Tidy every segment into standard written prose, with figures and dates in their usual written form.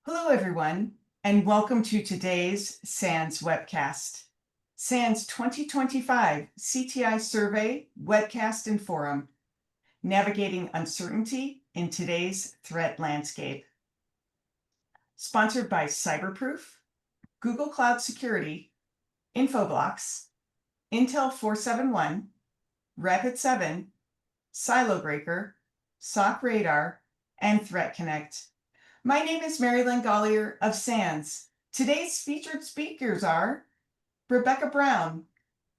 Hello, everyone, and welcome to today's SANS Webcast. SANS 2025 CTI Survey, Webcast and Forum, Navigating Uncertainty in Today's Threat Landscape. Sponsored by Cyberproof, Google Cloud Security, Infoblox, Intel 471, Rapid7, SiloBreaker, SOC Radar, and Threat Connect. My name is Marilyn Gollier of SANS. Today's featured speakers are Rebecca Brown,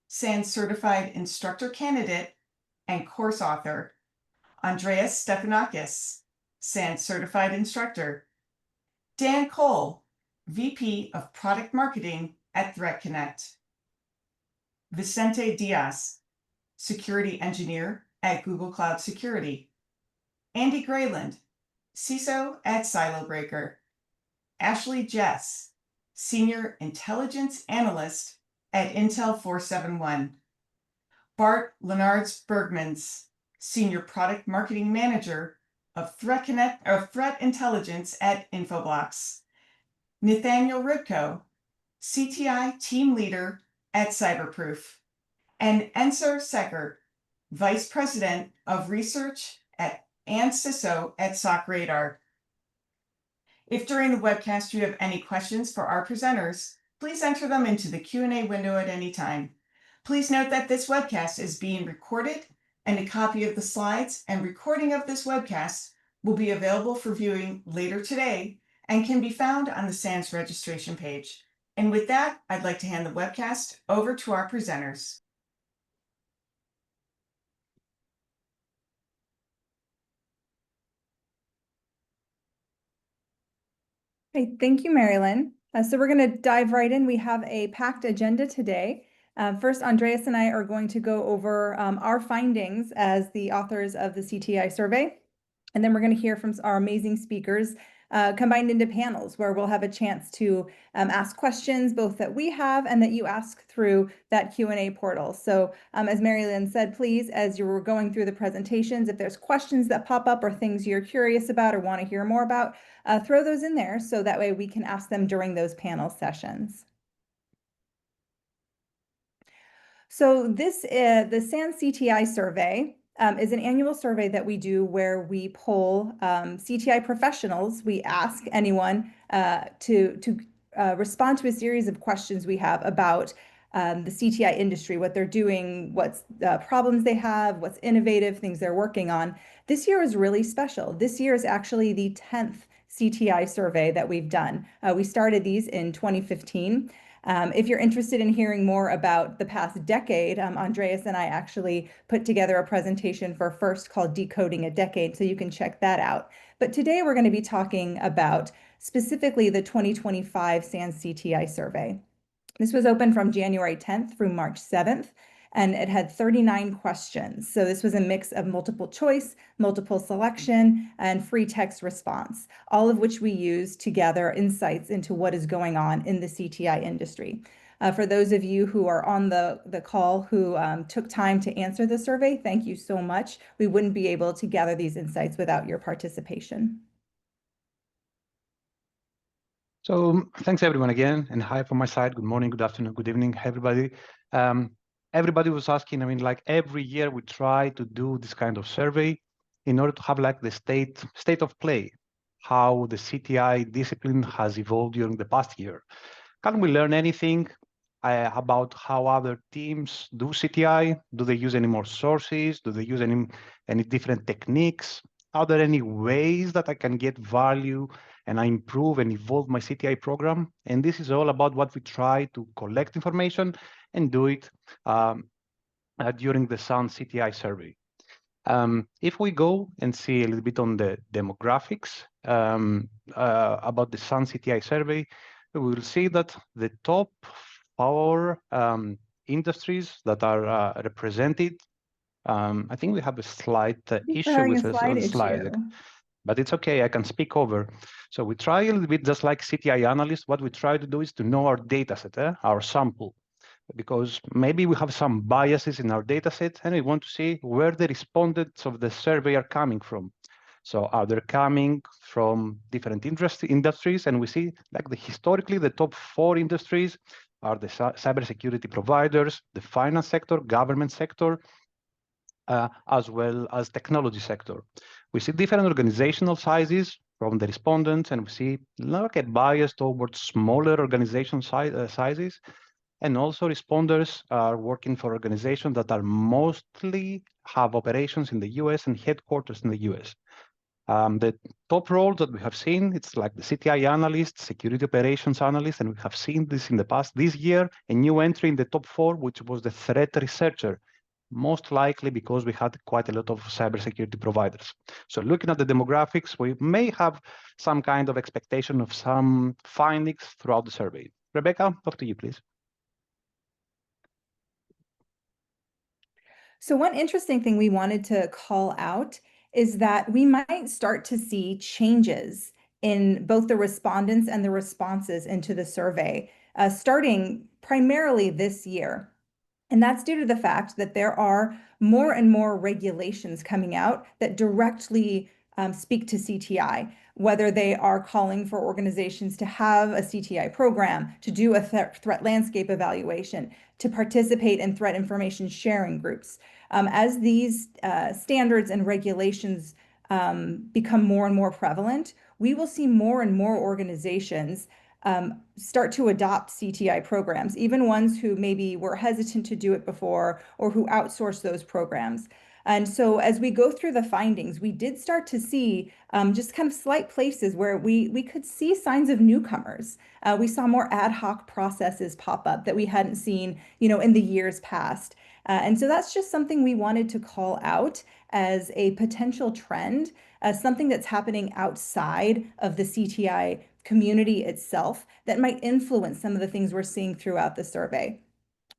SANS Certified Instructor Candidate and Course Author, Andreas Stefanakis, SANS Certified Instructor, Dan Cole, VP of Product Marketing at Threat Connect, Vicente Diaz, Security Engineer at Google Cloud Security, Andy Grayland, CISO at SiloBreaker, Ashley Jess, Senior Intelligence Analyst at Intel 471, Bart Lenards Bergmans, Senior Product Marketing Manager of Threat Intelligence at Infoblox, Nathaniel Ribko, CTI Team Leader at Cyberproof, and Ensar Secker, Vice President of Research and CISO at SOC Radar. If during the webcast you have any questions for our presenters, please enter them into the Q&A window at any time. Please note that this webcast is being recorded, and a copy of the slides and recording of this webcast will be available for viewing later today and can be found on the SANS registration page. And with that, I'd like to hand the webcast over to our presenters. Okay, thank you, Marilyn. So we're going to dive right in. We have a packed agenda today. First, Andreas and I are going to go over our findings as the authors of the CTI survey. And then we're going to hear from our amazing speakers combined into panels where we'll have a chance to ask questions, both that we have and that you ask through that Q&A portal. So as Marilyn said, please, as you're going through the presentations, if there's questions that pop up or things you're curious about or want to hear more about, throw those in there so that way we can ask them during those panel sessions. So this is the SANS CTI survey. Is an annual survey that we do where we poll CTI professionals. We ask anyone to respond to a series of questions we have about the CTI industry, what they're doing, what's problems they have, what's innovative, things they're working on. This year is really special. This year is actually the 10th CTI survey that we've done. We started these in 2015. If you're interested in hearing more about the past decade, Andreas and I actually put together a presentation for FIRST called Decoding a Decade, so you can check that out. But today we're going to be talking about specifically the 2025 SANS CTI survey. This was open from January 10th through March 7th, and it had 39 questions. So this was a mix of multiple choice, multiple selection, and free text response, all of which we use to gather insights into what is going on in the CTI industry. For those of you who are on the call who took time to answer the survey, thank you so much. We wouldn't be able to gather these insights without your participation. So thanks everyone again, and hi from my side. Good morning, good afternoon, good evening, everybody. Everybody was asking, like every year we try to do this kind of survey in order to have like the state of play, how the CTI discipline has evolved during the past year. Can we learn anything about how other teams do CTI? Do they use any more sources? Do they use any different techniques? Are there any ways that I can get value and I improve and evolve my CTI program? And this is all about what we try to collect information and do it during the SANS CTI survey. If we go and see a little bit on the demographics about the SANS CTI survey, we will see that the top 4 industries that are represented, I think we have a slight issue with the slide. But it's okay, I can speak over. So we try a little bit, just like CTI analysts, what we try to do is to know our data set, our sample, because maybe we have some biases in our data set and we want to see where the respondents of the survey are coming from. So are they coming from different industries? And we see like historically, the top 4 industries are the cybersecurity providers, the finance sector, government sector, as well as technology sector. We see different organizational sizes from the respondents, and we see like a bias towards smaller organization sizes. And also responders are working for organizations that are mostly have operations in the US and headquarters in the US. The top roles that we have seen, it's like the CTI analyst, security operations analyst, and we have seen this in the past. This year, a new entry in the top 4, which was the threat researcher, most likely because we had quite a lot of cybersecurity providers. So looking at the demographics, we may have some kind of expectation of some findings throughout the survey. Rebecca, talk to you, please. So one interesting thing we wanted to call out is that we might start to see changes in both the respondents and the responses into the survey, starting primarily this year. And that's due to the fact that there are more and more regulations coming out that directly speak to CTI, whether they are calling for organizations to have a CTI program, to do a threat landscape evaluation, to participate in threat information sharing groups. As these standards and regulations become more and more prevalent, we will see more and more organizations start to adopt CTI programs, even ones who maybe were hesitant to do it before or who outsource those programs. And so as we go through the findings, we did start to see just kind of slight places where we could see signs of newcomers. We saw more ad hoc processes pop up that we hadn't seen, in the years past. And so that's just something we wanted to call out as a potential trend, something that's happening outside of the CTI community itself that might influence some of the things we're seeing throughout the survey.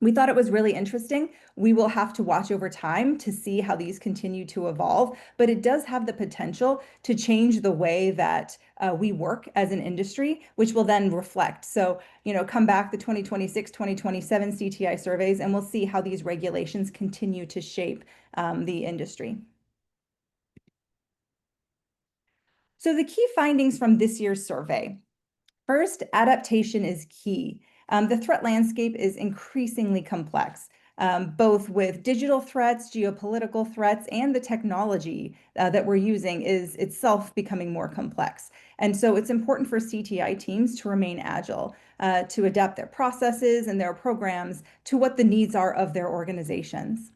We thought it was really interesting. We will have to watch over time to see how these continue to evolve, but it does have the potential to change the way that we work as an industry, which will then reflect. So, come back the 2026, 2027 CTI surveys, and we'll see how these regulations continue to shape the industry. So the key findings from this year's survey. First, adaptation is key. The threat landscape is increasingly complex, both with digital threats, geopolitical threats, and the technology that we're using is itself becoming more complex. And so it's important for CTI teams to remain agile, to adapt their processes and their programs to what the needs are of their organizations.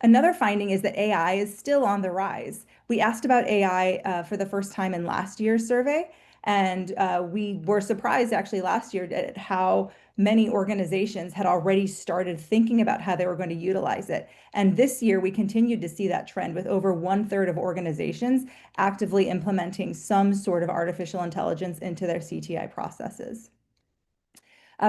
Another finding is that AI is still on the rise. We asked about AI for the first time in last year's survey, and we were surprised actually last year at how many organizations had already started thinking about how they were going to utilize it. And this year, we continued to see that trend with over 1/3 of organizations actively implementing some sort of artificial intelligence into their CTI processes.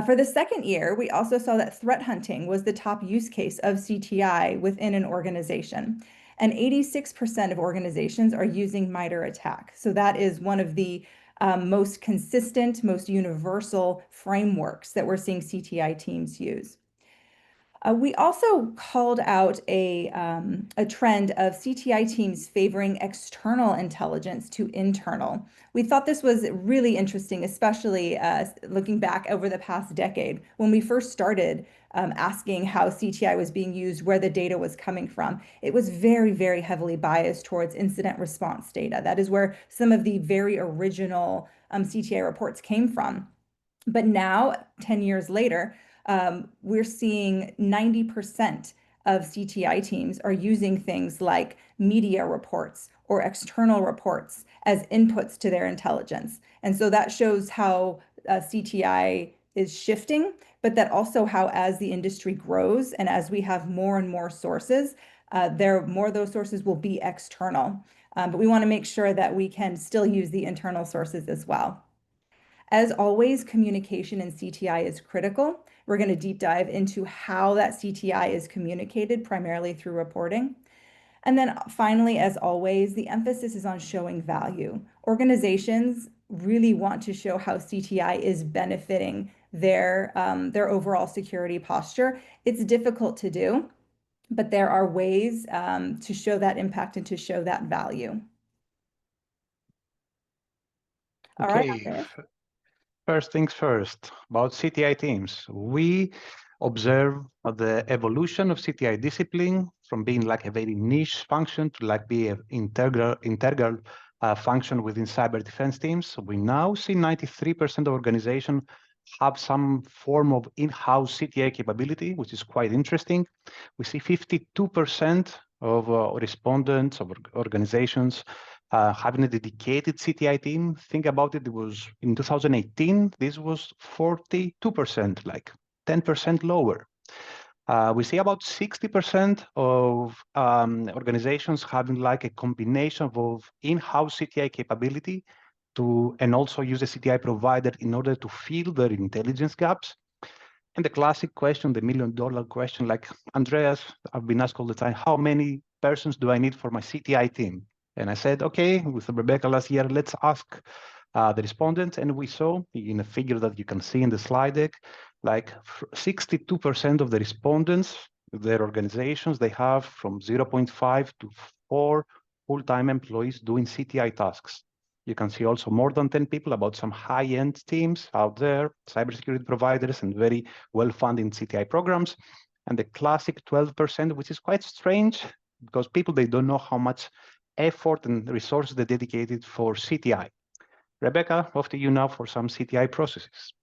For the second year, we also saw that threat hunting was the top use case of CTI within an organization. And 86% of organizations are using MITRE ATT&CK. So that is one of the most consistent, most universal frameworks that we're seeing CTI teams use. We also called out a trend of CTI teams favoring external intelligence to internal. We thought this was really interesting, especially looking back over the past decade when we first started asking how CTI was being used, where the data was coming from. It was very, very heavily biased towards incident response data. That is where some of the very original CTI reports came from. But now, 10 years later, we're seeing 90% of CTI teams are using things like media reports or external reports as inputs to their intelligence. And so that shows how CTI is shifting, but that also how as the industry grows and as we have more and more sources, more of those sources will be external. But we want to make sure that we can still use the internal sources as well. As always, communication in CTI is critical. We're going to deep dive into how that CTI is communicated, primarily through reporting. And then finally, as always, the emphasis is on showing value. Organizations really want to show how CTI is benefiting their overall security posture. It's difficult to do, but there are ways to show that impact and to show that value. All right, Okay, Andreas. first things first, about CTI teams. We observe the evolution of CTI discipline from being like a very niche function to like be an integral function within cyber defense teams. So we now see 93% of organizations have some form of in-house CTI capability, which is quite interesting. We see 52% of respondents of organizations having a dedicated CTI team. Think about it, it was in 2018, this was 42%, like 10% lower. We see about 60% of organizations having like a combination of in-house CTI capability and also use a CTI provider in order to fill their intelligence gaps. And the classic question, the $1 million question, like, Andreas, I've been asked all the time, how many persons do I need for my CTI team? And I said, okay, with Rebecca last year, let's ask the respondents. And we saw in a figure that you can see in the slide deck, like 62% of the respondents, their organizations, they have from 0.5 to 4 full-time employees doing CTI tasks. You can see also more than 10 people about some high-end teams out there, cybersecurity providers and very well-funded CTI programs. And the classic 12%, which is quite strange because people, they don't know how much effort and resources they dedicated for CTI. Rebecca, off to you now for some CTI processes.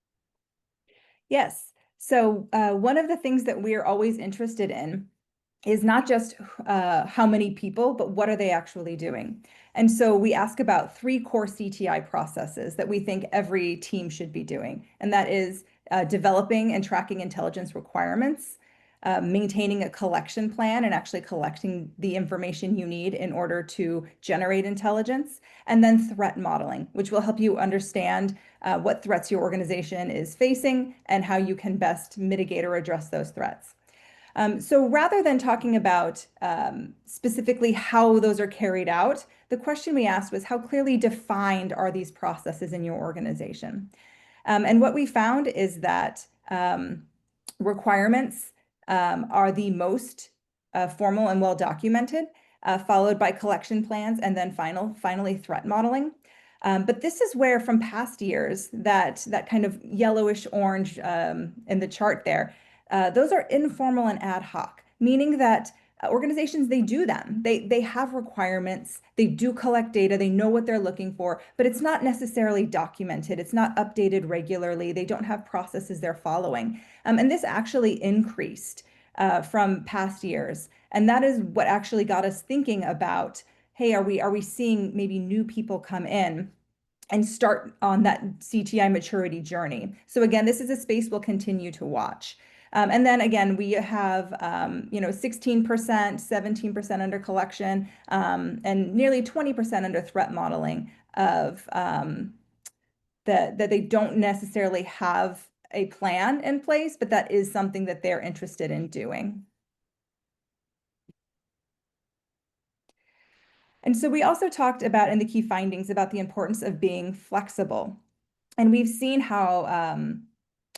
Yes. So one of the things that we're always interested in is not just how many people, but what are they actually doing? And so we ask about 3 core CTI processes that we think every team should be doing. And that is developing and tracking intelligence requirements, maintaining a collection plan and actually collecting the information you need in order to generate intelligence, and then threat modeling, which will help you understand what threats your organization is facing and how you can best mitigate or address those threats. So rather than talking about specifically how those are carried out, the question we asked was how clearly defined are these processes in your organization? And what we found is that requirements are the most formal and well documented, followed by collection plans, and then finally threat modeling. But this is where from past years, that kind of yellowish orange in the chart there, those are informal and ad hoc, meaning that organizations, they do them. They have requirements, they do collect data, they know what they're looking for, but it's not necessarily documented. It's not updated regularly. They don't have processes they're following. And this actually increased from past years. And that is what actually got us thinking about, hey, are we seeing maybe new people come in and start on that CTI maturity journey? So again, this is a space we'll continue to watch. And then again, we have 16%, 17% under collection, and nearly 20% under threat modeling of that they don't necessarily have a plan in place, but that is something that they're interested in doing. And so we also talked about in the key findings about the importance of being flexible. And we've seen how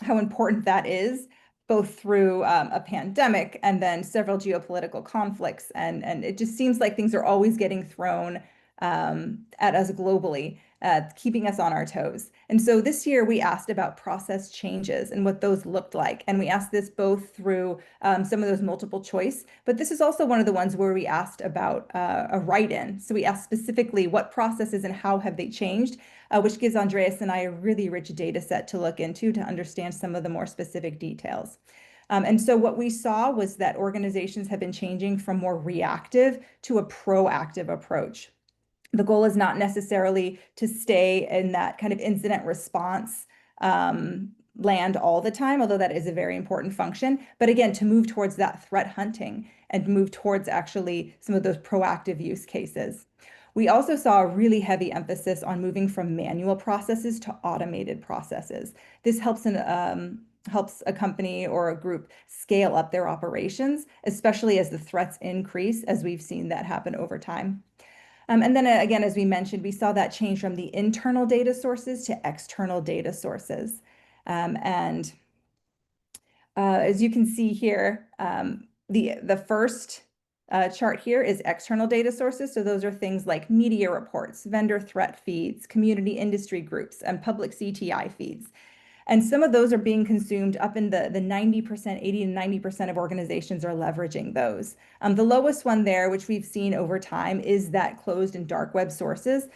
important that is, both through a pandemic and then several geopolitical conflicts. And it just seems like things are always getting thrown at us globally, keeping us on our toes. And so this year we asked about process changes and what those looked like. And we asked this both through some of those multiple choice, but this is also one of the ones where we asked about a write-in. So we asked specifically what processes and how have they changed, which gives Andreas and I a really rich data set to look into to understand some of the more specific details. And so what we saw was that organizations have been changing from more reactive to a proactive approach. The goal is not necessarily to stay in that kind of incident response land all the time, although that is a very important function. But again, to move towards that threat hunting and move towards actually some of those proactive use cases. We also saw a really heavy emphasis on moving from manual processes to automated processes. This helps a company or a group scale up their operations, especially as the threats increase, as we've seen that happen over time. And then again, as we mentioned, we saw that change from the internal data sources to external data sources. As you can see here, the first chart here is external data sources. So those are things like media reports, vendor threat feeds, community industry groups, and public CTI feeds. And some of those are being consumed up in the 90%, 80 and 90% of organizations are leveraging those. The lowest one there, which we've seen over time, is that closed and dark web sources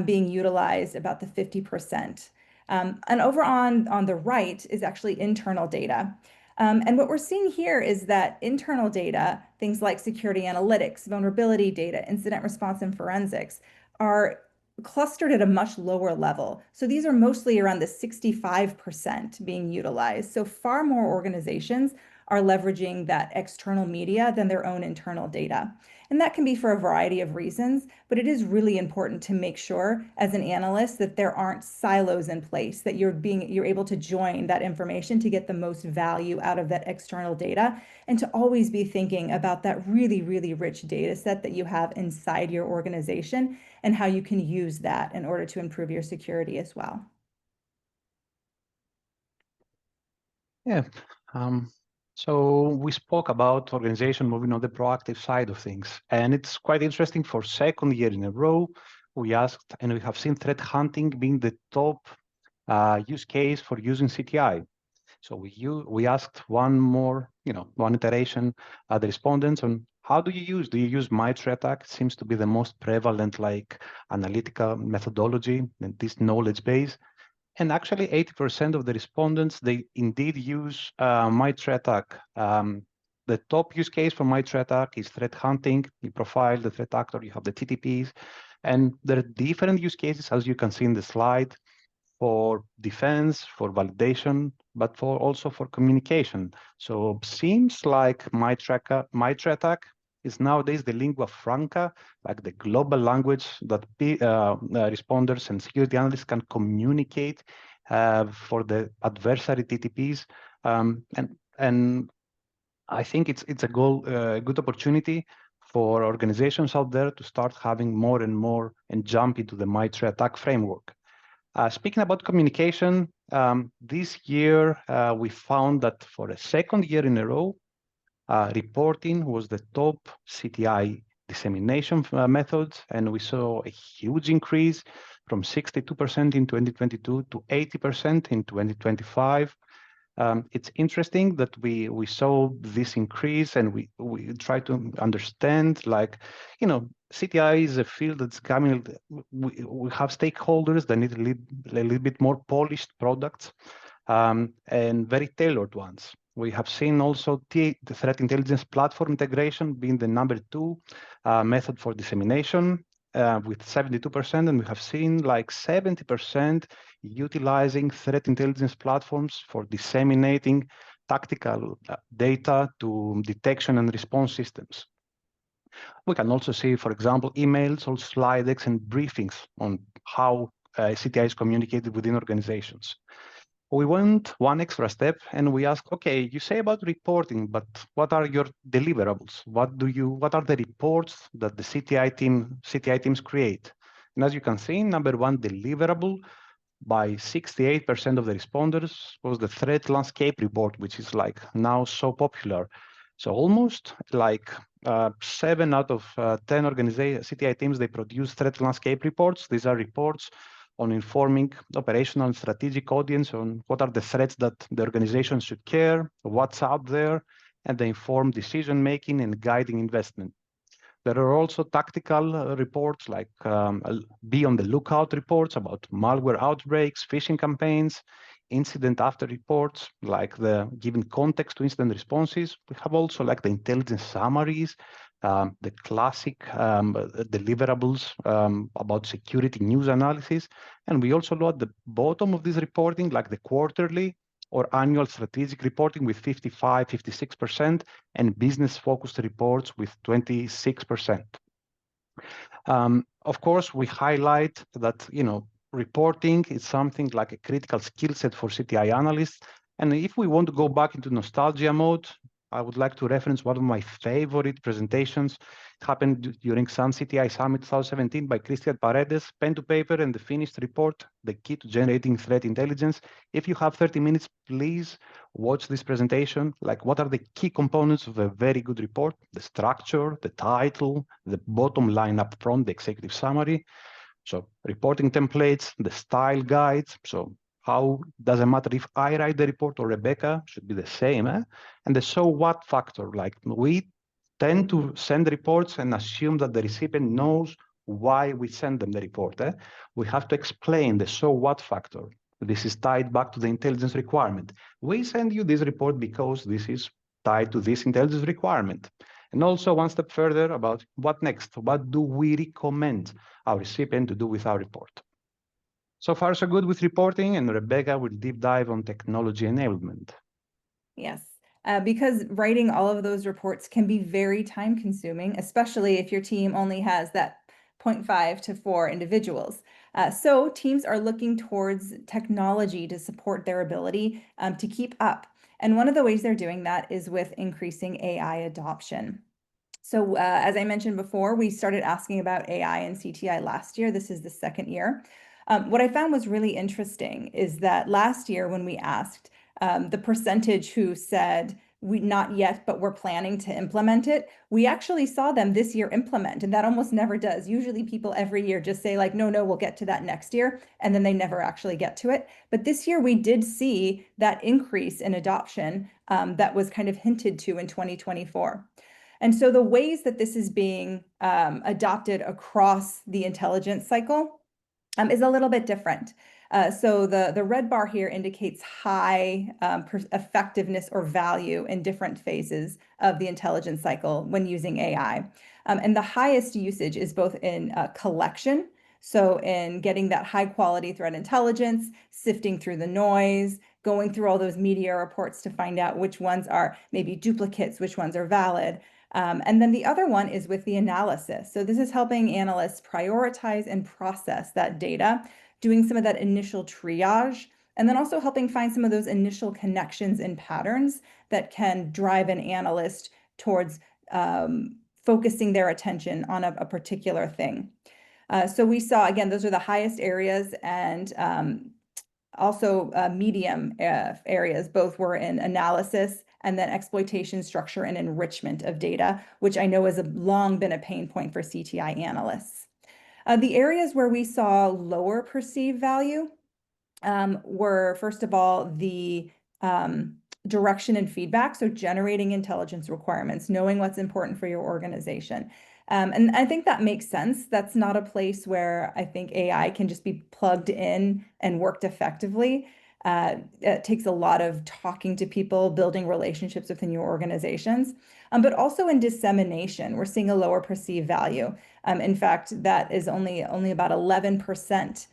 being utilized about the 50%. And over on the right is actually internal data. And what we're seeing here is that internal data, things like security analytics, vulnerability data, incident response, and forensics, are clustered at a much lower level. So these are mostly around the 65% being utilized. So far more organizations are leveraging that external media than their own internal data. And that can be for a variety of reasons, but it is really important to make sure as an analyst that there aren't silos in place, that you're able to join that information to get the most value out of that external data, and to always be thinking about that really, really rich data set that you have inside your organization and how you can use that in order to improve your security as well. Yeah. So we spoke about organization moving on the proactive side of things, and it's quite interesting. For second year in a row, we asked, and we have seen threat hunting being the top use case for using CTI. So we asked one iteration at the respondents on how do you use MyThreatAttack? It seems to be the most prevalent analytical methodology and this knowledge base. And actually 80% of the respondents, they indeed use MyThreatAttack. The top use case for MyThreatAttack is threat hunting. You profile the threat actor, you have the TTPs, and there are different use cases, as you can see in the slide, for defense, for validation, but also for communication. So seems like MyThreatAttack is nowadays the lingua franca, like the global language that responders and security analysts can communicate for the adversary TTPs. And I think it's a good opportunity for organizations out there to start having more and more and jump into the MyThreatAttack framework. Speaking about communication, this year we found that for a second year in a row, reporting was the top CTI dissemination methods, and we saw a huge increase from 62% in 2022 to 80% in 2025. It's interesting that we saw this increase, and we try to understand, CTI is a field that's coming. We have stakeholders that need a little bit more polished products and very tailored ones. We have seen also the threat intelligence platform integration being the number 2 method for dissemination with 72%, and we have seen 70% utilizing threat intelligence platforms for disseminating tactical data to detection and response systems. We can also see, for example, emails or slide decks and briefings on how CTI is communicated within organizations. We went one extra step and we asked, okay, you say about reporting, but what are your deliverables? What are the reports that the CTI teams create? And as you can see, number 1 deliverable by 68% of the responders was the threat landscape report, which is now so popular. So almost 7 out of 10 CTI teams, they produce threat landscape reports. These are reports on informing operational and strategic audience on what are the threats that the organization should care, what's out there, and they inform decision-making and guiding investment. There are also tactical reports like be on the lookout reports about malware outbreaks, phishing campaigns, incident after reports, like the giving context to incident responses. We have also the intelligence summaries, the classic deliverables about security news analysis. And we also load the bottom of this reporting, like the quarterly or annual strategic reporting with 55, 56%, and business-focused reports with 26%. Of course, we highlight that, reporting is something like a critical skill set for CTI analysts. And if we want to go back into nostalgia mode, I would like to reference one of my favorite presentations. It happened during SANS CTI Summit 2017 by Christian Paredes, pen to paper, and the finished report, The Key to Generating Threat Intelligence. If you have 30 minutes, please watch this presentation. Like, what are the key components of a very good report? The structure, the title, the bottom line up front, the executive summary. So reporting templates, the style guides. So how doesn't matter if I write the report or Rebecca, should be the same. And the so what factor, like we tend to send reports and assume that the recipient knows why we send them the report. We have to explain the so what factor. This is tied back to the intelligence requirement. We send you this report because this is tied to this intelligence requirement. And also one step further about what next? What do we recommend our recipient to do with our report? So far, so good with reporting, and Rebecca will deep dive on technology enablement. Yes, because writing all of those reports can be very time consuming, especially if your team only has that 0.5 to 4 individuals. So teams are looking towards technology to support their ability to keep up. And one of the ways they're doing that is with increasing AI adoption. So as I mentioned before, we started asking about AI and CTI last year. This is the second year. What I found was really interesting is that last year when we asked, the percentage who said, we not yet, but we're planning to implement it, we actually saw them this year implement, and that almost never does. Usually people every year just say like, no, we'll get to that next year, and then they never actually get to it. But this year we did see that increase in adoption that was kind of hinted to in 2024. And so the ways that this is being adopted across the intelligence cycle is a little bit different. So the red bar here indicates high effectiveness or value in different phases of the intelligence cycle when using AI. And the highest usage is both in collection, so in getting that high quality threat intelligence, sifting through the noise, going through all those media reports to find out which ones are maybe duplicates, which ones are valid. And then the other one is with the analysis. So this is helping analysts prioritize and process that data, doing some of that initial triage, and then also helping find some of those initial connections and patterns that can drive an analyst towards focusing their attention on a particular thing. So we saw, again, those are the highest areas, and also medium areas. Both were in analysis and then exploitation, structure, and enrichment of data, which I know has long been a pain point for CTI analysts. The areas where we saw lower perceived value were, first of all, the direction and feedback, so generating intelligence requirements, knowing what's important for your organization. And I think that makes sense. That's not a place where I think AI can just be plugged in and worked effectively. It takes a lot of talking to people, building relationships within your organizations, but also in dissemination, we're seeing a lower perceived value. In fact, that is only about 11%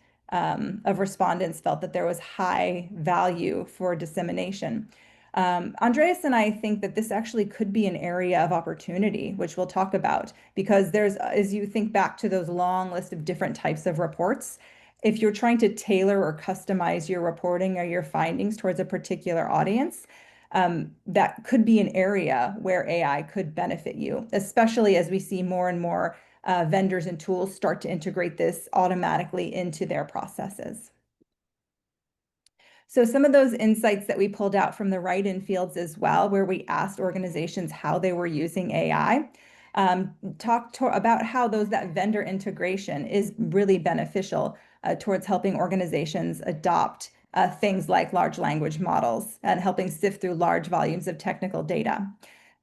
of respondents felt that there was high value for dissemination. Andreas and I think that this actually could be an area of opportunity, which we'll talk about, because there's, as you think back to those long list of different types of reports, if you're trying to tailor or customize your reporting or your findings towards a particular audience, that could be an area where AI could benefit you, especially as we see more and more vendors and tools start to integrate this automatically into their processes. So some of those insights that we pulled out from the write-in fields as well, where we asked organizations how they were using AI, talked about how that vendor integration is really beneficial towards helping organizations adopt things like large language models and helping sift through large volumes of technical data.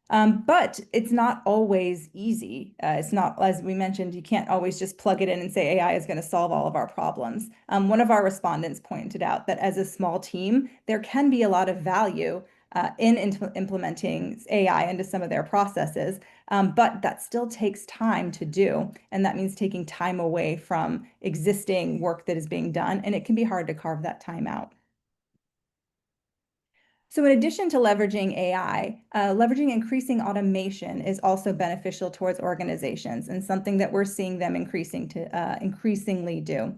But it's not always easy. It's not, as we mentioned, you can't always just plug it in and say AI is going to solve all of our problems. One of our respondents pointed out that as a small team, there can be a lot of value in implementing AI into some of their processes, but that still takes time to do. And that means taking time away from existing work that is being done, and it can be hard to carve that time out. So in addition to leveraging AI, leveraging increasing automation is also beneficial towards organizations, and something that we're seeing them increasingly do.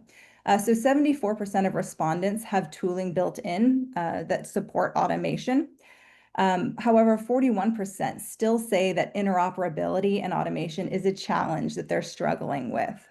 So 74% of respondents have tooling built in that support automation. However, 41% still say that interoperability and automation is a challenge that they're struggling with.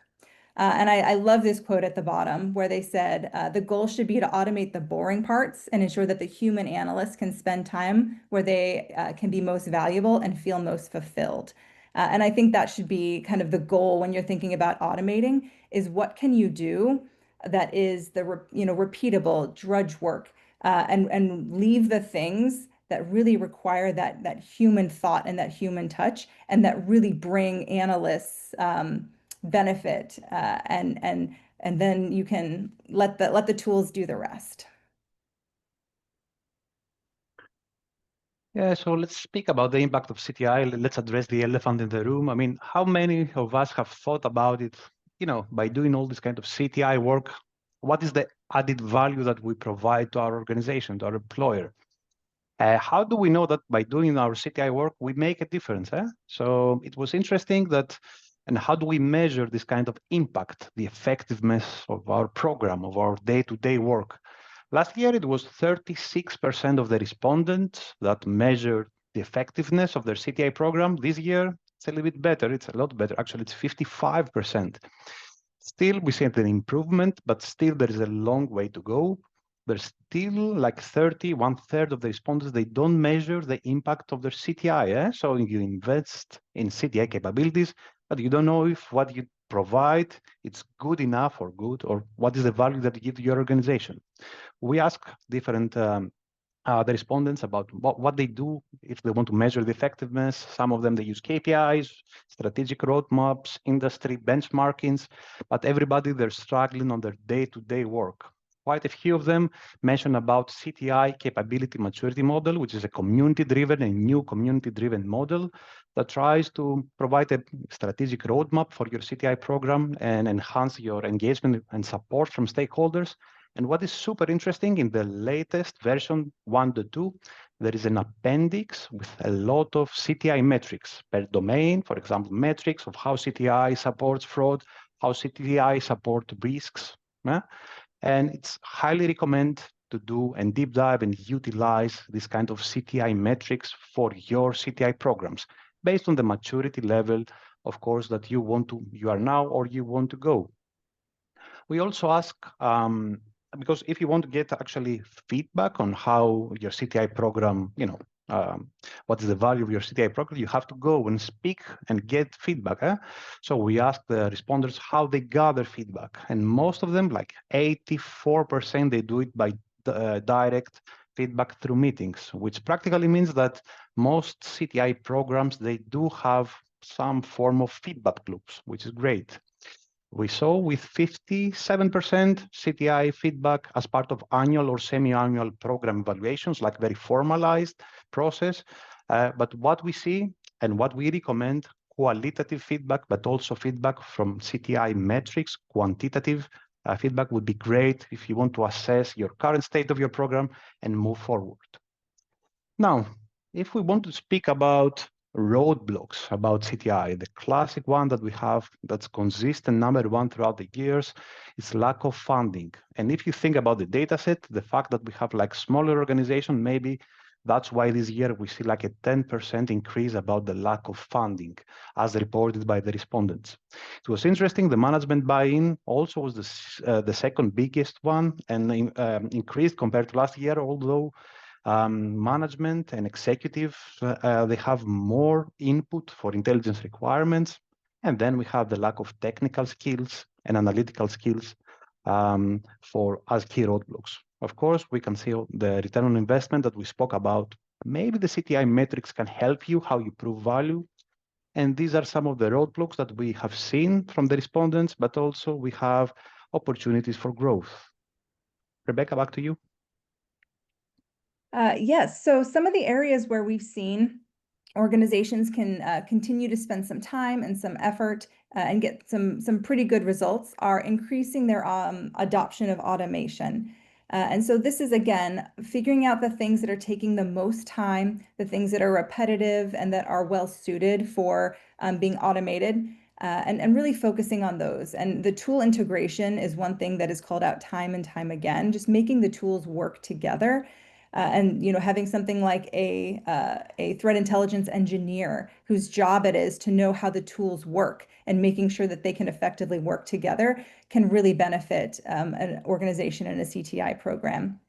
And I love this quote at the bottom where they said, the goal should be to automate the boring parts and ensure that the human analysts can spend time where they can be most valuable and feel most fulfilled. And I think that should be kind of the goal when you're thinking about automating, is what can you do that is the repeatable drudge work, and leave the things that really require that human thought and that human touch, and that really bring analysts benefit, and then you can let the tools do the rest. Yeah, so let's speak about the impact of CTI. Let's address the elephant in the room. I mean, how many of us have thought about it, by doing all this kind of CTI work? What is the added value that we provide to our organization, to our employer? How do we know that by doing our CTI work, we make a difference? So it was interesting that, and how do we measure this kind of impact, the effectiveness of our program, of our day-to-day work? Last year, it was 36% of the respondents that measured the effectiveness of their CTI program. This year, it's a little bit better. It's a lot better. Actually, it's 55%. Still, we see an improvement, but still there is a long way to go. There's still like 1/3 of the respondents, they don't measure the impact of their CTI. So you invest in CTI capabilities, but you don't know if what you provide, it's good enough or good, or what is the value that you give to your organization. We ask different the respondents about what they do if they want to measure the effectiveness. Some of them, they use KPIs, strategic roadmaps, industry benchmarkings, but everybody, they're struggling on their day-to-day work. Quite a few of them mention about CTI capability maturity model, which is a community-driven and new community-driven model that tries to provide a strategic roadmap for your CTI program and enhance your engagement and support from stakeholders. And what is super interesting, in the latest version 1.2, there is an appendix with a lot of CTI metrics per domain. For example, metrics of how CTI supports fraud, how CTI supports risks. And it's highly recommended to do and deep dive and utilize this kind of CTI metrics for your CTI programs based on the maturity level, of course, that you are now or you want to go. We also ask, because if you want to get actually feedback on how your CTI program, what is the value of your CTI program, you have to go and speak and get feedback. So we ask the responders how they gather feedback. And most of them, like 84%, they do it by direct feedback through meetings, which practically means that most CTI programs, they do have some form of feedback loops, which is great. We saw with 57% CTI feedback as part of annual or semi-annual program evaluations, like very formalized process. But what we see and what we recommend, qualitative feedback, but also feedback from CTI metrics, quantitative feedback would be great if you want to assess your current state of your program and move forward. Now, if we want to speak about roadblocks about CTI, the classic one that we have that's consistent #1 throughout the years is lack of funding. And if you think about the data set, the fact that we have like smaller organization, maybe that's why this year we see like a 10% increase about the lack of funding as reported by the respondents. It was interesting, the management buy-in also was the second biggest one and increased compared to last year, although management and executive, they have more input for intelligence requirements. And then we have the lack of technical skills and analytical skills for as key roadblocks. Of course, we can see the return on investment that we spoke about. Maybe the CTI metrics can help you how you prove value. And these are some of the roadblocks that we have seen from the respondents, but also we have opportunities for growth. Rebecca, back to you. Yes, so some of the areas where we've seen organizations can continue to spend some time and some effort and get some pretty good results are increasing their adoption of automation. And so this is, again, figuring out the things that are taking the most time, the things that are repetitive and that are well suited for being automated, and really focusing on those. And the tool integration is one thing that is called out time and time again, just making the tools work together. And having something like a threat intelligence engineer whose job it is to know how the tools work and making sure that they can effectively work together can really benefit an organization in a CTI program.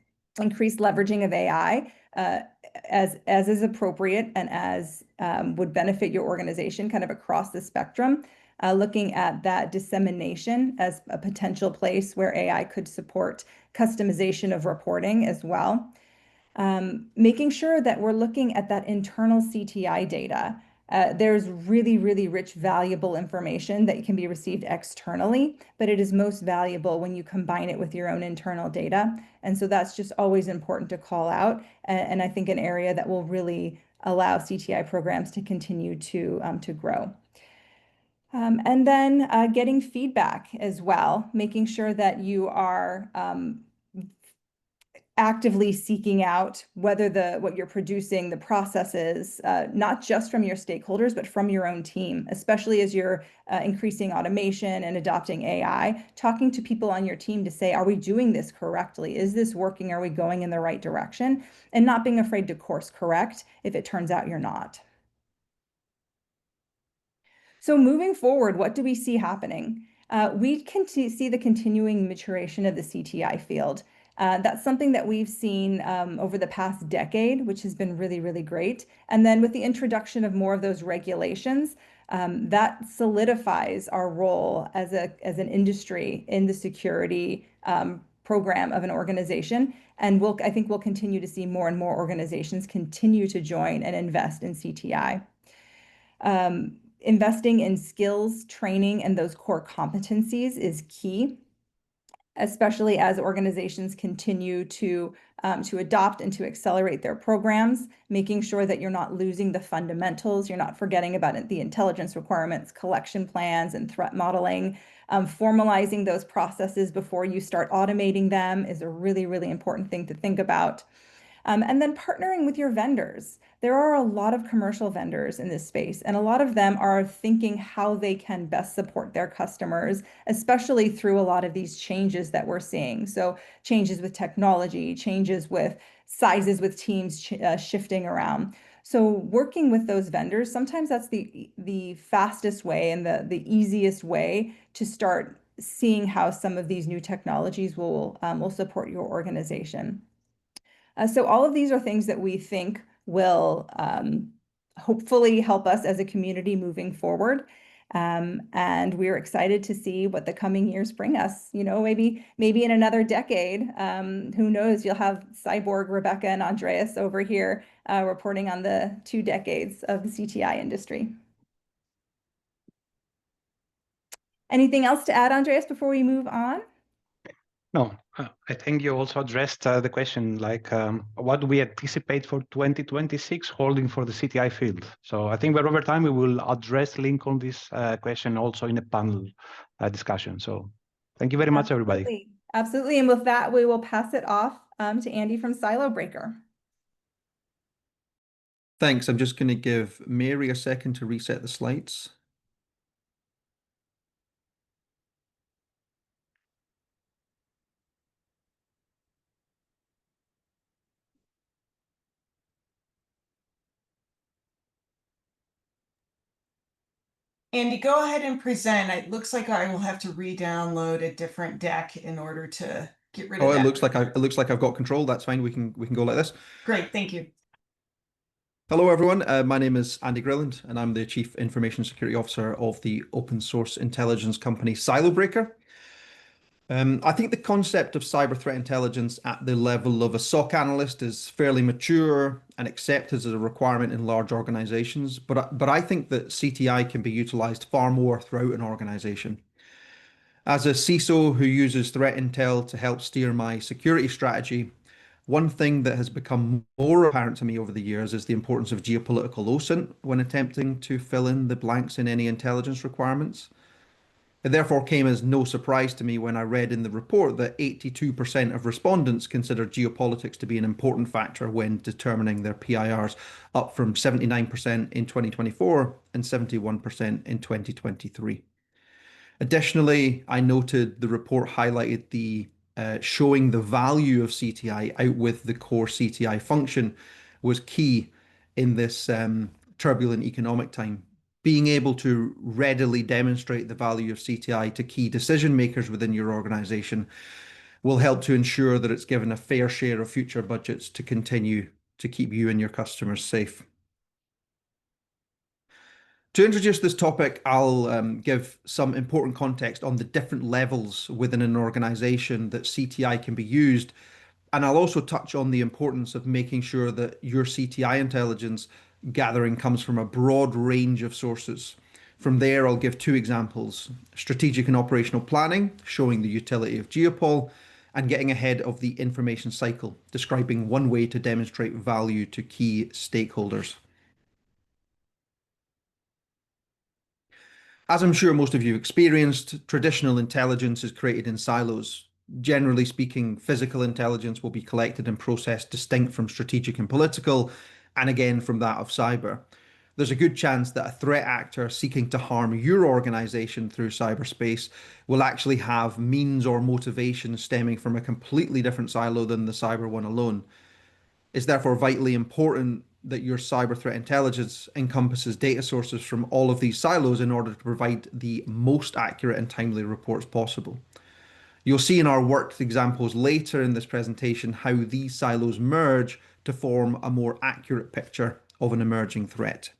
Increased leveraging of AI as is appropriate and as would benefit your organization kind of across the spectrum. Looking at that dissemination as a potential place where AI could support customization of reporting as well. Making sure that we're looking at that internal CTI data. There's really, really rich, valuable information that can be received externally, but it is most valuable when you combine it with your own internal data. And so that's just always important to call out. And I think an area that will really allow CTI programs to continue to grow. And then getting feedback as well, making sure that you are actively seeking out whether what you're producing, the processes, not just from your stakeholders, but from your own team, especially as you're increasing automation and adopting AI, talking to people on your team to say, are we doing this correctly? Is this working? Are we going in the right direction? And not being afraid to course correct if it turns out you're not. So moving forward, what do we see happening? We can see the continuing maturation of the CTI field. That's something that we've seen over the past decade, which has been really, really great. And then with the introduction of more of those regulations, that solidifies our role as an industry in the security program of an organization. And I think we'll continue to see more and more organizations continue to join and invest in CTI. Investing in skills, training, and those core competencies is key, especially as organizations continue to adopt and to accelerate their programs, making sure that you're not losing the fundamentals, you're not forgetting about the intelligence requirements, collection plans, and threat modeling. Formalizing those processes before you start automating them is a really, really important thing to think about. And then partnering with your vendors. There are a lot of commercial vendors in this space, and a lot of them are thinking how they can best support their customers, especially through a lot of these changes that we're seeing. So changes with technology, changes with sizes with teams shifting around. So working with those vendors, sometimes that's the fastest way and the easiest way to start seeing how some of these new technologies will support your organization. So all of these are things that we think will hopefully help us as a community moving forward. And we're excited to see what the coming years bring us. Maybe in another decade, who knows, you'll have Cyborg, Rebecca, and Andreas over here reporting on the 2 decades of the CTI industry. Anything else to add, Andreas, before we move on? No, I think you also addressed the question, like what do we anticipate for 2026 holding for the CTI field? So I think that over time we will address link on this question also in a panel discussion. So thank you very much, everybody. Absolutely. And with that, we will pass it off to Andy from Silo Breaker. Thanks. I'm just going to give Mary a second to reset the slides. Andy, go ahead and present. It looks like I will have to re-download a different deck in order to get rid of that. It looks like I've got control. That's fine. We can go like this. Great, thank you. Hello, everyone. My name is Andy Grilland, and I'm the Chief Information Security Officer of the open source intelligence company Silo Breaker. I think the concept of cyber threat intelligence at the level of a SOC analyst is fairly mature and accepted as a requirement in large organizations, but I think that CTI can be utilized far more throughout an organization. As a CISO who uses threat intel to help steer my security strategy, one thing that has become more apparent to me over the years is the importance of geopolitical OSINT when attempting to fill in the blanks in any intelligence requirements. It therefore came as no surprise to me when I read in the report that 82% of respondents consider geopolitics to be an important factor when determining their PIRs, up from 79% in 2024 and 71% in 2023. Additionally, I noted the report highlighted the showing the value of CTI out with the core CTI function was key in this turbulent economic time. Being able to readily demonstrate the value of CTI to key decision makers within your organization will help to ensure that it's given a fair share of future budgets to continue to keep you and your customers safe. To introduce this topic, I'll give some important context on the different levels within an organization that CTI can be used. And I'll also touch on the importance of making sure that your CTI intelligence gathering comes from a broad range of sources. From there, I'll give two examples: strategic and operational planning, showing the utility of Geopol, and getting ahead of the information cycle, describing one way to demonstrate value to key stakeholders. As I'm sure most of you have experienced, traditional intelligence is created in silos. Generally speaking, physical intelligence will be collected and processed distinct from strategic and political, and again from that of cyber. There's a good chance that a threat actor seeking to harm your organization through cyberspace will actually have means or motivation stemming from a completely different silo than the cyber one alone. It's therefore vitally important that your cyber threat intelligence encompasses data sources from all of these silos in order to provide the most accurate and timely reports possible. You'll see in our worked examples later in this presentation how these silos merge to form a more accurate picture of an emerging threat.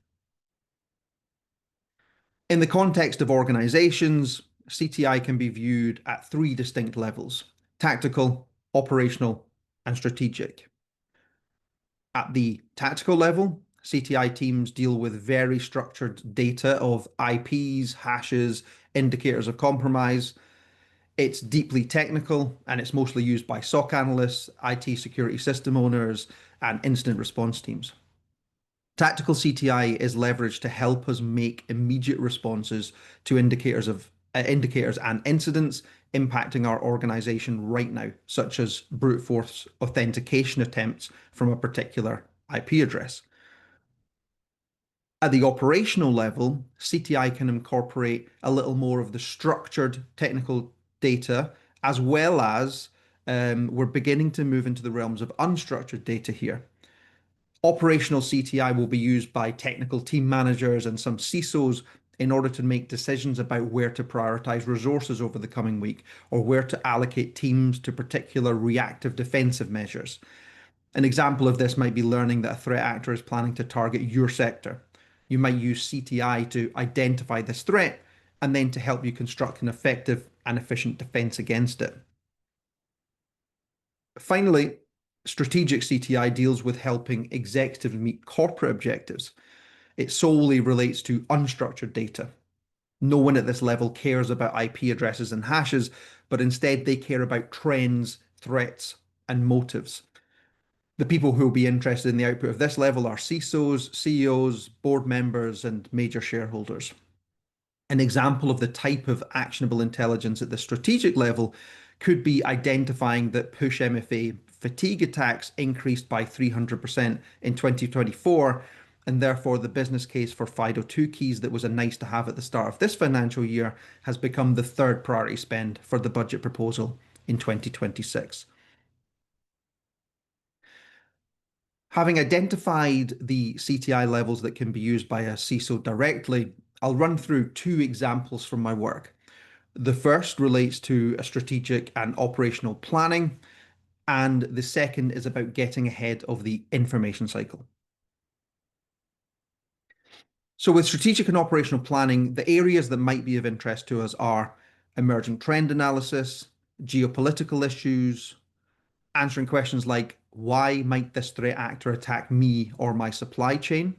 In the context of organizations, CTI can be viewed at three distinct levels: tactical, operational, and strategic. At the tactical level, CTI teams deal with very structured data of IPs, hashes, indicators of compromise. It's deeply technical, and it's mostly used by SOC analysts, IT security system owners, and incident response teams. Tactical CTI is leveraged to help us make immediate responses to indicators and incidents impacting our organization right now, such as brute force authentication attempts from a particular IP address. At the operational level, CTI can incorporate a little more of the structured technical data, as well as we're beginning to move into the realms of unstructured data here. Operational CTI will be used by technical team managers and some CISOs in order to make decisions about where to prioritize resources over the coming week, or where to allocate teams to particular reactive defensive measures. An example of this might be learning that a threat actor is planning to target your sector. You might use CTI to identify this threat and then to help you construct an effective and efficient defense against it. Finally, strategic CTI deals with helping executives meet corporate objectives. It solely relates to unstructured data. No one at this level cares about IP addresses and hashes, but instead they care about trends, threats, and motives. The people who will be interested in the output of this level are CISOs, CEOs, board members, and major shareholders. An example of the type of actionable intelligence at the strategic level could be identifying that push MFA fatigue attacks increased by 300% in 2024, and therefore the business case for FIDO2 keys that was a nice to have at the start of this financial year has become the third priority spend for the budget proposal in 2026. Having identified the CTI levels that can be used by a CISO directly, I'll run through two examples from my work. The first relates to a strategic and operational planning, and the second is about getting ahead of the information cycle. So with strategic and operational planning, the areas that might be of interest to us are emerging trend analysis, geopolitical issues, answering questions like, why might this threat actor attack me or my supply chain?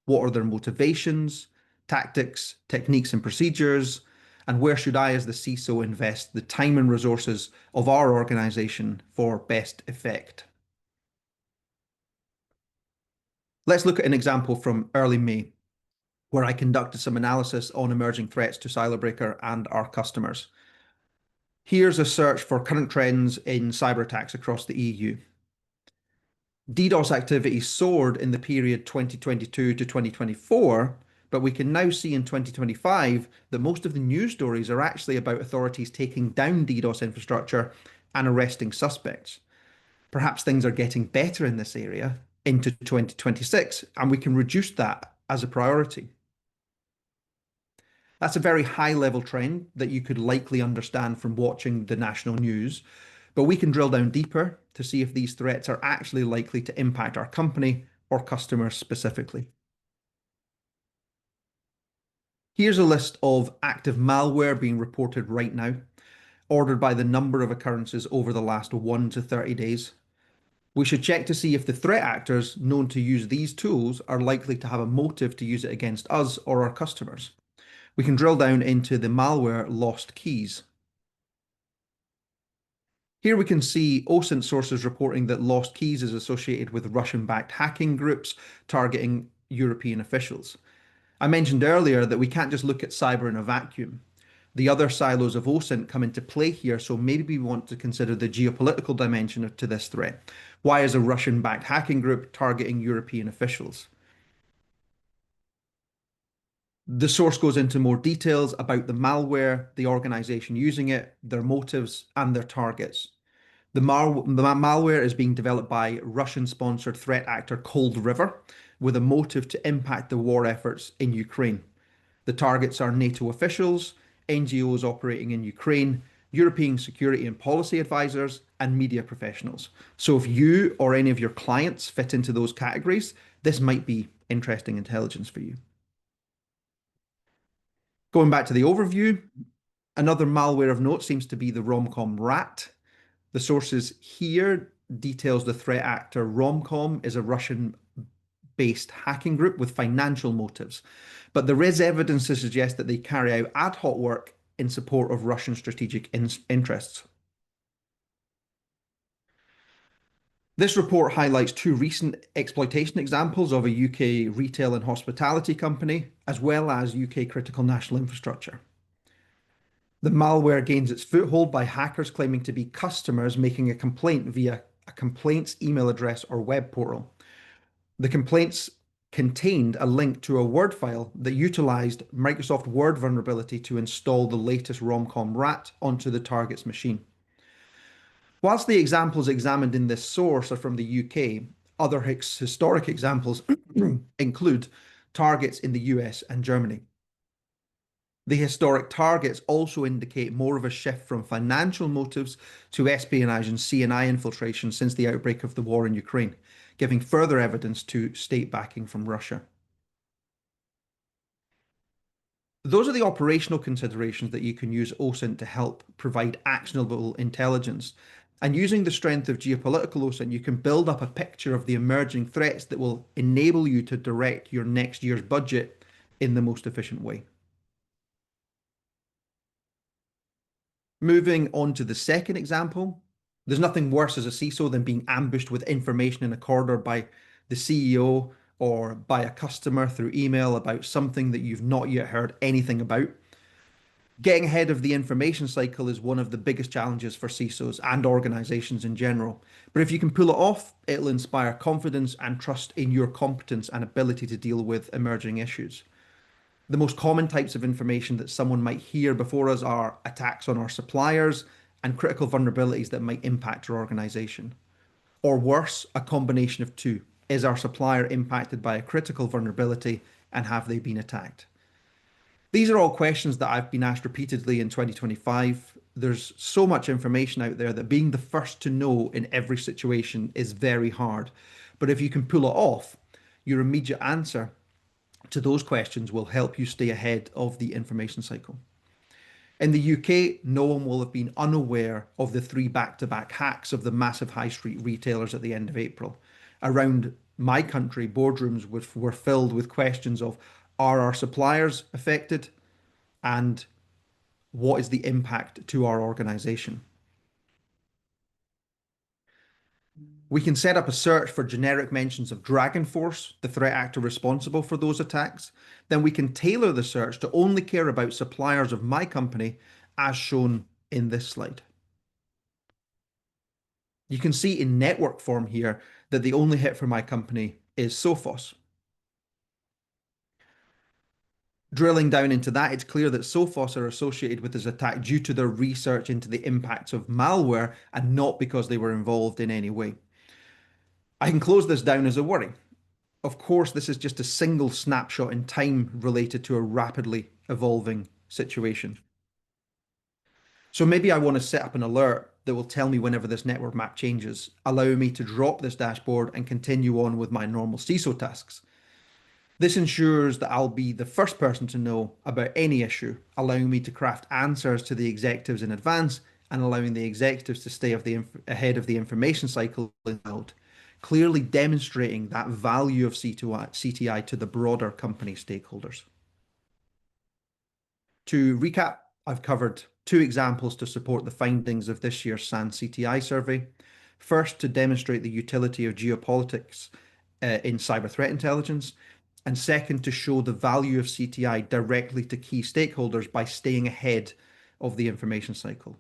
What are their motivations, tactics, techniques, and procedures? And where should I, as the CISO, invest the time and resources of our organization for best effect? Let's look at an example from early May, where I conducted some analysis on emerging threats to Silobreaker and our customers. Here's a search for current trends in cyber attacks across the EU. DDoS activity soared in the period 2022 to 2024, but we can now see in 2025 that most of the news stories are actually about authorities taking down DDoS infrastructure and arresting suspects. Perhaps things are getting better in this area into 2026, and we can reduce that as a priority. That's a very high-level trend that you could likely understand from watching the national news, but we can drill down deeper to see if these threats are actually likely to impact our company or customers specifically. Here's a list of active malware being reported right now, ordered by the number of occurrences over the last 1 to 30 days. We should check to see if the threat actors known to use these tools are likely to have a motive to use it against us or our customers. We can drill down into the malware lost keys. Here we can see OSINT sources reporting that lost keys is associated with Russian-backed hacking groups targeting European officials. I mentioned earlier that we can't just look at cyber in a vacuum. The other silos of OSINT come into play here, so maybe we want to consider the geopolitical dimension to this threat. Why is a Russian-backed hacking group targeting European officials? The source goes into more details about the malware, the organization using it, their motives, and their targets. The malware is being developed by Russian-sponsored threat actor Cold River with a motive to impact the war efforts in Ukraine. The targets are NATO officials, NGOs operating in Ukraine, European security and policy advisors, and media professionals. So if you or any of your clients fit into those categories, this might be interesting intelligence for you. Going back to the overview, another malware of note seems to be the Romcom rat. The sources here details the threat actor Romcom is a Russian-based hacking group with financial motives, but there is evidence to suggest that they carry out ad hoc work in support of Russian strategic interests. This report highlights 2 recent exploitation examples of a UK retail and hospitality company, as well as UK critical national infrastructure. The malware gains its foothold by hackers claiming to be customers making a complaint via a complaints email address or web portal. The complaints contained a link to a Word file that utilized Microsoft Word vulnerability to install the latest Romcom rat onto the target's machine. Whilst the examples examined in this source are from the UK, other historic examples include targets in the US and Germany. The historic targets also indicate more of a shift from financial motives to espionage and CNI infiltration since the outbreak of the war in Ukraine, giving further evidence to state backing from Russia. Those are the operational considerations that you can use OSINT to help provide actionable intelligence. And using the strength of geopolitical OSINT, you can build up a picture of the emerging threats that will enable you to direct your next year's budget in the most efficient way. Moving on to the second example, there's nothing worse as a CISO than being ambushed with information in a corridor by the CEO or by a customer through email about something that you've not yet heard anything about. Getting ahead of the information cycle is one of the biggest challenges for CISOs and organizations in general. But if you can pull it off, it'll inspire confidence and trust in your competence and ability to deal with emerging issues. The most common types of information that someone might hear before us are attacks on our suppliers and critical vulnerabilities that might impact your organization. Or worse, a combination of 2. Is our supplier impacted by a critical vulnerability and have they been attacked? These are all questions that I've been asked repeatedly in 2025. There's so much information out there that being the first to know in every situation is very hard. But if you can pull it off, your immediate answer to those questions will help you stay ahead of the information cycle. In the UK, no one will have been unaware of the 3 back-to-back hacks of the massive high street retailers at the end of April. Around my country, boardrooms were filled with questions of, are our suppliers affected? And what is the impact to our organization? We can set up a search for generic mentions of Dragonforce, the threat actor responsible for those attacks. Then we can tailor the search to only care about suppliers of my company, as shown in this slide. You can see in network form here that the only hit for my company is Sophos. Drilling down into that, it's clear that Sophos are associated with this attack due to their research into the impacts of malware and not because they were involved in any way. I can close this down as a worry. Of course, this is just a single snapshot in time related to a rapidly evolving situation. So maybe I want to set up an alert that will tell me whenever this network map changes, allowing me to drop this dashboard and continue on with my normal CISO tasks. This ensures that I'll be the first person to know about any issue, allowing me to craft answers to the executives in advance and allowing the executives to stay ahead of the information cycle in the cloud, clearly demonstrating that value of CTI to the broader company stakeholders. To recap, I've covered 2 examples to support the findings of this year's SANS CTI survey. First, to demonstrate the utility of geopolitics in cyber threat intelligence, and second, to show the value of CTI directly to key stakeholders by staying ahead of the information cycle.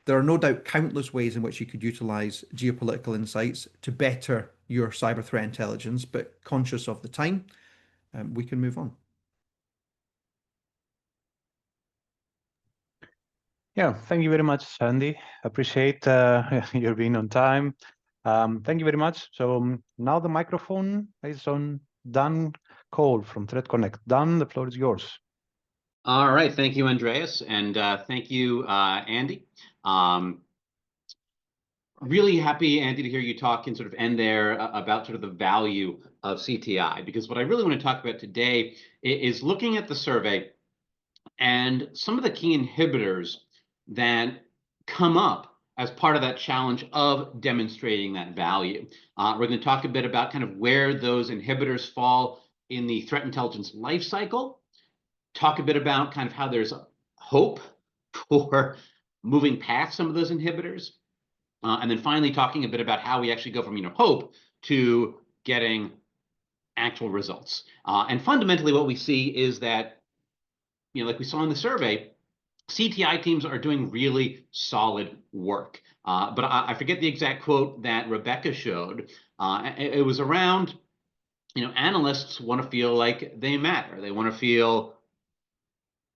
There are no doubt countless ways in which you could utilize geopolitical insights to better your cyber threat intelligence, but conscious of the time, we can move on. Yeah, thank you very much, Andy. Appreciate your being on time. Thank you very much. So now the microphone is on Dan Cole from Threat Connect. Dan, the floor is yours. All right, thank you, Andreas, and thank you, Andy. Really happy, Andy, to hear you talk and sort of end there about sort of the value of CTI, because what I really want to talk about today is looking at the survey and some of the key inhibitors that come up as part of that challenge of demonstrating that value. We're going to talk a bit about kind of where those inhibitors fall in the threat intelligence life cycle, talk a bit about kind of how there's hope for moving past some of those inhibitors, and then finally talking a bit about how we actually go from hope to getting actual results. And fundamentally what we see is that, like we saw in the survey, CTI teams are doing really solid work. But I forget the exact quote that Rebecca showed. It was around, analysts want to feel like they matter. They want to feel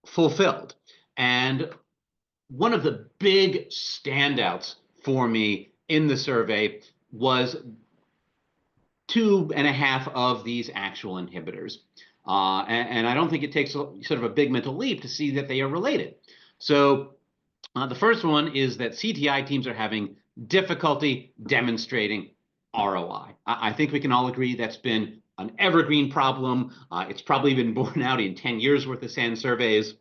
fulfilled. And one of the big standouts for me in the survey was 2.5 of these actual inhibitors. And I don't think it takes sort of a big mental leap to see that they are related. So the first one is that CTI teams are having difficulty demonstrating ROI. I think we can all agree that's been an evergreen problem. It's probably been borne out in 10 years worth of SANS surveys.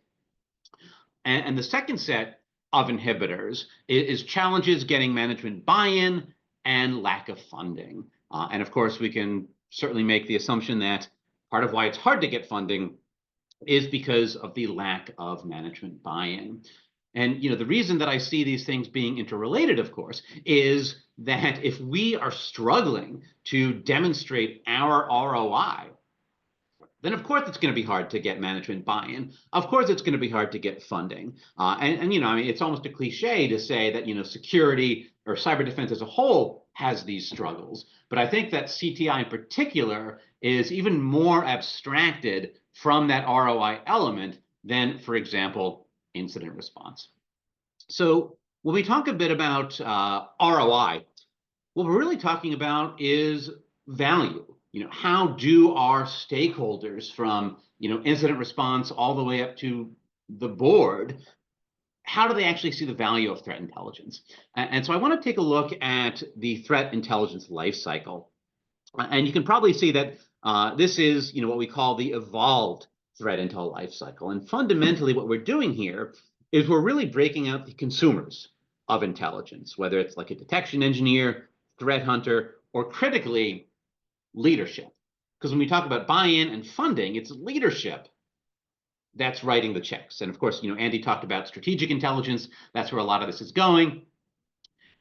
And the second set of inhibitors is challenges getting management buy-in and lack of funding. And of course, we can certainly make the assumption that part of why it's hard to get funding is because of the lack of management buy-in. And the reason that I see these things being interrelated, of course, is that if we are struggling to demonstrate our ROI, then of course it's going to be hard to get management buy-in. Of course it's going to be hard to get funding. And it's almost a cliche to say that security or cyber defense as a whole has these struggles. But I think that CTI in particular is even more abstracted from that ROI element than, for example, incident response. So when we talk a bit about ROI, what we're really talking about is value. How do our stakeholders from incident response all the way up to the board, how do they actually see the value of threat intelligence? And so I want to take a look at the threat intelligence life cycle. And you can probably see that this is what we call the evolved threat intel life cycle. And fundamentally what we're doing here is we're really breaking out the consumers of intelligence, whether it's like a detection engineer, threat hunter, or critically, leadership. Because when we talk about buy-in and funding, it's leadership that's writing the checks. And of course, Andy talked about strategic intelligence. That's where a lot of this is going.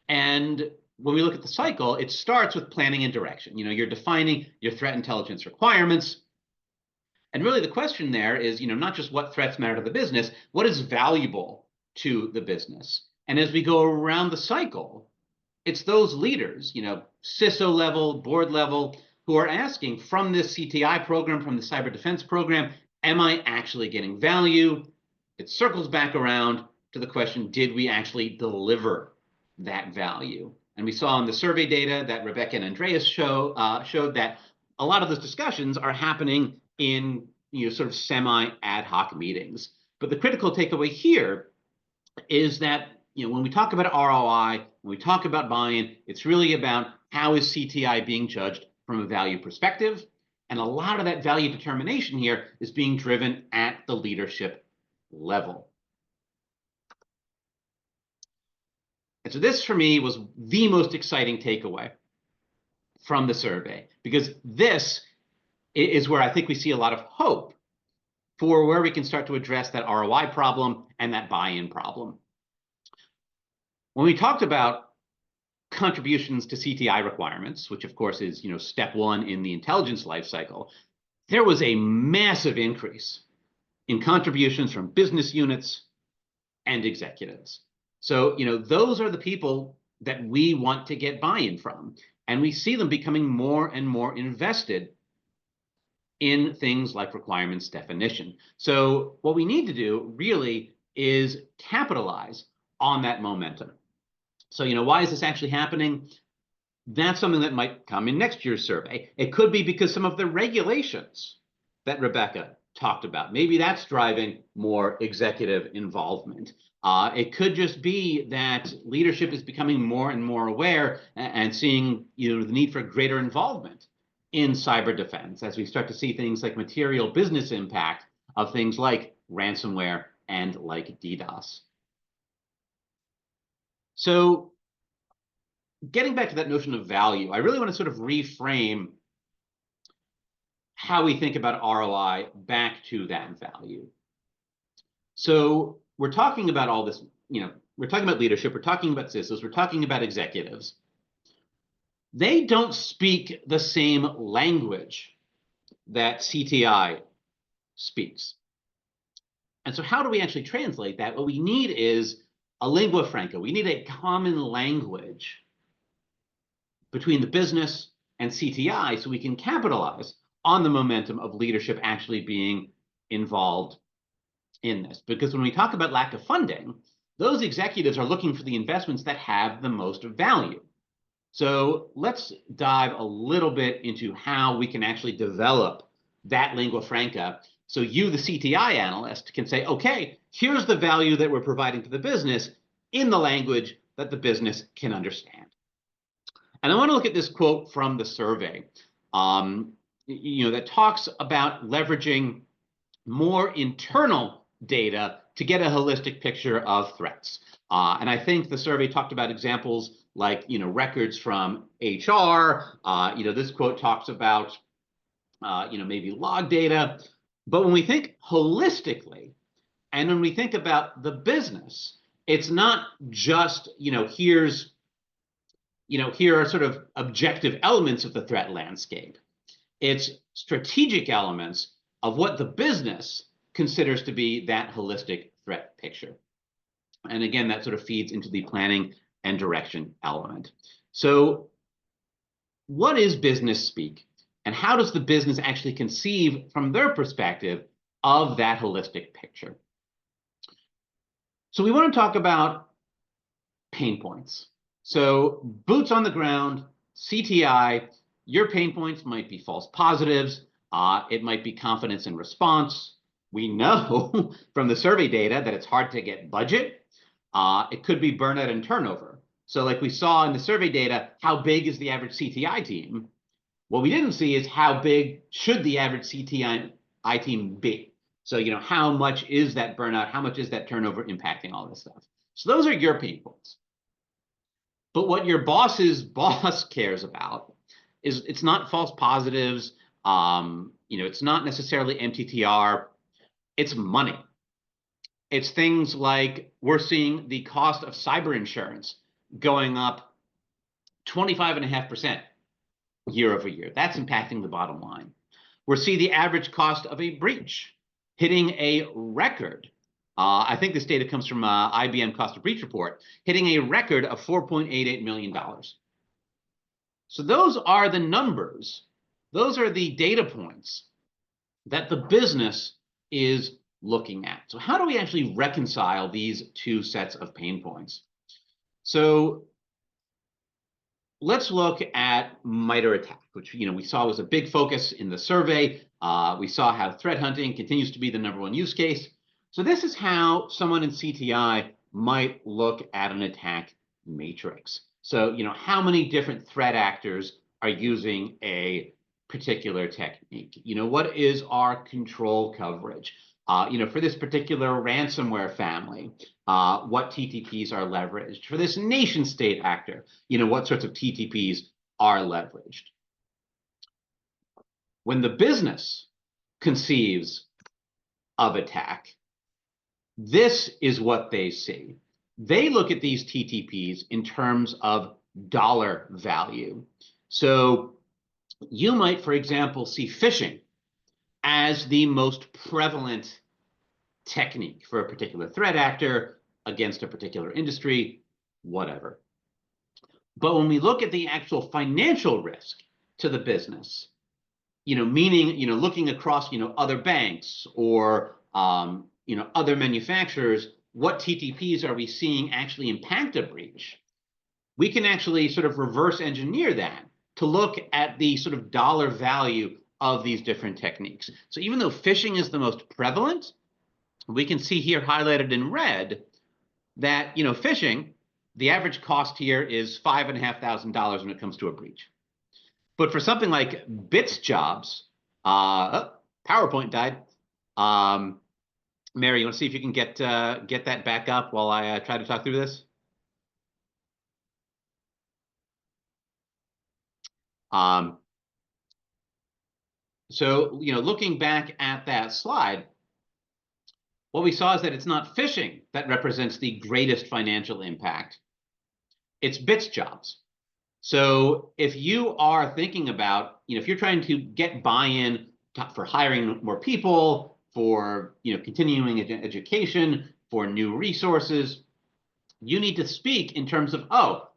And when we look at the cycle, it starts with planning and direction. You're defining your threat intelligence requirements. And really the question there is, not just what threats matter to the business, what is valuable to the business? And as we go around the cycle, it's those leaders, CISO level, board level, who are asking from this CTI program, from the cyber defense program, am I actually getting value? It circles back around to the question, did we actually deliver that value? And we saw in the survey data that Rebecca and Andreas showed that a lot of those discussions are happening in sort of semi-ad hoc meetings. But the critical takeaway here is that when we talk about ROI, when we talk about buy-in, it's really about how is CTI being judged from a value perspective. And a lot of that value determination here is being driven at the leadership level. And so this, for me, was the most exciting takeaway from the survey, because this is where I think we see a lot of hope for where we can start to address that ROI problem and that buy-in problem. When we talked about contributions to CTI requirements, which of course is step one in the intelligence lifecycle, there was a massive increase in contributions from business units and executives. So those are the people that we want to get buy-in from, and we see them becoming more and more invested in things like requirements definition. So what we need to do really is capitalize on that momentum. So why is this actually happening? That's something that might come in next year's survey. It could be because some of the regulations that Rebecca talked about, maybe that's driving more executive involvement. It could just be that leadership is becoming more and more aware and seeing the need for greater involvement in cyber defense as we start to see things like material business impact of things like ransomware and like DDoS. So getting back to that notion of value, I really want to sort of reframe how we think about ROI back to that value. So we're talking about all this, we're talking about leadership, we're talking about CISOs, we're talking about executives. They don't speak the same language that CTI speaks. And so how do we actually translate that? What we need is a lingua franca. We need a common language between the business and CTI so we can capitalize on the momentum of leadership actually being involved in this. Because when we talk about lack of funding, those executives are looking for the investments that have the most value. So let's dive a little bit into how we can actually develop that lingua franca. So you, the CTI analyst, can say, okay, here's the value that we're providing to the business in the language that the business can understand. And I want to look at this quote from the survey, that talks about leveraging more internal data to get a holistic picture of threats. And I think the survey talked about examples like, records from HR. This quote talks about, maybe log data. But when we think holistically, and when we think about the business, it's not just, here are sort of objective elements of the threat landscape. It's strategic elements of what the business considers to be that holistic threat picture. And again, that sort of feeds into the planning and direction element. So what is business speak? And how does the business actually conceive from their perspective of that holistic picture? So we want to talk about pain points. So boots on the ground, CTI, your pain points might be false positives. It might be confidence in response. We know from the survey data that it's hard to get budget. It could be burnout and turnover. So like we saw in the survey data, how big is the average CTI team? What we didn't see is how big should the average CTI team be? So, how much is that burnout? How much is that turnover impacting all this stuff? So those are your pain points. But what your boss's boss cares about is it's not false positives. It's not necessarily MTTR. It's money. It's things like we're seeing the cost of cyber insurance going up 25.5% year over year. That's impacting the bottom line. We're seeing the average cost of a breach hitting a record. I think this data comes from IBM Cost of Breach report, hitting a record of $4.88 million. So those are the numbers. Those are the data points that the business is looking at. So how do we actually reconcile these two sets of pain points? So let's look at MITRE ATT&CK, which we saw was a big focus in the survey. We saw how threat hunting continues to be the #1 use case. So this is how someone in CTI might look at an attack matrix. So how many different threat actors are using a particular technique? What is our control coverage? For this particular ransomware family, what TTPs are leveraged? For this nation state actor, what sorts of TTPs are leveraged? When the business conceives of attack, this is what they see. They look at these TTPs in terms of dollar value. So you might, for example, see phishing as the most prevalent technique for a particular threat actor against a particular industry, whatever. But when we look at the actual financial risk to the business, meaning, looking across, other banks or, other manufacturers, what TTPs are we seeing actually impact a breach? We can actually sort of reverse engineer that to look at the sort of dollar value of these different techniques. So even though phishing is the most prevalent, we can see here highlighted in red that, phishing, the average cost here is $5,500 when it comes to a breach. But for something like bits jobs, PowerPoint died. Mary, you want to see if you can get that back up while I try to talk through this? So, looking back at that slide, what we saw is that it's not phishing that represents the greatest financial impact. It's bits jobs. So if you are thinking about, if you're trying to get buy-in for hiring more people, for continuing education, for new resources, you need to speak in terms of, oh,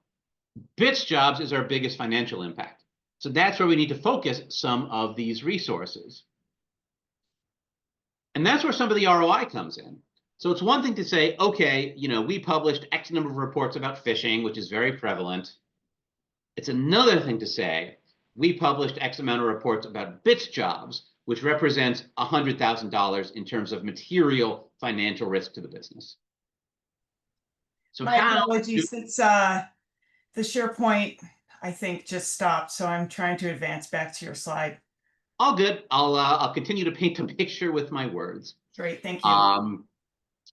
bits jobs is our biggest financial impact. So that's where we need to focus some of these resources. And that's where some of the ROI comes in. So it's one thing to say, okay, we published X number of reports about phishing, which is very prevalent. It's another thing to say, we published X amount of reports about bits jobs, which represents $100,000 in terms of material financial risk to the business. So my apologies, it's the SharePoint, I think, just stopped, so I'm trying to advance back to your slide. All good. I'll continue to paint a picture with my words. Great, thank you.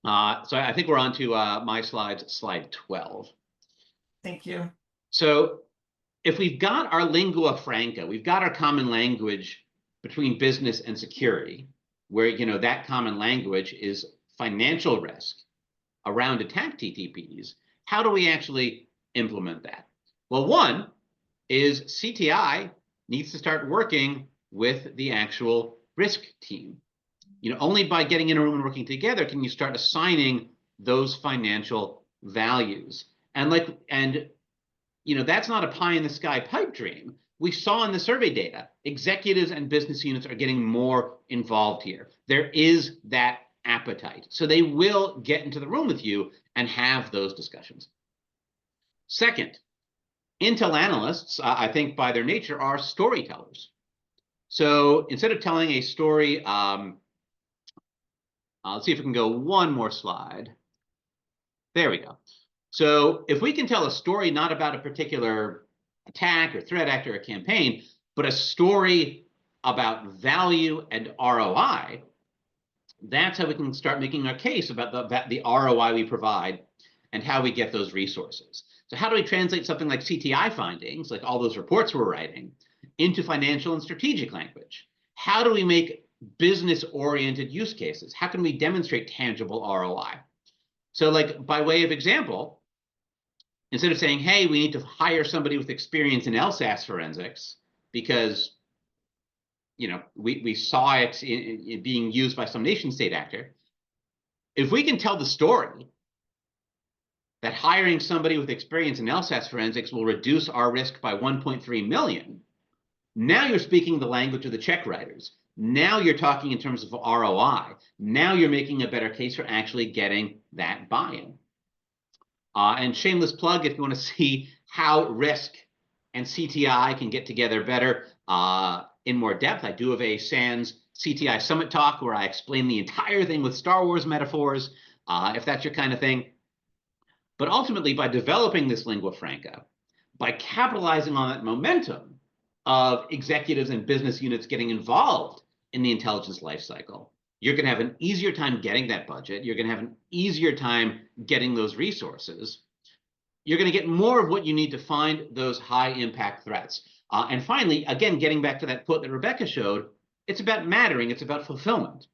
So I think we're on to my slides, slide 12. Thank you. So if we've got our lingua franca, we've got our common language between business and security, where that common language is financial risk around attack TTPs, how do we actually implement that? Well, one is CTI needs to start working with the actual risk team. Only by getting in a room and working together can you start assigning those financial values. And that's not a pie in the sky pipe dream. We saw in the survey data, executives and business units are getting more involved here. There is that appetite. So they will get into the room with you and have those discussions. Second, Intel analysts, I think by their nature, are storytellers. So instead of telling a story, let's see if we can go one more slide. There we go. So if we can tell a story not about a particular attack or threat actor or campaign, but a story about value and ROI, that's how we can start making our case about the ROI we provide and how we get those resources. So how do we translate something like CTI findings, like all those reports we're writing, into financial and strategic language? How do we make business-oriented use cases? How can we demonstrate tangible ROI? So by way of example, instead of saying, hey, we need to hire somebody with experience in LSAS forensics because we saw it in being used by some nation state actor, if we can tell the story that hiring somebody with experience in LSAS forensics will reduce our risk by 1.3 million, now you're speaking the language of the check writers. Now you're talking in terms of ROI. Now you're making a better case for actually getting that buy-in. And shameless plug, if you want to see how risk and CTI can get together better in more depth, I do have a SANS CTI Summit talk where I explain the entire thing with Star Wars metaphors, if that's your kind of thing. But ultimately, by developing this lingua franca, by capitalizing on that momentum of executives and business units getting involved in the intelligence lifecycle, you're going to have an easier time getting that budget. You're going to have an easier time getting those resources. You're going to get more of what you need to find those high impact threats. And finally, again, getting back to that quote that Rebecca showed, it's about mattering. It's about fulfillment.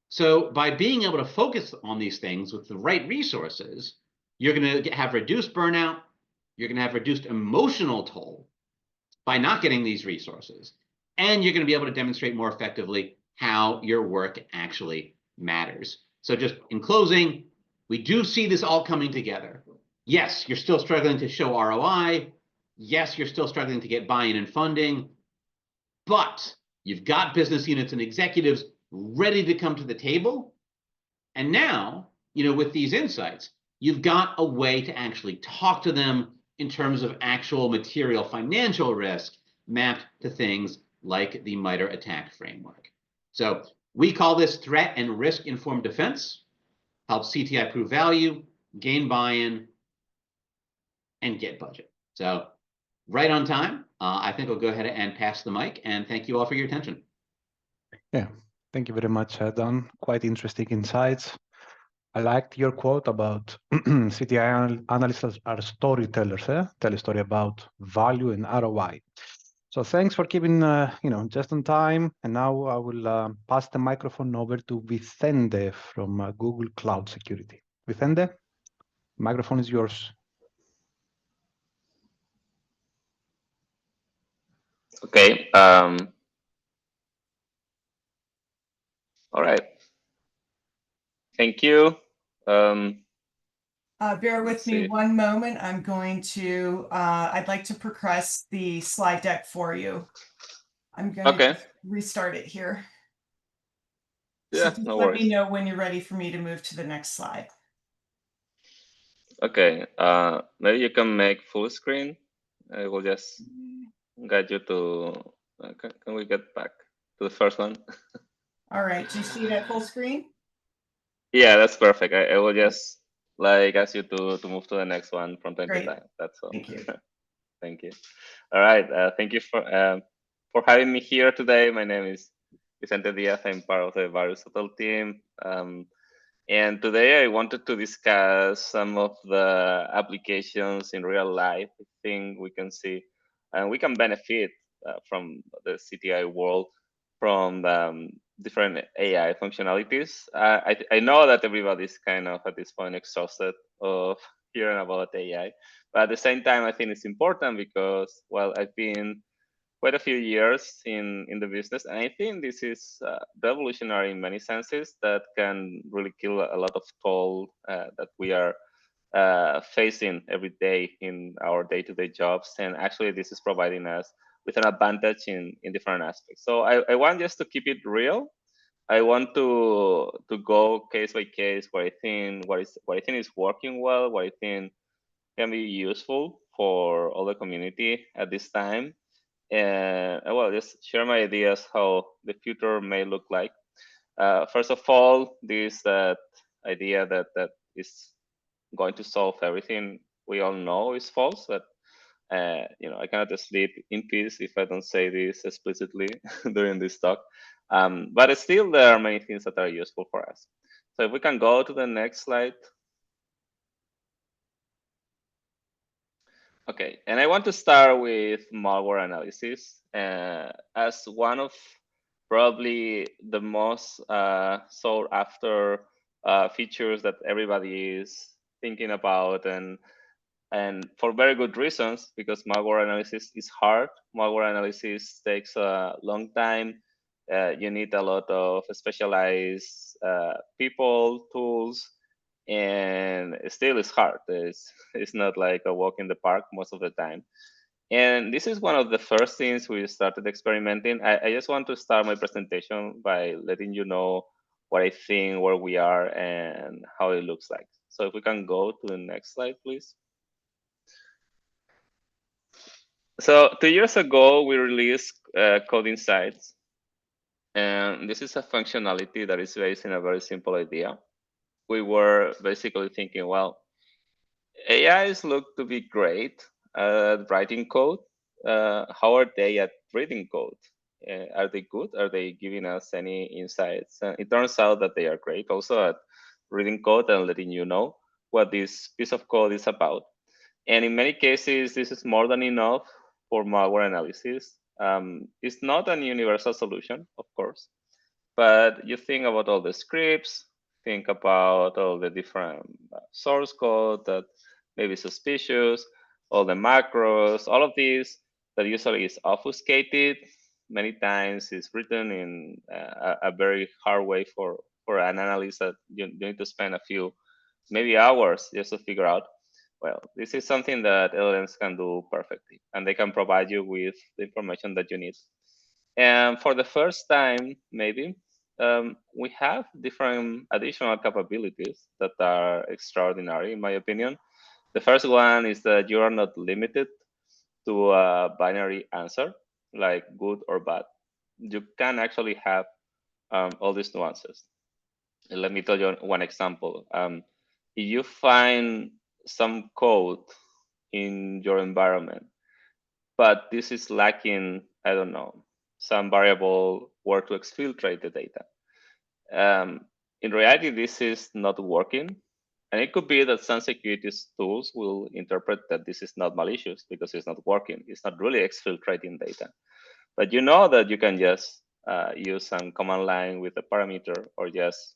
So by being able to focus on these things with the right resources, you're going to have reduced burnout. You're going to have reduced emotional toll by not getting these resources. And you're going to be able to demonstrate more effectively how your work actually matters. So just in closing, we do see this all coming together. Yes, you're still struggling to show ROI. Yes, you're still struggling to get buy-in and funding. But you've got business units and executives ready to come to the table. And now, with these insights, you've got a way to actually talk to them in terms of actual material financial risk mapped to things like the MITRE ATT&CK framework. So we call this threat and risk informed defense, helps CTI prove value, gain buy-in, and get budget. So right on time. I think I'll go ahead and pass the mic, and thank you all for your attention. Yeah, thank you very much, Don. Quite interesting insights. I liked your quote about CTI analysts are storytellers, tell a story about value and ROI. So thanks for keeping, just on time. And now I will pass the microphone over to Vicente from Google Cloud Security. Vicente, microphone is yours. Okay. All right. Thank you. Bear with me one moment. I'm going to, I'd like to progress the slide deck for you. I'm going to restart it here. Yeah, so just no let worries. me know when you're ready for me to move to the next slide. Okay. Maybe you can make full screen. I will just guide you to, can we get back to the first one? All right. Do you see that full screen? Yeah, that's perfect. I will just ask you to move to the next one from time to time. That's all. Thank you. Thank you. All right. Thank you for having me here today. My name is Vicente Diaz. I'm part of the Virus Hotel team. And today I wanted to discuss some of the applications in real life. I think we can see and we can benefit from the CTI world from different AI functionalities. I know that everybody's kind of at this point exhausted of hearing about AI, but at the same time, I think it's important because, well, I've been quite a few years in the business, and I think this is revolutionary in many senses that can really kill a lot of toll that we are facing every day in our day-to-day jobs. And actually, this is providing us with an advantage in different aspects. So I want just to keep it real. I want to go case by case what I think is working well, what I think can be useful for all the community at this time, and well, just share my ideas how the future may look like. First of all, this idea that is going to solve everything we all know is false. That I cannot sleep in peace if I don't say this explicitly during this talk. But still, there are many things that are useful for us. So if we can go to the next slide. Okay, and I want to start with malware analysis as one of probably the most sought after features that everybody is thinking about, and for very good reasons, because malware analysis is hard. Malware analysis takes a long time. You need a lot of specialized people, tools, and still it's hard. It's not like a walk in the park most of the time. And this is one of the first things we started experimenting. I just want to start my presentation by letting you know what I think, where we are, and how it looks like. So if we can go to the next slide, please. So 2 years ago, we released Code Insights. And this is a functionality that is based in a very simple idea. We were basically thinking, well, AIs look to be great at writing code. How are they at reading code? Are they good? Are they giving us any insights? It turns out that they are great also at reading code and letting you know what this piece of code is about. And in many cases, this is more than enough for malware analysis. It's not a universal solution, of course, but you think about all the scripts, think about all the different source code that may be suspicious, all the macros, all of these that usually is obfuscated. Many times is written in a very hard way for an analyst that you need to spend a few, maybe hours just to figure out. Well, this is something that LLMs can do perfectly, and they can provide you with the information that you need. And for the first time, maybe, we have different additional capabilities that are extraordinary, in my opinion. The first one is that you are not limited to a binary answer, like good or bad. You can actually have all these nuances. Let me tell you one example. If you find some code in your environment, but this is lacking, I don't know, some variable where to exfiltrate the data. In reality, this is not working. And it could be that some security tools will interpret that this is not malicious because it's not working. It's not really exfiltrating data. But you know that you can just use some command line with a parameter or just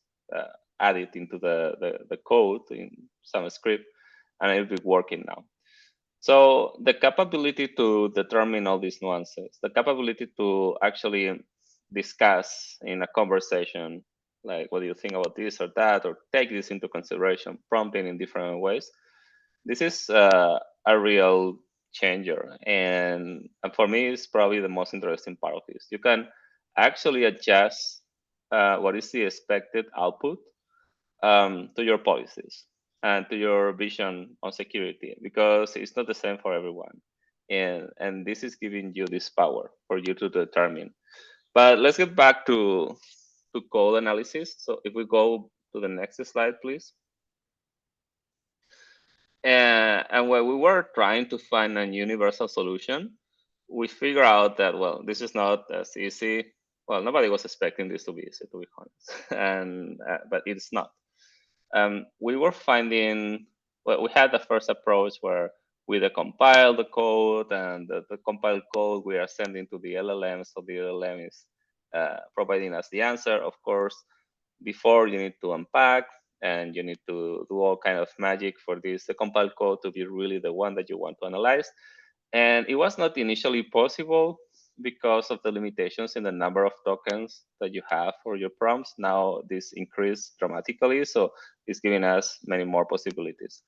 add it into the code in some script, and it'll be working now. So the capability to determine all these nuances, the capability to actually discuss in a conversation, like what do you think about this or that, or take this into consideration, prompting in different ways. This is a real changer. And for me, it's probably the most interesting part of this. You can actually adjust what is the expected output to your policies and to your vision on security, because it's not the same for everyone. And this is giving you this power for you to determine. But let's get back to code analysis. So if we go to the next slide, please. And when we were trying to find a universal solution, we figured out that, well, this is not as easy. Well, nobody was expecting this to be easy, to be honest, and but it's not. We were finding, well, we had the first approach where we decompile the code, and the compiled code we are sending to the LLM, so the LLM is providing us the answer. Of course, before you need to unpack, and you need to do all kind of magic for this the compiled code to be really the one that you want to analyze. And it was not initially possible because of the limitations in the number of tokens that you have for your prompts. Now this increased dramatically, so it's giving us many more possibilities.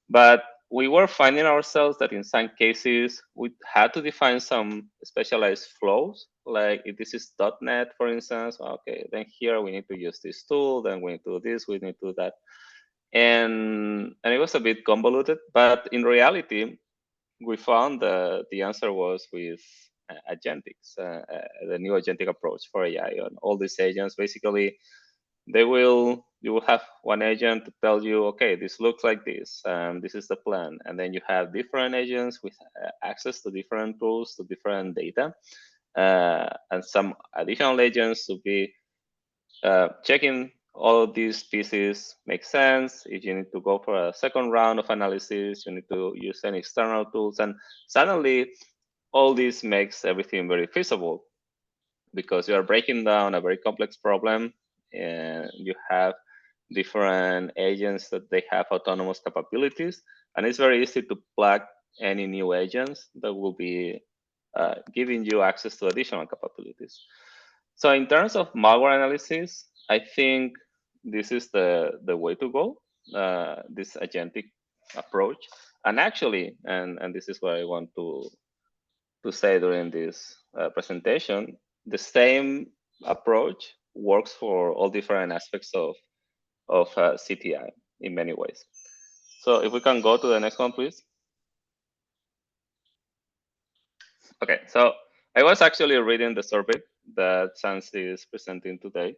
But we were finding ourselves that in some cases we had to define some specialized flows, like if this is .NET, for instance, okay, then here we need to use this tool, then we need to do this, we need to do that. And it was a bit convoluted, but in reality, we found the answer was with agentics, the new agentic approach for AI. And all these agents, basically, you will have one agent to tell you, okay, this looks like this, this is the plan. And then you have different agents with access to different tools, to different data, and some additional agents to be checking all of these pieces make sense. If you need to go for a second round of analysis, you need to use any external tools. And suddenly, all this makes everything very feasible, because you are breaking down a very complex problem, and you have different agents that they have autonomous capabilities. And it's very easy to plug any new agents that will be giving you access to additional capabilities. So in terms of malware analysis, I think this is the way to go, this agentic approach. And actually, and this is what I want to to say during this presentation, the same approach works for all different aspects of CTI in many ways. So if we can go to the next one, please. Okay, so I was actually reading the survey that SANS is presenting today.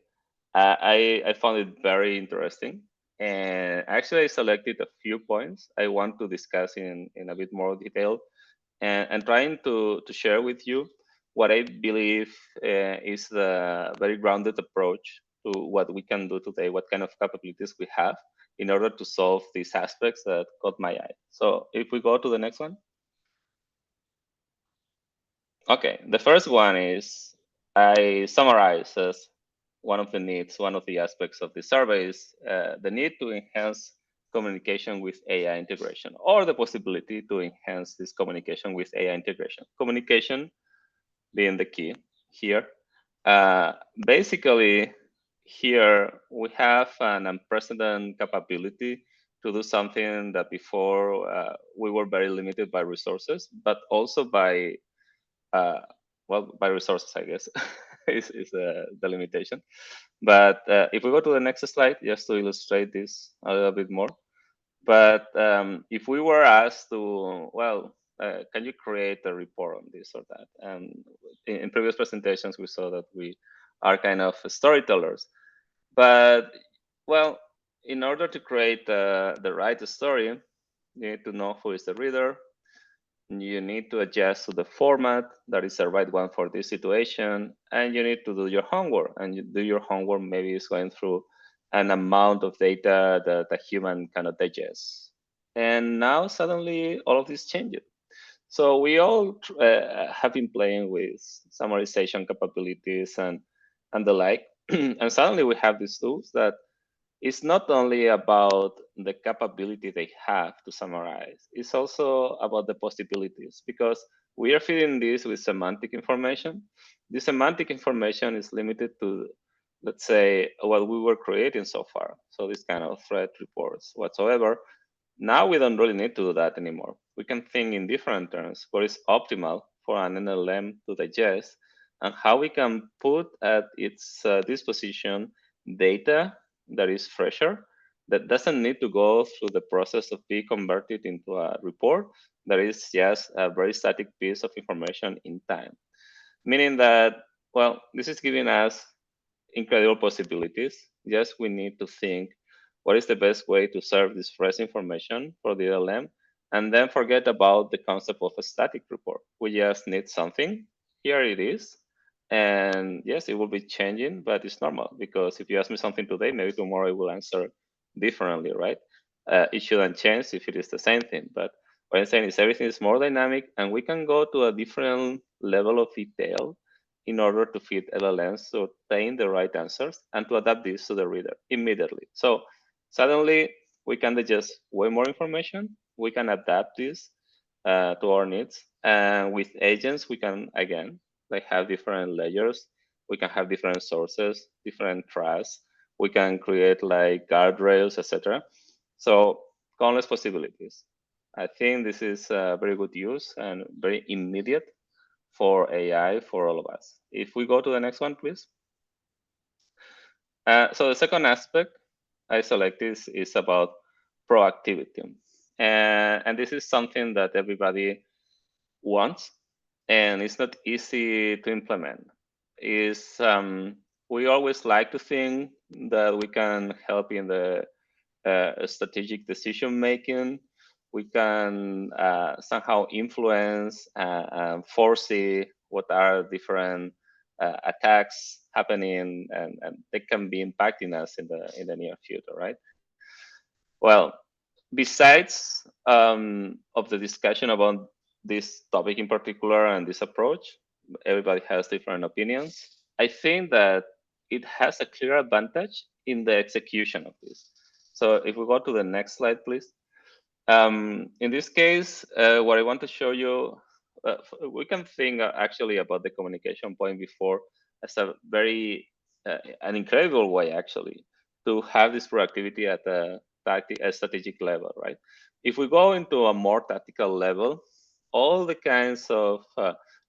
I found it very interesting. And actually, I selected a few points I want to discuss in a bit more detail and trying to share with you what I believe is the very grounded approach to what we can do today, what kind of capabilities we have in order to solve these aspects that caught my eye. So if we go to the next one. Okay, the first one is I summarize as one of the needs, one of the aspects of the survey is the need to enhance communication with AI integration, or the possibility to enhance this communication with AI integration. Communication being the key here. Basically, here we have an unprecedented capability to do something that before we were very limited by resources, but also by well, by resources, I guess, is the limitation. But if we go to the next slide, just to illustrate this a little bit more. But if we were asked to, well, can you create a report on this or that? And in previous presentations, we saw that we are kind of storytellers. But, well, in order to create the right story, you need to know who is the reader. You need to adjust to the format that is the right one for this situation, and you need to do your homework. And you do your homework maybe is going through an amount of data that a human cannot digest. And now suddenly all of this changes. So we all have been playing with summarization capabilities and the like, and suddenly we have these tools that it's not only about the capability they have to summarize, it's also about the possibilities, because we are feeding this with semantic information. The semantic information is limited to, let's say, what we were creating so far. So this kind of threat reports whatsoever. Now we don't really need to do that anymore. We can think in different terms, what is optimal for an NLM to digest, and how we can put at its disposition data that is fresher, that doesn't need to go through the process of being converted into a report that is just a very static piece of information in time. Meaning that, well, this is giving us incredible possibilities. Yes, we need to think what is the best way to serve this fresh information for the LLM, and then forget about the concept of a static report. We just need something. Here it is. And yes, it will be changing, but it's normal, because if you ask me something today, maybe tomorrow I will answer differently, right? It shouldn't change if it is the same thing. But what I'm saying is everything is more dynamic, and we can go to a different level of detail in order to feed LLMs to obtain the right answers and to adapt this to the reader immediately. So suddenly we can digest way more information. We can adapt this to our needs. And with agents, we can, again, like have different layers. We can have different sources, different trusts. We can create like guardrails, etc. So countless possibilities. I think this is a very good use and very immediate for AI for all of us. If we go to the next one, please. So the second aspect I selected is about proactivity. And this is something that everybody wants, and it's not easy to implement. We always like to think that we can help in the strategic decision making. We can somehow influence and foresee what are different attacks happening, and they can be impacting us in the near future, right? Well, besides of the discussion about this topic in particular and this approach, everybody has different opinions. I think that it has a clear advantage in the execution of this. So if we go to the next slide, please. In this case, what I want to show you, we can think actually about the communication point before as a very, an incredible way actually to have this proactivity at a strategic level, right? If we go into a more tactical level, all the kinds of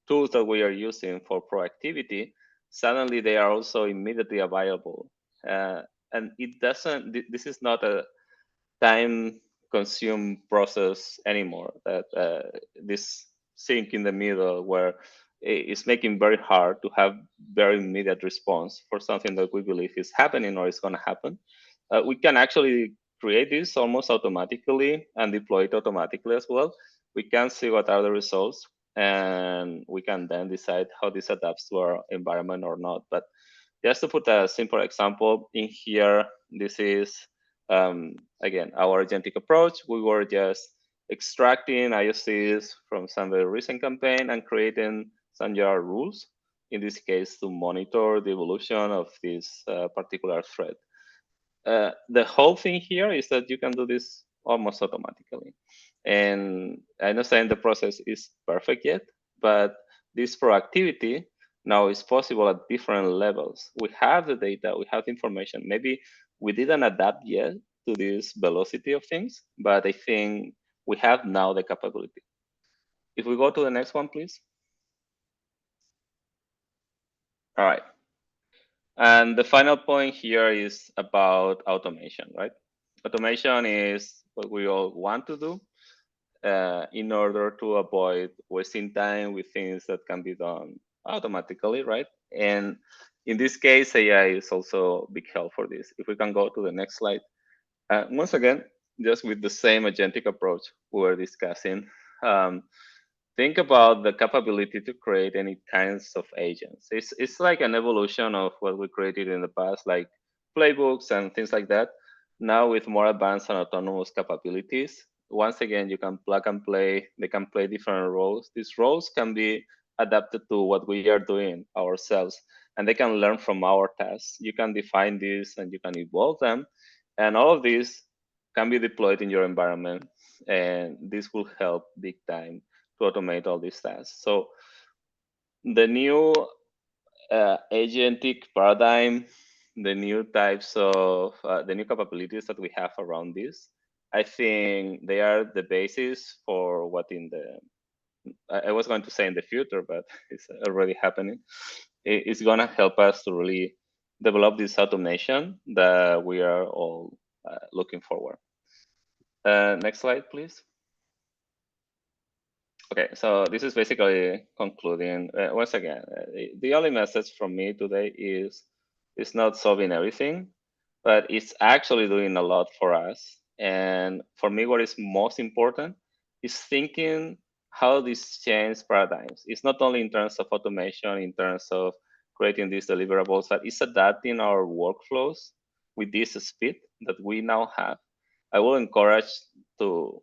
tools that we are using for proactivity, suddenly they are also immediately available. And it doesn't, this is not a time consumed process anymore, that this sink in the middle where it's making very hard to have very immediate response for something that we believe is happening or is going to happen. We can actually create this almost automatically and deploy it automatically as well. We can see what are the results, and we can then decide how this adapts to our environment or not. But just to put a simple example in here, this is, again, our agentic approach. We were just extracting IOCs from some very recent campaign and creating some JAR rules, in this case, to monitor the evolution of this particular thread. The whole thing here is that you can do this almost automatically. And I'm not saying the process is perfect yet, but this proactivity now is possible at different levels. We have the data, we have the information. Maybe we didn't adapt yet to this velocity of things, but I think we have now the capability. If we go to the next one, please. All right. And the final point here is about automation, right? Automation is what we all want to do in order to avoid wasting time with things that can be done automatically, right? And in this case, AI is also a big help for this. If we can go to the next slide. Once again, just with the same agentic approach we were discussing, think about the capability to create any kinds of agents. It's like an evolution of what we created in the past, like playbooks and things like that. Now with more advanced and autonomous capabilities, once again, you can plug and play. They can play different roles. These roles can be adapted to what we are doing ourselves, and they can learn from our tasks. You can define these and you can evolve them. And all of these can be deployed in your environment. And this will help big time to automate all these tasks. So the new agentic paradigm, the new types of, the new capabilities that we have around this, I think they are the basis for what in the, I was going to say in the future, but it's already happening. It's going to help us to really develop this automation that we are all looking forward. Next slide, please. Okay, so this is basically concluding. Once again, the only message from me today is it's not solving everything, but it's actually doing a lot for us. And for me, what is most important is thinking how this changes paradigms. It's not only in terms of automation, in terms of creating these deliverables, but it's adapting our workflows with this speed that we now have. I will encourage to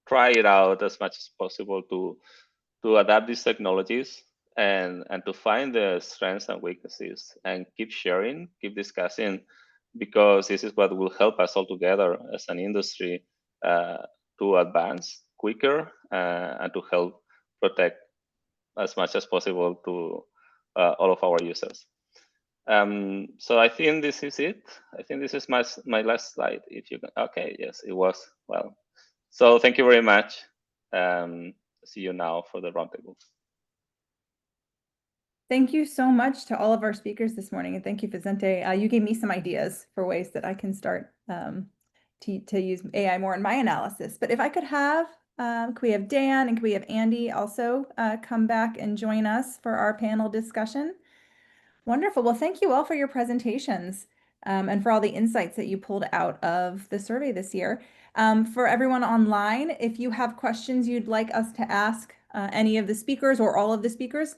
try it out as much as possible to adapt these technologies and to find the strengths and weaknesses and keep sharing, keep discussing, because this is what will help us all together as an industry to advance quicker and to help protect as much as possible to all of our users. So I think this is it. I think this is my last slide. If you can, okay, yes, it was. Well, so thank you very much. See you now for the roundtable. Thank you so much to all of our speakers this morning, and thank you, Vicente. You gave me some ideas for ways that I can start to use AI more in my analysis. But if I could have, could we have Dan and could we have Andy also come back and join us for our panel discussion? Wonderful. Well, thank you all for your presentations and for all the insights that you pulled out of the survey this year. For everyone online, if you have questions you'd like us to ask any of the speakers or all of the speakers,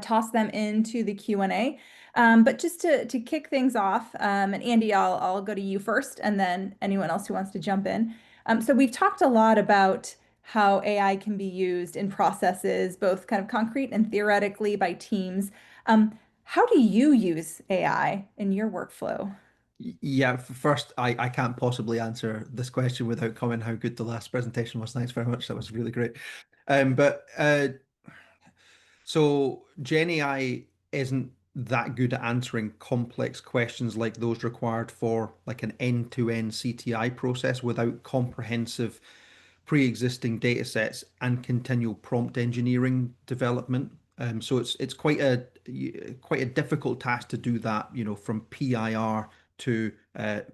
toss them into the Q&A. But just to kick things off, and Andy, I'll go to you first, and then anyone else who wants to jump in. So we've talked a lot about how AI can be used in processes, both kind of concrete and theoretically by teams. How do you use AI in your workflow? Yeah, first, I can't possibly answer this question without commenting how good the last presentation was. Thanks very much. That was really great. So Gen AI isn't that good at answering complex questions like those required for like an end-to-end CTI process without comprehensive pre-existing data sets and continual prompt engineering development. So it's quite a difficult task to do that, from PIR to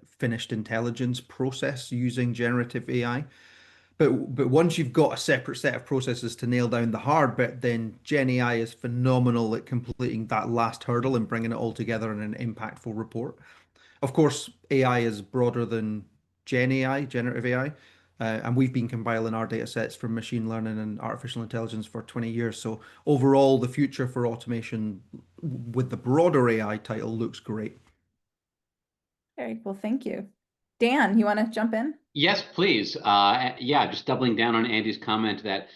finished intelligence process using generative AI. But once you've got a separate set of processes to nail down the hard bit, then Gen AI is phenomenal at completing that last hurdle and bringing it all together in an impactful report. Of course, AI is broader than Gen AI, generative AI, and we've been compiling our data sets from machine learning and artificial intelligence for 20 years. So overall, the future for automation with the broader AI title looks great. Very cool. Thank you. Dan, you want to jump in? Yes, please. Yeah, just doubling down on Andy's comment that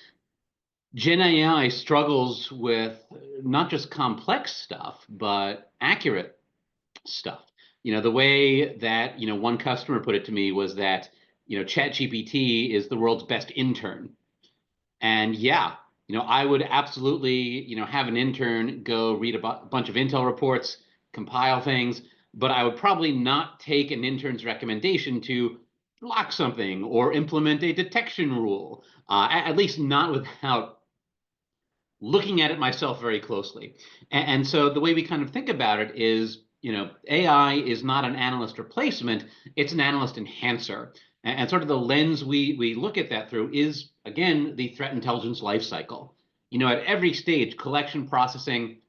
Gen AI struggles with not just complex stuff, but accurate stuff. The way that, one customer put it to me was that, ChatGPT is the world's best intern. And yeah, I would absolutely, have an intern go read a bunch of Intel reports, compile things, but I would probably not take an intern's recommendation to block something or implement a detection rule, at least not without looking at it myself very closely. And so the way we kind of think about it is, AI is not an analyst replacement, it's an analyst enhancer. And sort of the lens we look at that through is, again, the threat intelligence lifecycle. At every stage, collection, processing,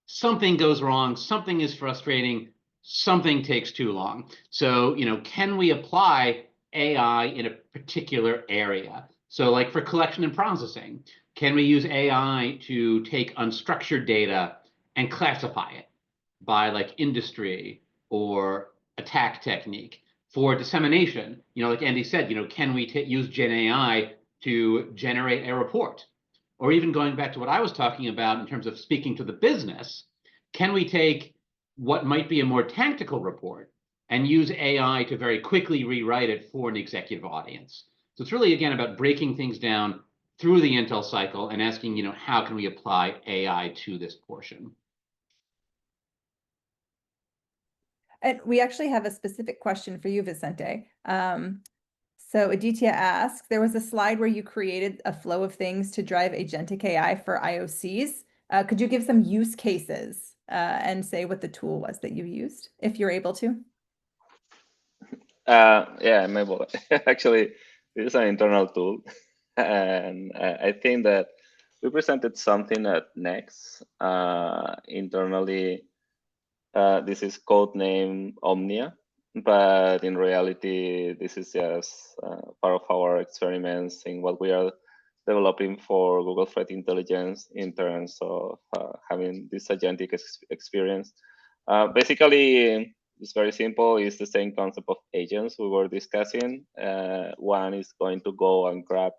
something goes wrong, something is frustrating, something takes too long. So, can we apply AI in a particular area? So like for collection and processing, can we use AI to take unstructured data and classify it by like industry or attack technique? For dissemination, like Andy said, can we use Gen AI to generate a report? Or even going back to what I was talking about in terms of speaking to the business, can we take what might be a more tactical report and use AI to very quickly rewrite it for an executive audience? So it's really, again, about breaking things down through the Intel cycle and asking, how can we apply AI to this portion? And we actually have a specific question for you, Vicente. So Aditya asks, there was a slide where you created a flow of things to drive agentic AI for IOCs. Could you give some use cases and say what the tool was that you used, if you're able to? Yeah, I'm able. Actually, this is an internal tool. And I think that we presented something at Next internally. This is codename Omnia, but in reality, this is just part of our experiments in what we are developing for Google Threat Intelligence in terms of having this agentic experience. Basically, it's very simple. It's the same concept of agents we were discussing. One is going to go and grab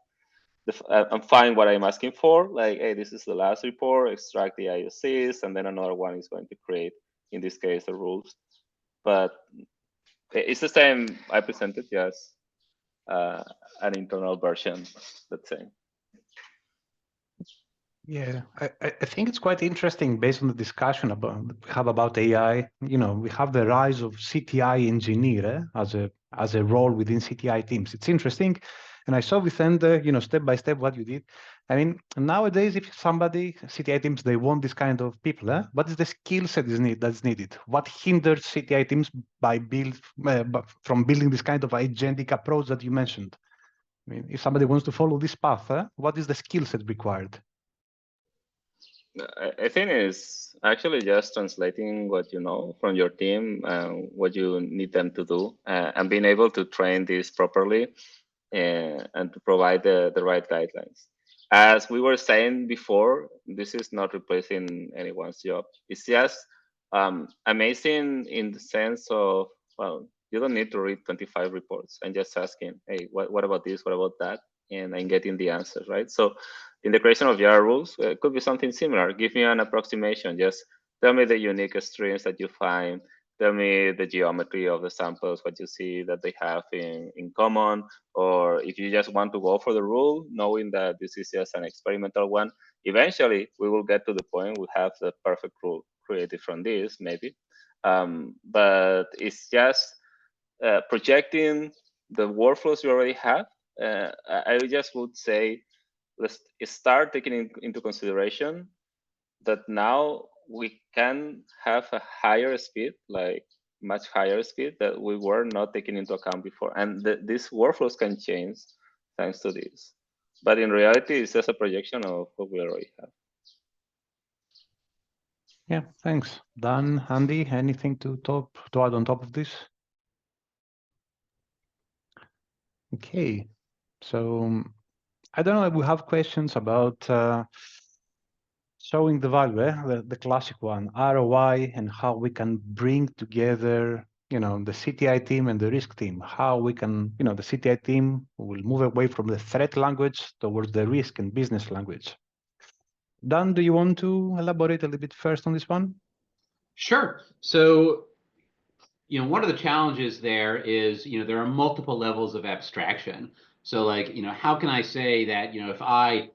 and find what I'm asking for, like, hey, this is the last report, extract the IOCs, and then another one is going to create, in this case, the rules. But it's the same I presented, just an internal version, let's say. Yeah, I think it's quite interesting based on the discussion we have about AI. We have the rise of CTI engineer as a role within CTI teams. It's interesting. And I saw Vicente, step by step what you did. I mean, nowadays, if somebody, CTI teams, they want this kind of people, what is the skill set that's needed? What hinders CTI teams from building this kind of agentic approach that you mentioned? I mean, if somebody wants to follow this path, what is the skill set required? I think it's actually just translating what you know from your team, what you need them to do, and being able to train this properly and to provide the right guidelines. As we were saying before, this is not replacing anyone's job. It's just amazing in the sense of, well, you don't need to read 25 reports and just asking, hey, what about this? What about that? And I'm getting the answers, right? So in the creation of JAR rules, it could be something similar. Give me an approximation. Just tell me the unique streams that you find. Tell me the geometry of the samples, what you see that they have in common. Or if you just want to go for the rule, knowing that this is just an experimental one, eventually we will get to the point we have the perfect rule created from this, maybe. But it's just projecting the workflows you already have I just would say, let's start taking into consideration that now we can have a higher speed, like much higher speed that we were not taking into account before. And these workflows can change thanks to this. But in reality, it's just a projection of what we already have. Yeah, thanks. Dan, Andy, anything to add on top of this? Okay, so I don't know if we have questions about showing the value, the classic one, ROI, and how we can bring together, the CTI team and the risk team, how we can, the CTI team will move away from the threat language towards the risk and business language. Dan, do you want to elaborate a little bit first on this one? Sure. So, one of the challenges there is, there are multiple levels of abstraction. So like, how can I say that, if I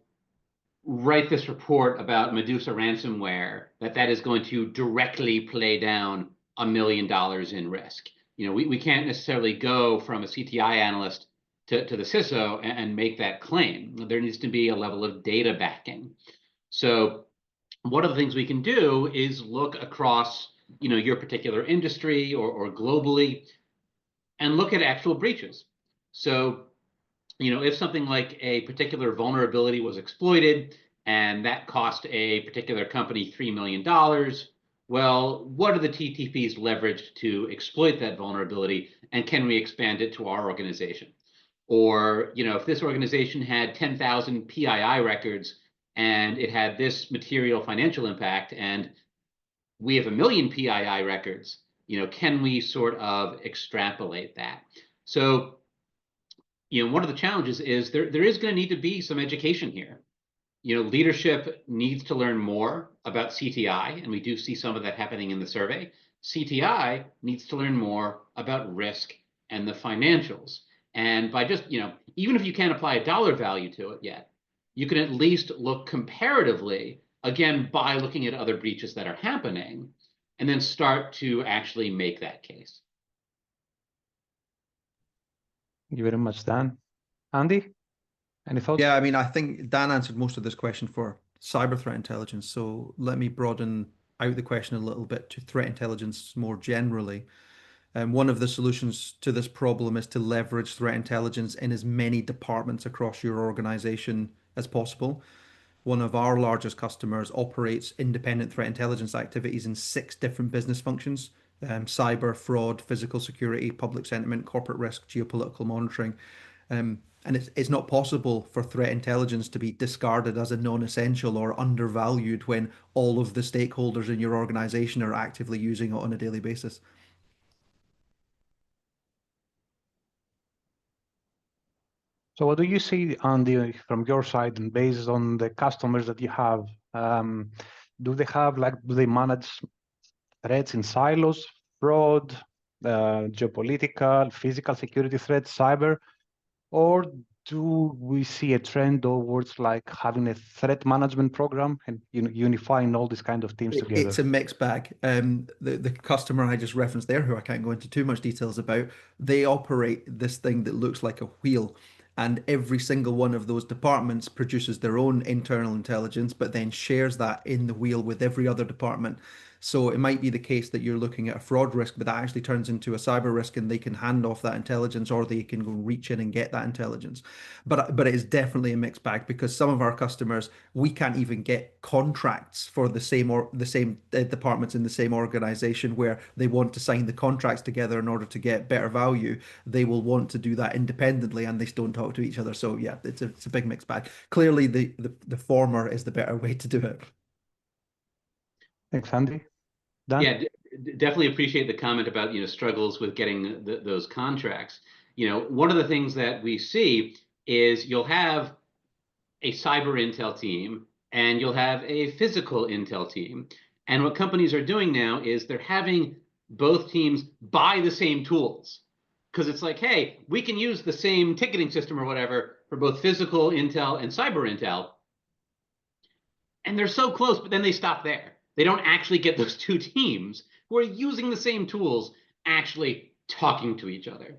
write this report about Medusa ransomware, that is going to directly play down $1 million in risk? We can't necessarily go from a CTI analyst to the CISO and make that claim. There needs to be a level of data backing. So one of the things we can do is look across your particular industry or globally and look at actual breaches. So if something like a particular vulnerability was exploited and that cost a particular company $3 million, well, what are the TTPs leveraged to exploit that vulnerability, and can we expand it to our organization? Or, if this organization had 10,000 PII records and it had this material financial impact, and we have 1 million PII records, can we sort of extrapolate that? So, one of the challenges is there is going to need to be some education here. Leadership needs to learn more about CTI, and we do see some of that happening in the survey. CTI needs to learn more about risk and the financials. And by just, even if you can't apply a dollar value to it yet, you can at least look comparatively, again, by looking at other breaches that are happening, and then start to actually make that case. Thank you very much, Dan. Andy, any thoughts? Yeah, I mean, I think Dan answered most of this question for cyber threat intelligence. So let me broaden out the question a little bit to threat intelligence more generally. One of the solutions to this problem is to leverage threat intelligence in as many departments across your organization as possible. One of our largest customers operates independent threat intelligence activities in 6 different business functions: cyber, fraud, physical security, public sentiment, corporate risk, geopolitical monitoring. And it's not possible for threat intelligence to be discarded as a non-essential or undervalued when all of the stakeholders in your organization are actively using it on a daily basis. So what do you see, Andy, from your side, and based on the customers that you have? Do they manage threats in silos, fraud, geopolitical, physical security threats, cyber, or do we see a trend towards having a threat management program and unifying all these kind of teams together? It's a mixed bag. The customer I just referenced there, who I can't go into too much details about, they operate this thing that looks like a wheel. And every single one of those departments produces their own internal intelligence, but then shares that in the wheel with every other department. So it might be the case that you're looking at a fraud risk, but that actually turns into a cyber risk, and they can hand off that intelligence, or they can go reach in and get that intelligence. But it is definitely a mixed bag, because some of our customers, we can't even get contracts for the same departments in the same organization where they want to sign the contracts together in order to get better value. They will want to do that independently, and they don't talk to each other. So yeah, it's a big mixed bag. Clearly, the former is the better way to do it. Thanks, Andy. Dan? Yeah, definitely appreciate the comment about struggles with getting those contracts. One of the things that we see is you'll have a cyber intel team and you'll have a physical intel team. And what companies are doing now is they're having both teams buy the same tools, because it's like, hey, we can use the same ticketing system or whatever for both physical intel and cyber intel. And they're so close, but then they stop there. They don't actually get those two teams who are using the same tools actually talking to each other.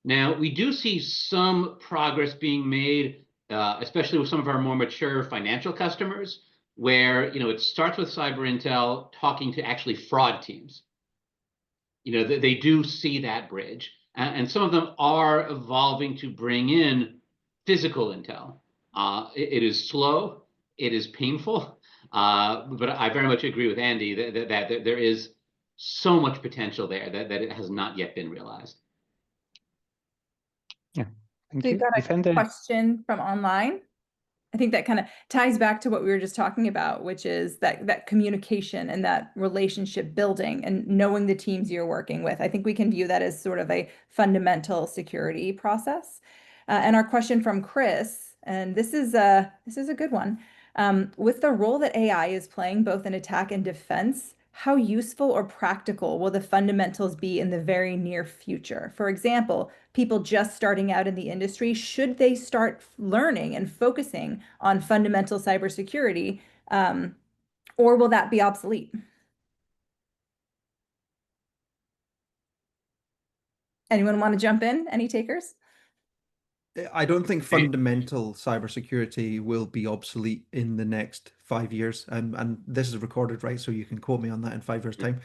Now, we do see some progress being made, especially with some of our more mature financial customers, where it starts with cyber intel talking to actually fraud teams. They do see that bridge, and some of them are evolving to bring in physical intel. It is slow, it is painful, but I very much agree with Andy that there is so much potential there that it has not yet been realized. Yeah, thank So you. we've got a Vicente? question from online. I think that kind of ties back to what we were just talking about, which is that communication and that relationship building and knowing the teams you're working with. I think we can view that as sort of a fundamental security process. And our question from Chris, and this is a good one. With the role that AI is playing both in attack and defense, how useful or practical will the fundamentals be in the very near future? For example, people just starting out in the industry, should they start learning and focusing on fundamental cybersecurity, or will that be obsolete? Anyone want to jump in? Any takers? I don't think fundamental cybersecurity will be obsolete in the next 5 years. And this is recorded, right? So you can quote me on that in 5 years' time.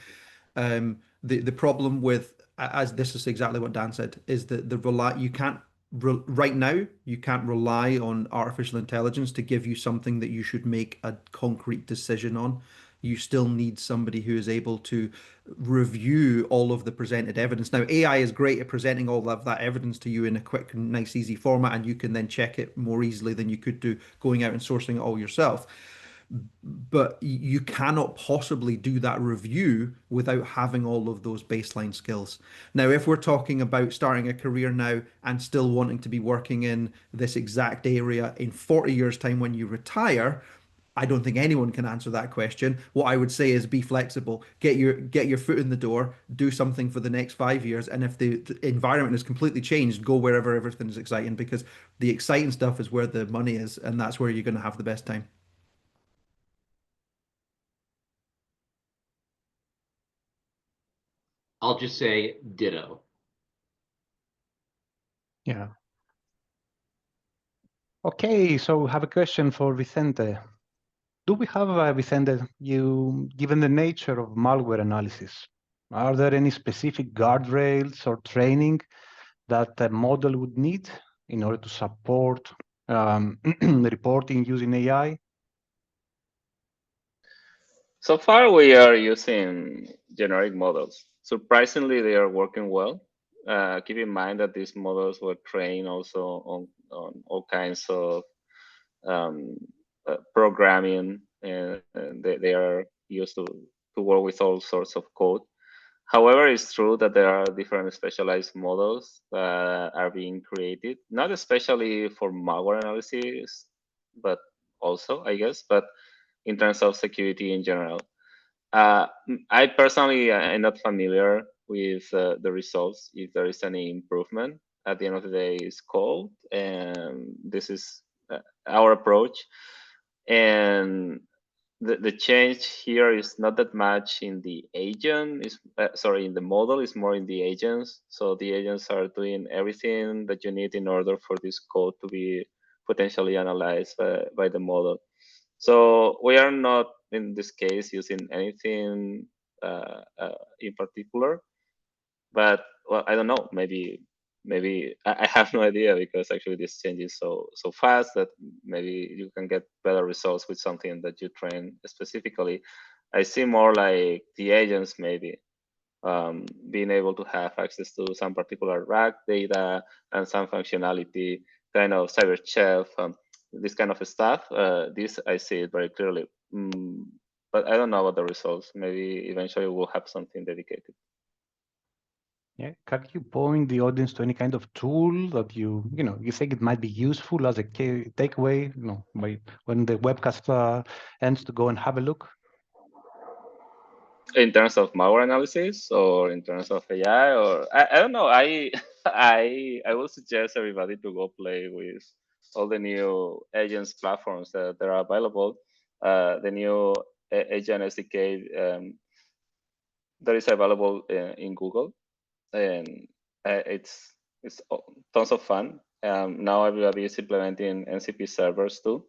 The problem with, as this is exactly what Dan said, is that right now you can't rely on artificial intelligence to give you something that you should make a concrete decision on. You still need somebody who is able to review all of the presented evidence. Now, AI is great at presenting all of that evidence to you in a quick, nice, easy format, and you can then check it more easily than you could do going out and sourcing it all yourself. But you cannot possibly do that review without having all of those baseline skills. Now, if we're talking about starting a career now and still wanting to be working in this exact area in 40 years' time when you retire, I don't think anyone can answer that question. What I would say is be flexible, get your foot in the door, do something for the next 5 years, and if the environment has completely changed, go wherever everything is exciting, because the exciting stuff is where the money is, and that's where you're going to have the best time. I'll just say ditto. Yeah. Okay, so we have a question for Vicente. Do we have, Vicente, given the nature of malware analysis, are there any specific guardrails or training that a model would need in order to support reporting using AI? So far, we are using generic models. Surprisingly, they are working well. Keep in mind that these models were trained also on all kinds of programming, and they are used to work with all sorts of code. However, it's true that there are different specialized models that are being created, not especially for malware analysis, but also, I guess, but in terms of security in general. I personally am not familiar with the results, if there is any improvement. At the end of the day, it's called, and this is our approach. And the change here is not that much in the agent, in the model, is more in the agents. So the agents are doing everything that you need in order for this code to be potentially analyzed by the model. So we are not, in this case, using anything in particular. But, well, I don't know, maybe I have no idea, because actually this changes so fast that maybe you can get better results with something that you train specifically. I see more like the agents maybe being able to have access to some particular RAG data and some functionality, kind of cyber chef, this kind of stuff. This I see it very clearly, but I don't know about the results. Maybe eventually we'll have something dedicated. Yeah, can you point the audience to any kind of tool that you think it might be useful as a takeaway, when the webcast ends, to go and have a look? In terms of malware analysis, or in terms of AI, or I don't know. I will suggest everybody to go play with all the new agents platforms that are available. The new agent SDK that is available in Google, and it's tons of fun. Now everybody is implementing NCP servers too.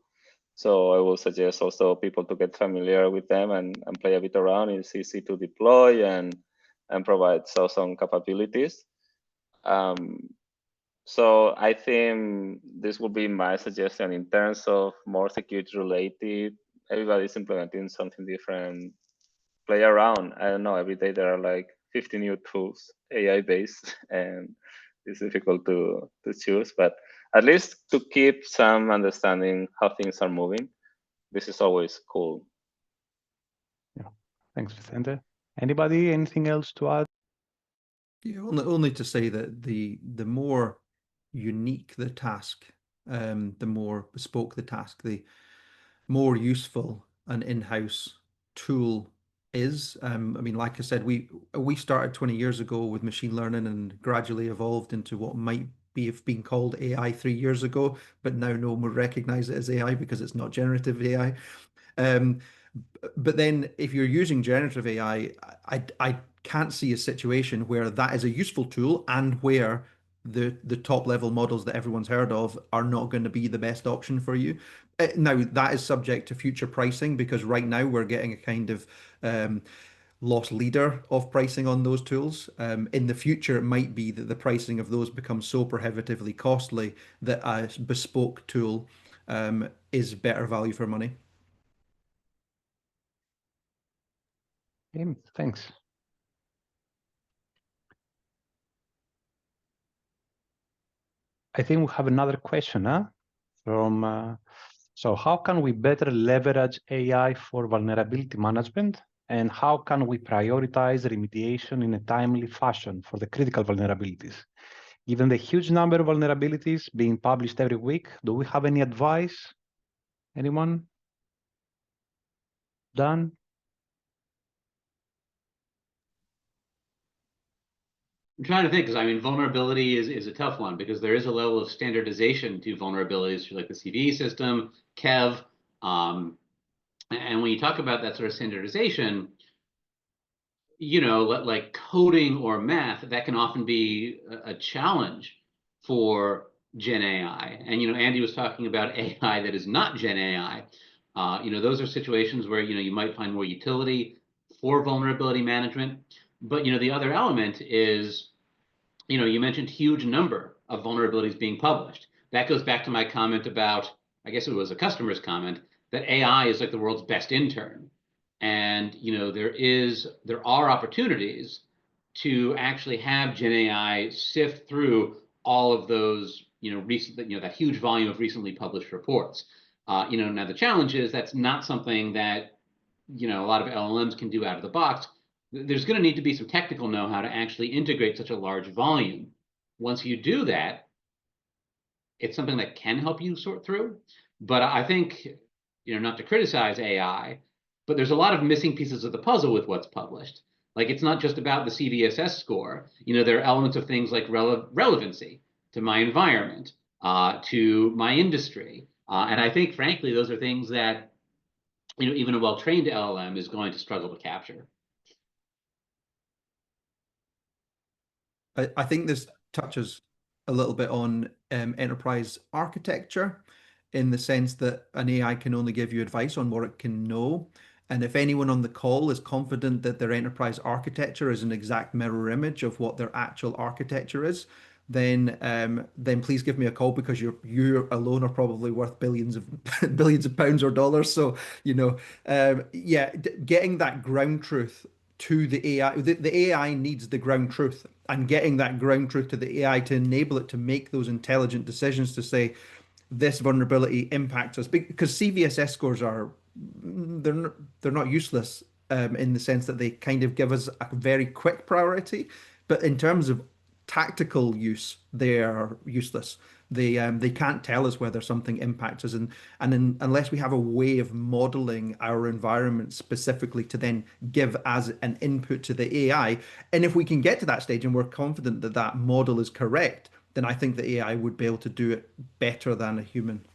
So I will suggest also people to get familiar with them and play a bit around. It's easy to deploy and provide some capabilities. So I think this would be my suggestion in terms of more security related. Everybody's implementing something different. Play around. I don't know, every day there are like 50 new tools, AI based, and it's difficult to choose, but at least to keep some understanding how things are moving, this is always cool. Yeah, thanks, Vicente. Anybody, anything else to add? Yeah, only to say that the more unique the task, the more bespoke the task, the more useful an in-house tool is. I mean, like I said, we started 20 years ago with machine learning and gradually evolved into what might be have been called AI 3 years ago, but now no one would recognize it as AI because it's not generative AI. But then if you're using generative AI, I can't see a situation where that is a useful tool and where the top level models that everyone's heard of are not going to be the best option for you. Now that is subject to future pricing because right now we're getting a kind of loss leader of pricing on those tools. In the future, it might be that the pricing of those becomes so prohibitively costly that a bespoke tool is better value for money. Okay, thanks. I think we have another question from, so how can we better leverage AI for vulnerability management? And how can we prioritize remediation in a timely fashion for the critical vulnerabilities? Given the huge number of vulnerabilities being published every week, do we have any advice? Anyone? Dan? I'm trying to think, because I mean, vulnerability is a tough one because there is a level of standardization to vulnerabilities through like the CVE system, KEV. And when you talk about that sort of standardization, you know, like coding or math, that can often be a challenge for Gen AI. And, you know, Andy was talking about AI that is not Gen AI. You know, those are situations where, you know, you might find more utility for vulnerability management. But, you know, the other element is, you know, you mentioned huge number of vulnerabilities being published. That goes back to my comment about, I guess it was a customer's comment, that AI is like the world's best intern. And, you know, there are opportunities to actually have Gen AI sift through all of those, you know, that huge volume of recently published reports. You know, now the challenge is that's not something that, you know, a lot of LLMs can do out of the box. There's going to need to be some technical know-how to actually integrate such a large volume. Once you do that, it's something that can help you sort through. But I think, you know, not to criticize AI, but there's a lot of missing pieces of the puzzle with what's published. Like, it's not just about the CVSS score. You know, there are elements of things like relevancy to my environment, to my industry. And I think, frankly, those are things that, you know, even a well-trained LLM is going to struggle to capture. I think this touches a little bit on enterprise architecture in the sense that an AI can only give you advice on what it can know. And if anyone on the call is confident that their enterprise architecture is an exact mirror image of what their actual architecture is, then please give me a call because you alone are probably worth billions of pounds or dollars. So, you know, yeah, getting that ground truth to the AI, the AI needs the ground truth, and getting that ground truth to the AI to enable it to make those intelligent decisions to say this vulnerability impacts us, because CVSS scores are they're not useless in the sense that they kind of give us a very quick priority, but in terms of tactical use, they are useless. They can't tell us whether something impacts us, unless we have a way of modeling our environment specifically to then give as an input to the AI. And if we can get to that stage and we're confident that that model is correct, then I think the AI would be able to do it better than a human.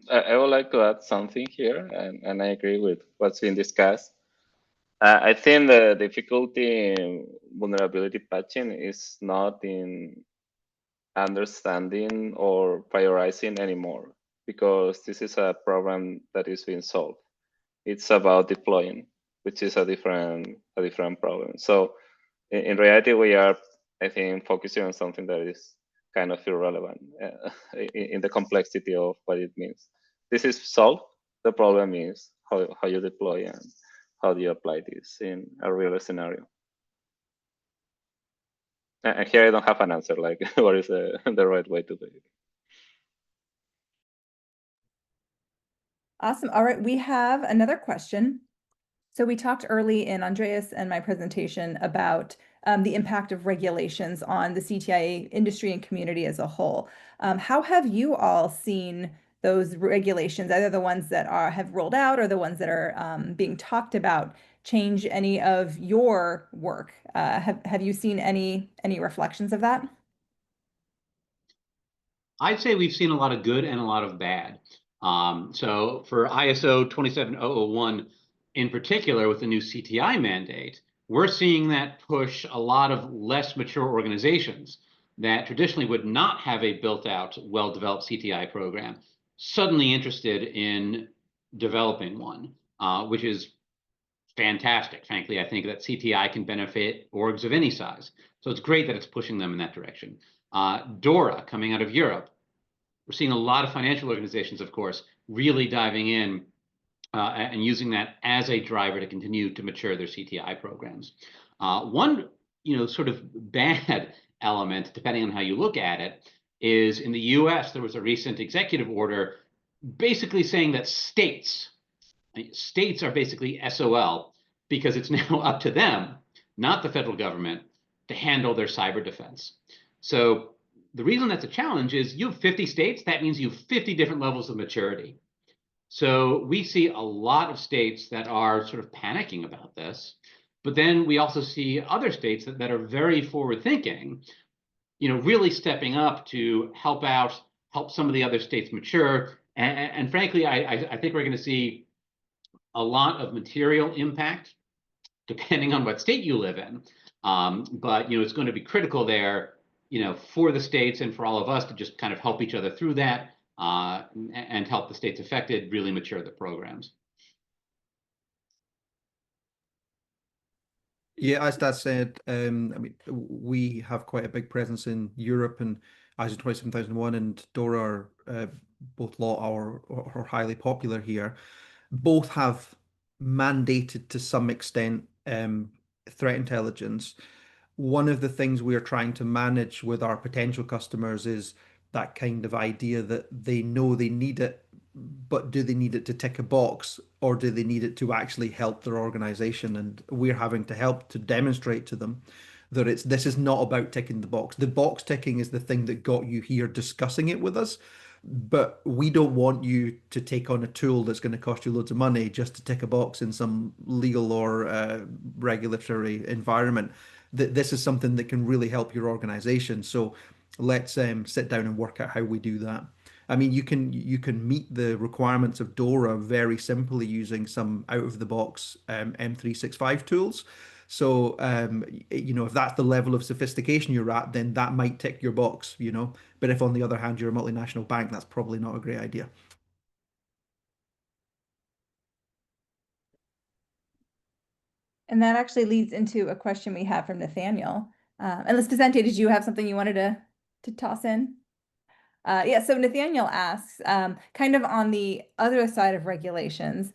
I would like to add something here, and I agree with what's been discussed. I think the difficulty in vulnerability patching is not in understanding or prioritizing anymore, because this is a problem that is being solved. It's about deploying, which is a different problem. So in reality, we are, I think, focusing on something that is kind of irrelevant in the complexity of what it means. This is solved. The problem is how you deploy and how do you apply this in a real scenario. And here I don't have an answer, like what is the right way to do it. Awesome. All right, we have another question. So we talked early in Andreas and my presentation about the impact of regulations on the CTI industry and community as a whole. How have you all seen those regulations, either the ones that have rolled out or the ones that are being talked about, change any of your work? Have you seen any reflections of that? I'd say we've seen a lot of good and a lot of bad. So for ISO 27001 in particular, with the new CTI mandate, we're seeing that push a lot of less mature organizations that traditionally would not have a built-out, well-developed CTI program suddenly interested in developing one, which is fantastic. Frankly, I think that CTI can benefit orgs of any size. So it's great that it's pushing them in that direction. DORA coming out of Europe. We're seeing a lot of financial organizations, of course, really diving in and using that as a driver to continue to mature their CTI programs. One, sort of bad element, depending on how you look at it, is in the US, there was a recent executive order basically saying that states are basically SOL because it's now up to them, not the federal government, to handle their cyber defense. So the reason that's a challenge is you have 50 states. That means you have 50 different levels of maturity. So we see a lot of states that are sort of panicking about this. But then we also see other states that are very forward thinking, really stepping up to help some of the other states mature. And frankly, I think we're going to see a lot of material impact depending on what state you live in. But it's going to be critical there, for the states and for all of us to just kind of help each other through that and help the states affected really mature the programs. Yeah, as that said, I mean, we have quite a big presence in Europe, and ISO 27001 and DORA are both law or highly popular here. Both have mandated to some extent threat intelligence. One of the things we are trying to manage with our potential customers is that kind of idea that they know they need it, but do they need it to tick a box, or do they need it to actually help their organization? And we're having to help to demonstrate to them that this is not about ticking the box. The box ticking is the thing that got you here discussing it with us. But we don't want you to take on a tool that's going to cost you loads of money just to tick a box in some legal or regulatory environment. This is something that can really help your organization. So let's sit down and work out how we do that. I mean, you can meet the requirements of DORA very simply using some out-of-the-box M365 tools. So, if that's the level of sophistication you're at, then that might tick your box, But if on the other hand, you're a multinational bank, that's probably not a great idea. And that actually leads into a question we have from Nathaniel. Unless Vicente, did you have something you wanted to toss in? Yeah, so Nathaniel asks, kind of on the other side of regulations,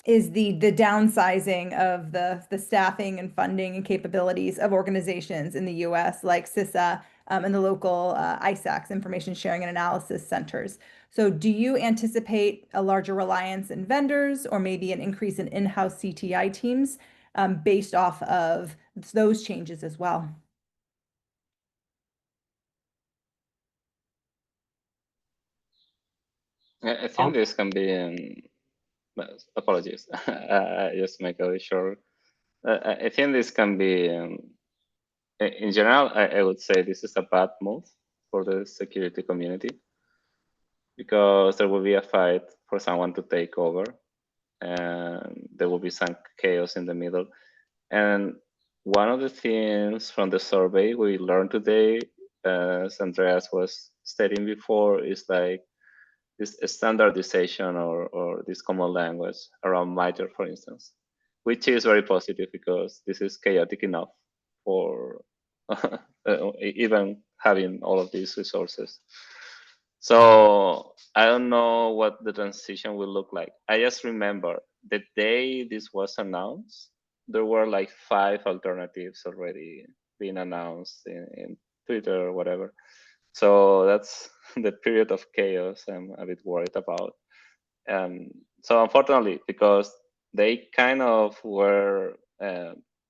is the downsizing of the staffing and funding and capabilities of organizations in the US, like CISA and the local ISACs, Information Sharing and Analysis Centers. So do you anticipate a larger reliance in vendors or maybe an increase in in-house CTI teams based off of those changes as well? I think this can be, apologies, I just make it short. I think this can be, in general, I would say this is a bad move for the security community, because there will be a fight for someone to take over. and there will be some chaos in the middle. And one of the things from the survey we learned today, as Andreas was stating before, is like this standardization or this common language around MITRE, for instance, which is very positive because this is chaotic enough for even having all of these resources. So I don't know what the transition will look like. I just remember the day this was announced, there were like 5 alternatives already being announced in Twitter or whatever. So that's the period of chaos I'm a bit worried about. So unfortunately, because they kind of were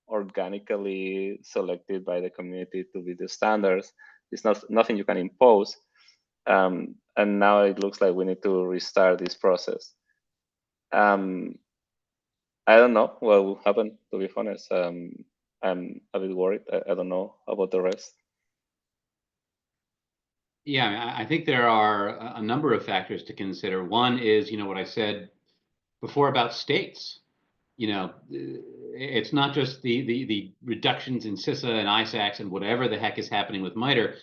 organically selected by the community to be the standards, it's nothing you can impose. And now it looks like we need to restart this process. I don't know what will happen, to be honest. I'm a bit worried. I don't know about the rest. Yeah, I think there are a number of factors to consider. One is, what I said before about states. It's not just the reductions in CISA and ISACs and whatever the heck is happening with MITRE.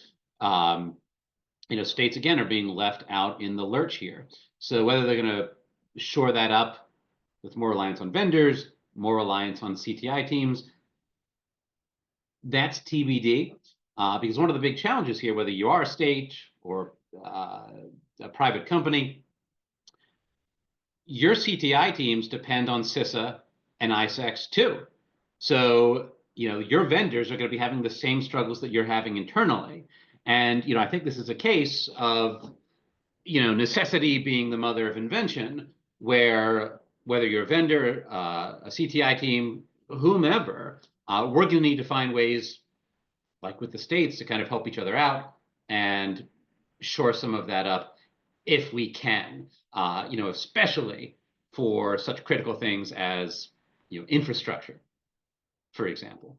States again are being left out in the lurch here. So whether they're going to shore that up with more reliance on vendors, more reliance on CTI teams, that's TBD. Because one of the big challenges here, whether you are a state or a private company, your CTI teams depend on CISA and ISACs too. So, your vendors are going to be having the same struggles that you're having internally. And, I think this is a case of, necessity being the mother of invention, where whether you're a vendor, a CTI team, whomever, we're going to need to find ways, like with the states, to kind of help each other out and shore some of that up if we can, especially for such critical things as infrastructure, for example.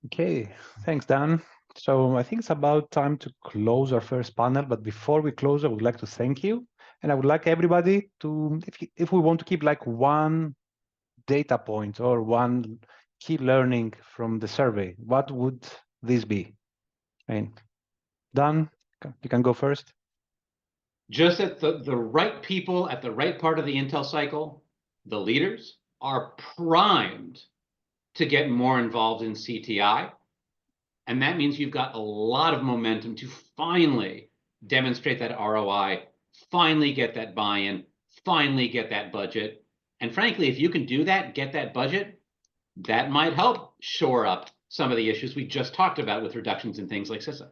Okay, thanks, Dan. So I think it's about time to close our first panel. But before we close, I would like to thank you. And I would like everybody to, if we want to keep like one data point or one key learning from the survey, what would this be? Dan, you can go first. Just that the right people at the right part of the Intel cycle, the leaders, are primed to get more involved in CTI. And that means you've got a lot of momentum to finally demonstrate that ROI, finally get that buy-in, finally get that budget. And frankly, if you can do that, get that budget, that might help shore up some of the issues we just talked about with reductions in things like CISA.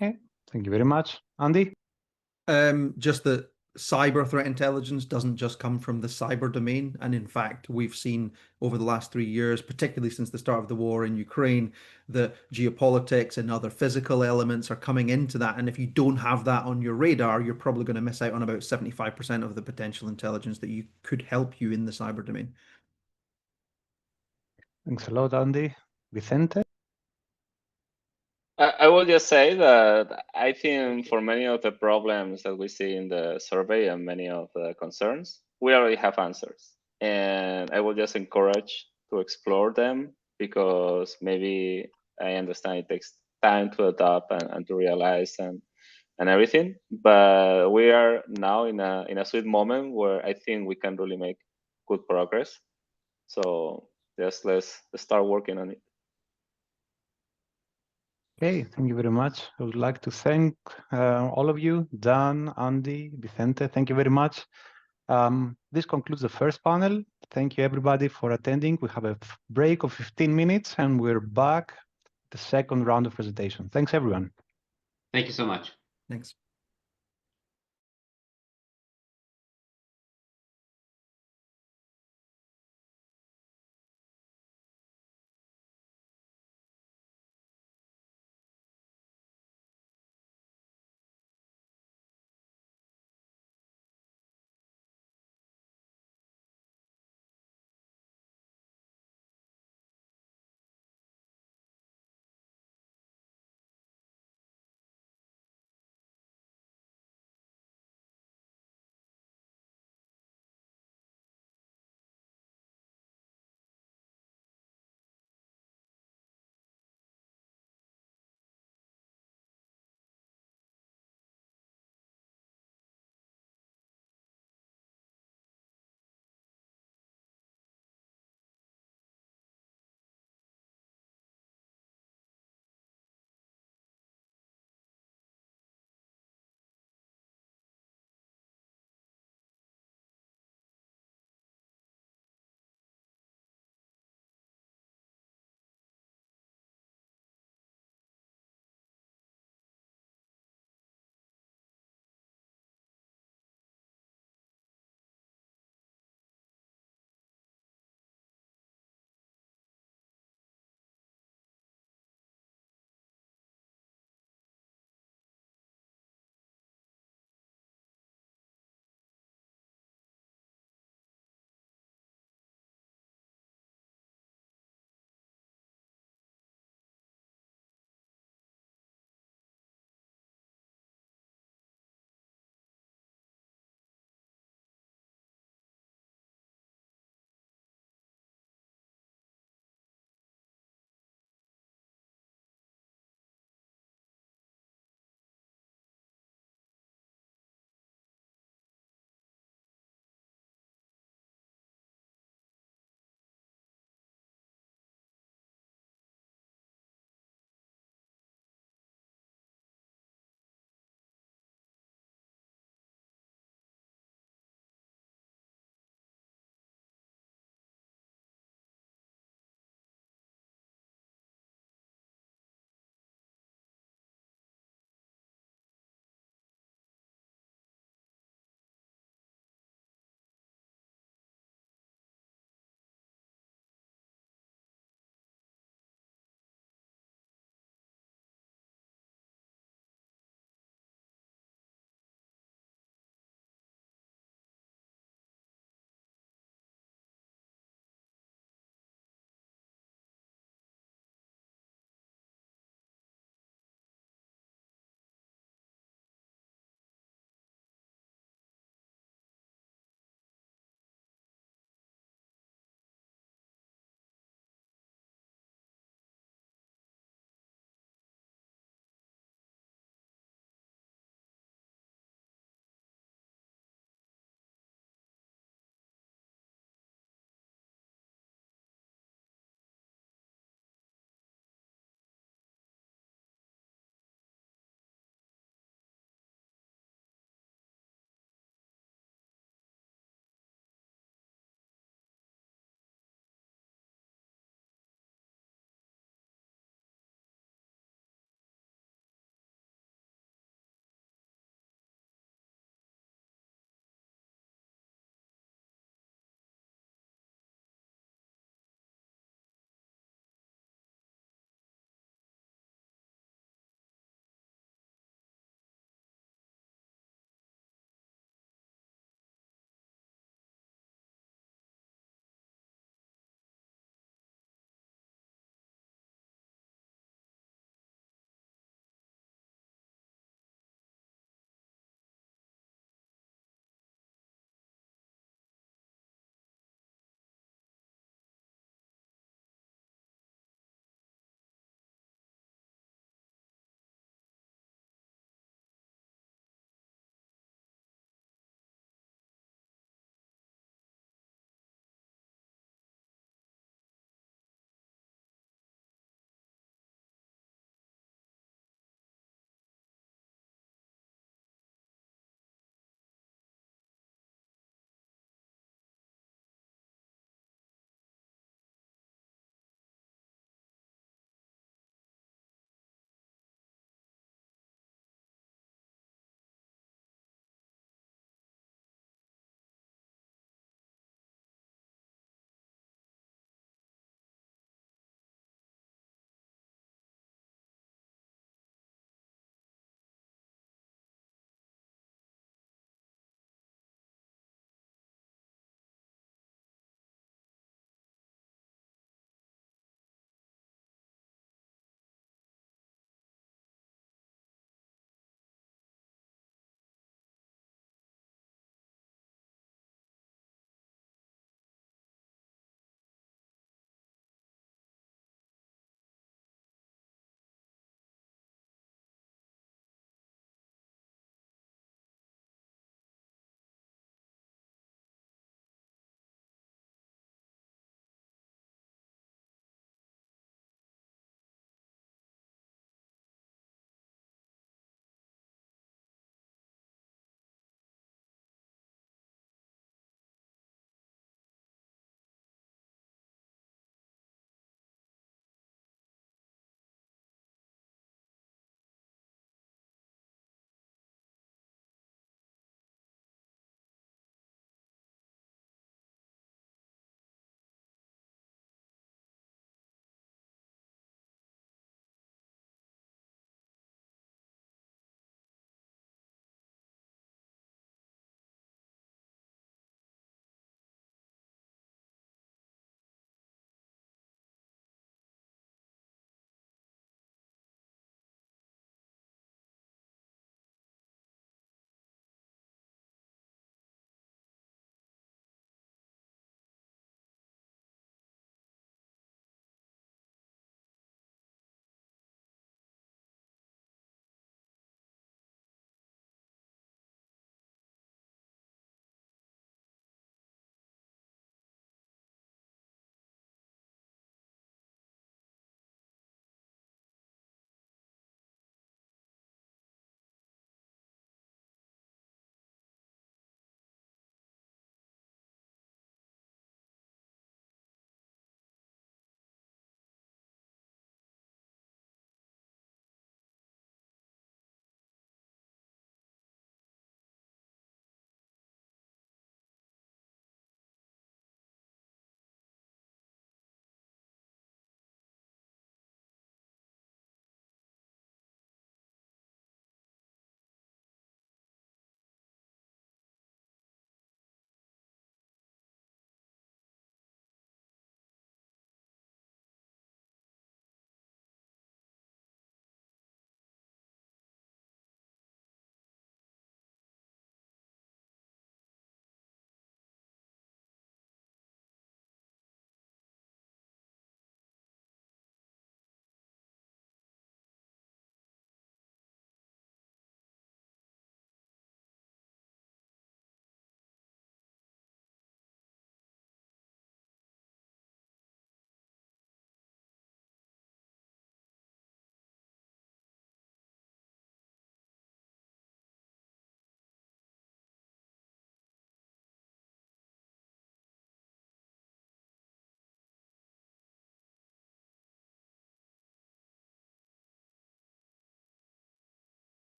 Okay, thank you very much. Andy? Just that cyber threat intelligence doesn't just come from the cyber domain. And in fact, we've seen over the last 3 years, particularly since the start of the war in Ukraine, that geopolitics and other physical elements are coming into that. And if you don't have that on your radar, you're probably going to miss out on about 75% of the potential intelligence that you could help you in the cyber domain. Thanks a lot, Andy. Vicente? I will just say that I think for many of the problems that we see in the survey and many of the concerns, we already have answers. And I will just encourage to explore them because maybe I understand it takes time to adapt and to realize and everything. But we are now in a sweet moment where I think we can really make good progress. So just let's start working on it. Okay, thank you very much. I would like to thank all of you, Dan, Andy, Vicente. Thank you very much. This concludes the first panel. Thank you, everybody, for attending. We have a break of 15 minutes, and we're back the second round of presentation. Thanks, everyone. Thank you so much. Thanks.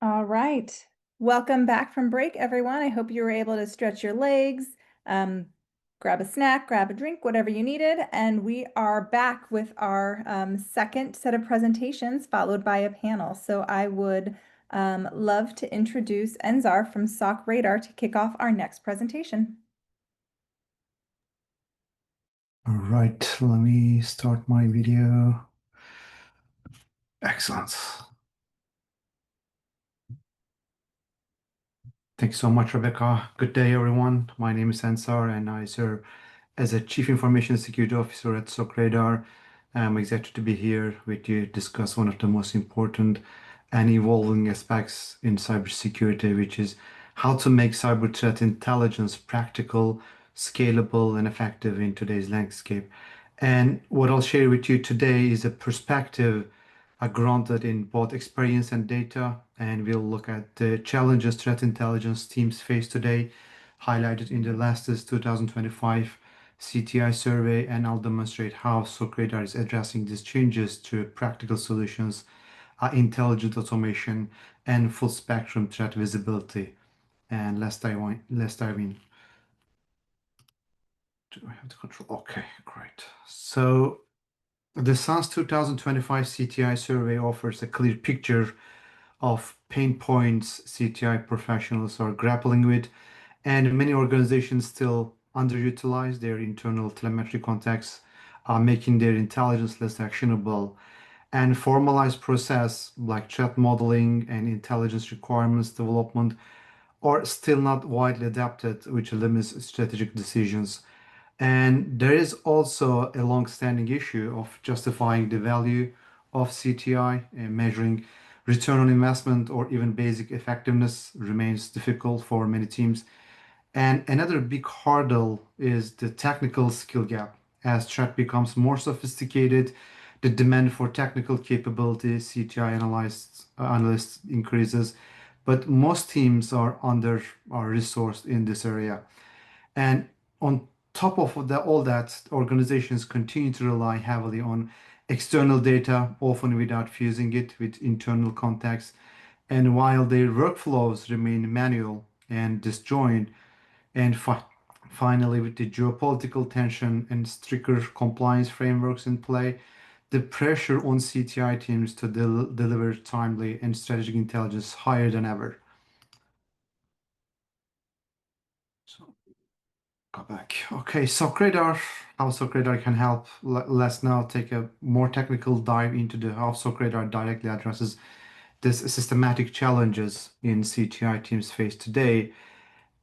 All right. Welcome back from break, everyone. I hope you were able to stretch your legs, grab a snack, grab a drink, whatever you needed. And we are back with our second set of presentations, followed by a panel. So I would love to introduce Enzar from SOC Radar to kick off our next presentation. All right, let me start my video. Excellent. Thanks so much, Rebecca. Good day, everyone. My name is Ansar, and I serve as a Chief Information Security Officer at SOC Radar. I'm excited to be here with you to discuss one of the most important and evolving aspects in cybersecurity, which is how to make cyber threat intelligence practical, scalable, and effective in today's landscape. And what I'll share with you today is a perspective grounded in both experience and data, and we'll look at the challenges threat intelligence teams face today, highlighted in the latest 2025 CTI survey, and I'll demonstrate how SOC Radar is addressing these changes through practical solutions, intelligent automation, and full spectrum threat visibility. And let's dive in. Do I have the control? Okay, great. So the SANS 2025 CTI survey offers a clear picture of pain points CTI professionals are grappling with, and many organizations still underutilize their internal telemetry contexts, making their intelligence less actionable. And formalized process like threat modeling and intelligence requirements development are still not widely adapted, which limits strategic decisions. And there is also a long-standing issue of justifying the value of CTI, and measuring return on investment or even basic effectiveness remains difficult for many teams. And another big hurdle is the technical skill gap. As threat becomes more sophisticated, the demand for technical capability, CTI analysts increases, but most teams are resourced in this area. And on top of all that, organizations continue to rely heavily on external data, often without fusing it with internal context. And while their workflows remain manual and disjoint, and finally, with the geopolitical tension and stricter compliance frameworks in play, the pressure on CTI teams to deliver timely and strategic intelligence is higher than ever. So, go back. Okay, SOC Radar, how SOC Radar can help. Let's now take a more technical dive into how SOC Radar directly addresses these systematic challenges in CTI teams face today.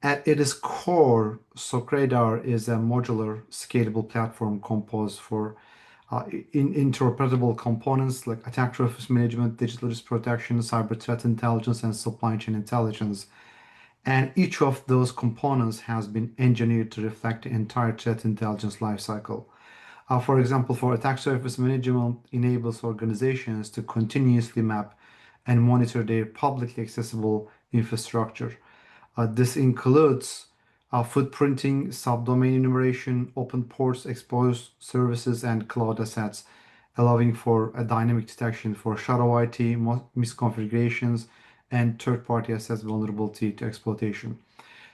At its core, SOC Radar is a modular, scalable platform composed for interoperable components like attack surface management, digital risk protection, cyber threat intelligence, and supply chain intelligence. And each of those components has been engineered to reflect the entire threat intelligence lifecycle. For example, for attack surface management enables organizations to continuously map and monitor their publicly accessible infrastructure. This includes footprinting, subdomain enumeration, open ports, exposed services, and cloud assets, allowing for a dynamic detection for shadow IT, misconfigurations, and third-party assets vulnerability to exploitation.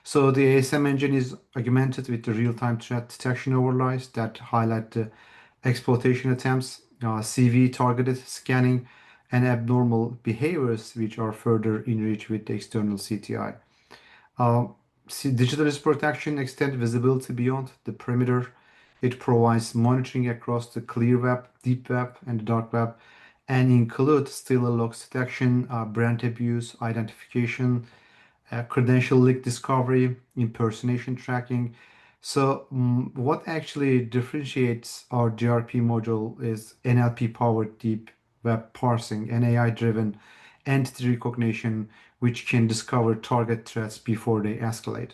So the ASM engine is augmented with the real-time threat detection overlays that highlight the exploitation attempts, CV targeted scanning, and abnormal behaviors, which are further enriched with the external CTI. Digital risk protection extends visibility beyond the perimeter. It provides monitoring across the clear web, deep web, and the dark web, and includes stealer logs detection, brand abuse, identification, credential leak discovery, impersonation tracking. So, what actually differentiates our DRP module is NLP-powered deep web parsing and AI-driven entity recognition, which can discover target threats before they escalate.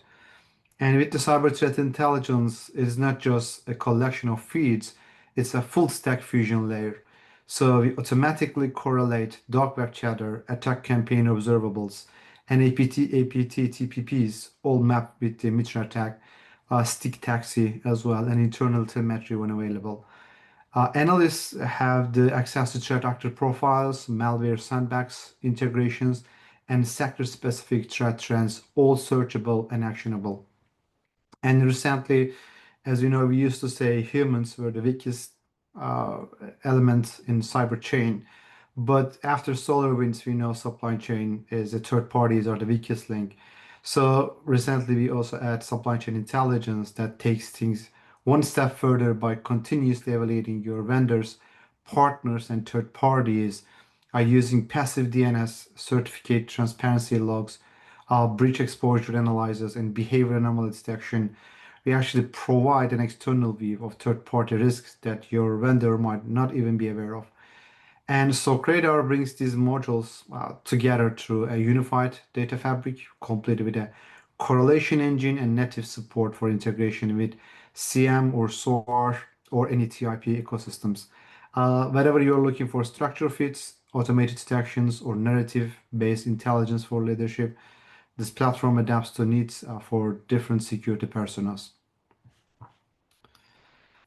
And with the cyber threat intelligence, it is not just a collection of feeds, it's a full stack fusion layer. So we automatically correlate dark web chatter, attack campaign observables, and APT, TPPs all mapped with the Mitra tag, stick taxi as well, and internal telemetry when available. Analysts have the access to threat actor profiles, malware sandbox integrations, and sector-specific threat trends, all searchable and actionable. And recently, as you know, we used to say humans were the weakest uh, element in cyber chain. But after SolarWinds, we know supply chain is the third parties are the weakest link. So recently, we also add supply chain intelligence that takes things one step further by continuously evaluating your vendors, partners, and third parties using passive DNS, certificate transparency logs, breach exposure analysis, and behavior anomaly detection. We actually provide an external view of third-party risks that your vendor might not even be aware of. And so Radar brings these modules together through a unified data fabric, complete with a correlation engine and native support for integration with CM or SOAR or any TIP ecosystems. Wherever you're looking for structure fits, automated detections, or narrative-based intelligence for leadership, this platform adapts to needs for different security personas.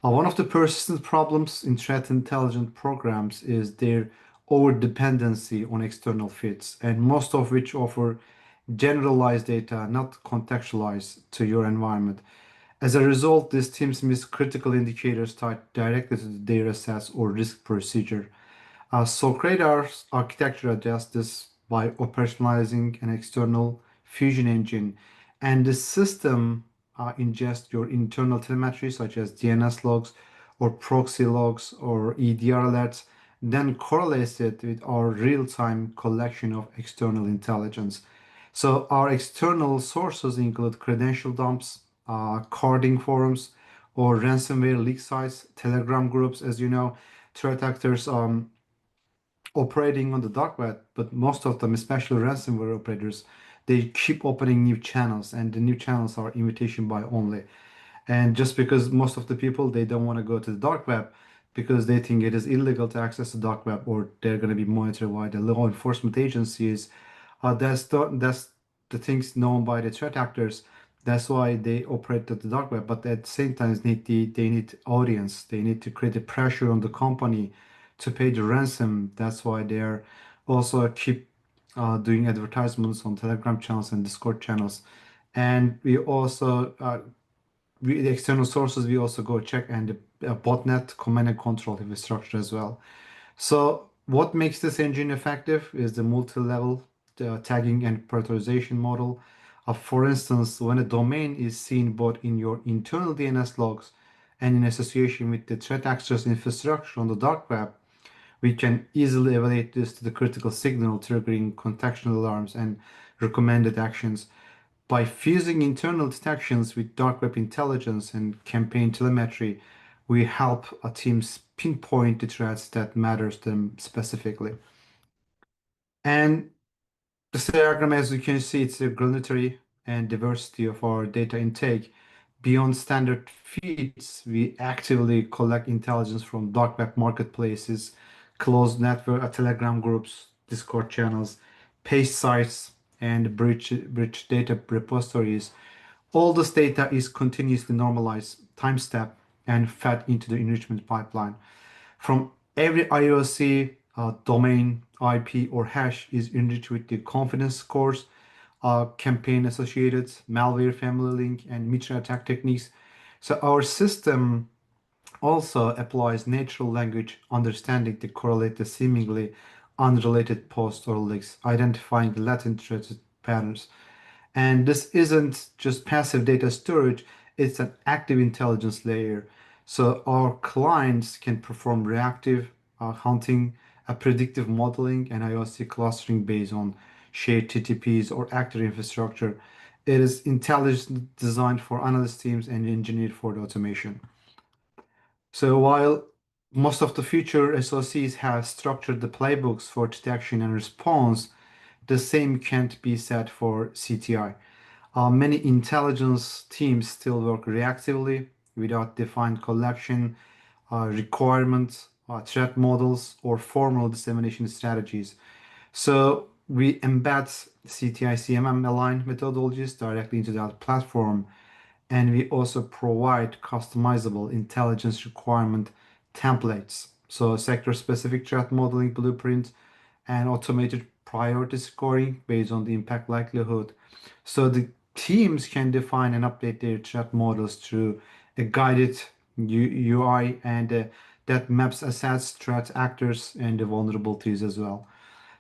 One of the persistent problems in threat intelligence programs is their over-dependency on external fits, and most of which offer generalized data, not contextualized to your environment. As a result, these teams miss critical indicators tied directly to the data sets or risk procedure. Socrates' architecture addressed this by operationalizing an external fusion engine, and the system ingests your internal telemetry, such as DNS logs or proxy logs or EDR alerts, then correlates it with our real-time collection of external intelligence. So our external sources include credential dumps, carding forums, or ransomware leak sites, Telegram groups, as you know, threat actors operating on the dark web, but most of them, especially ransomware operators, they keep opening new channels, and the new channels are invitation by only. And just because most of the people they don't want to go to the dark web because they think it is illegal to access the dark web or they're going to be monitored by the law enforcement agencies, that's the things known by the threat actors. That's why they operate at the dark web. But at the same time, they need audience. They need to create a pressure on the company to pay the ransom. That's why they're also keep doing advertisements on Telegram channels and Discord channels. And we also the external sources we also go check and the botnet command and control infrastructure as well. So what makes this engine effective is the multi-level tagging and prioritization model. For instance, when a domain is seen both in your internal DNS logs and in association with the threat actors infrastructure on the dark web, we can easily evaluate this to the critical signal, triggering contextual alarms and recommended actions. By fusing internal detections with dark web intelligence and campaign telemetry, we help our teams pinpoint the threats that matters to them specifically. And this diagram, as you can see, it's the granularity and diversity of our data intake. Beyond standard feeds, we actively collect intelligence from dark web marketplaces, closed network, Telegram groups, Discord channels, page sites, and bridge data repositories. All this data is continuously normalized, time-stepped, and fed into the enrichment pipeline. From every IOC, domain, IP, or hash is enriched with the confidence scores, campaign associated, malware family link, and Mitra attack techniques. So our system also applies natural language understanding to correlate the seemingly unrelated posts or links, identifying latent threat patterns. And this isn't just passive data storage, it's an active intelligence layer. So our clients can perform reactive hunting, predictive modeling, and IOC clustering based on shared TTPs or active infrastructure. It is intelligence designed for analyst teams and engineered for the automation. So while most of the future SOCs have structured the playbooks for detection and response, the same can't be said for CTI. Many intelligence teams still work reactively without defined collection requirements, threat models, or formal dissemination strategies. So we embed CTI CMM aligned methodologies directly into that platform, and we also provide customizable intelligence requirement templates. So sector-specific threat modeling blueprint, and automated priority scoring based on the impact likelihood. So the teams can define and update their threat models through a guided UI and that maps assets, threat actors, and the vulnerabilities as well.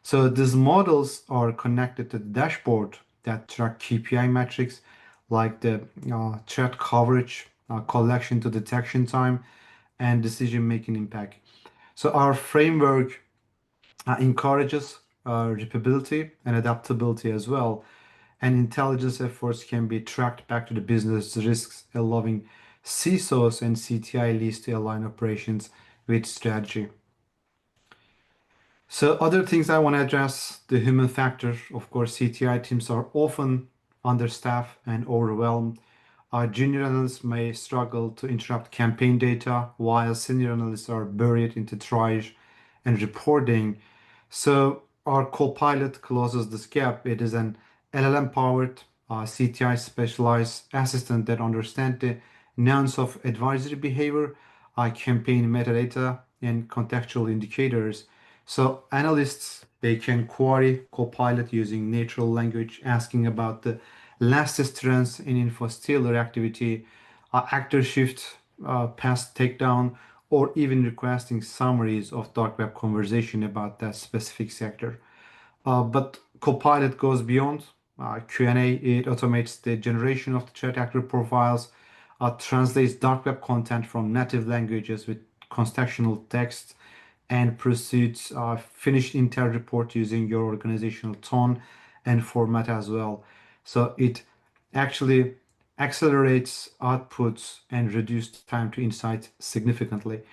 So these models are connected to the dashboard that track KPI metrics like the threat coverage, collection to detection time, and decision-making impact. So our framework encourages repeatability and adaptability as well. And intelligence efforts can be tracked back to the business risks, allowing CISOs and CTI leads to align operations with strategy. So other things I want to address, the human factor. Of course, CTI teams are often understaffed and overwhelmed. Our junior analysts may struggle to interrupt campaign data, while senior analysts are buried into triage and reporting. So our Copilot closes this gap. It is an LLM-powered CTI specialized assistant that understands the nuance of advisory behavior, campaign metadata, and contextual indicators. So analysts, they can query Copilot using natural language, asking about the latest trends in info stealer activity, actor shift, past takedown, or even requesting summaries of dark web conversation about that specific sector. But Copilot goes beyond Q&A. It automates the generation of the threat actor profiles, translates dark web content from native languages with contextual text, and proceeds finished intel report using your organizational tone and format as well. So it actually accelerates outputs and reduces time to insight significantly.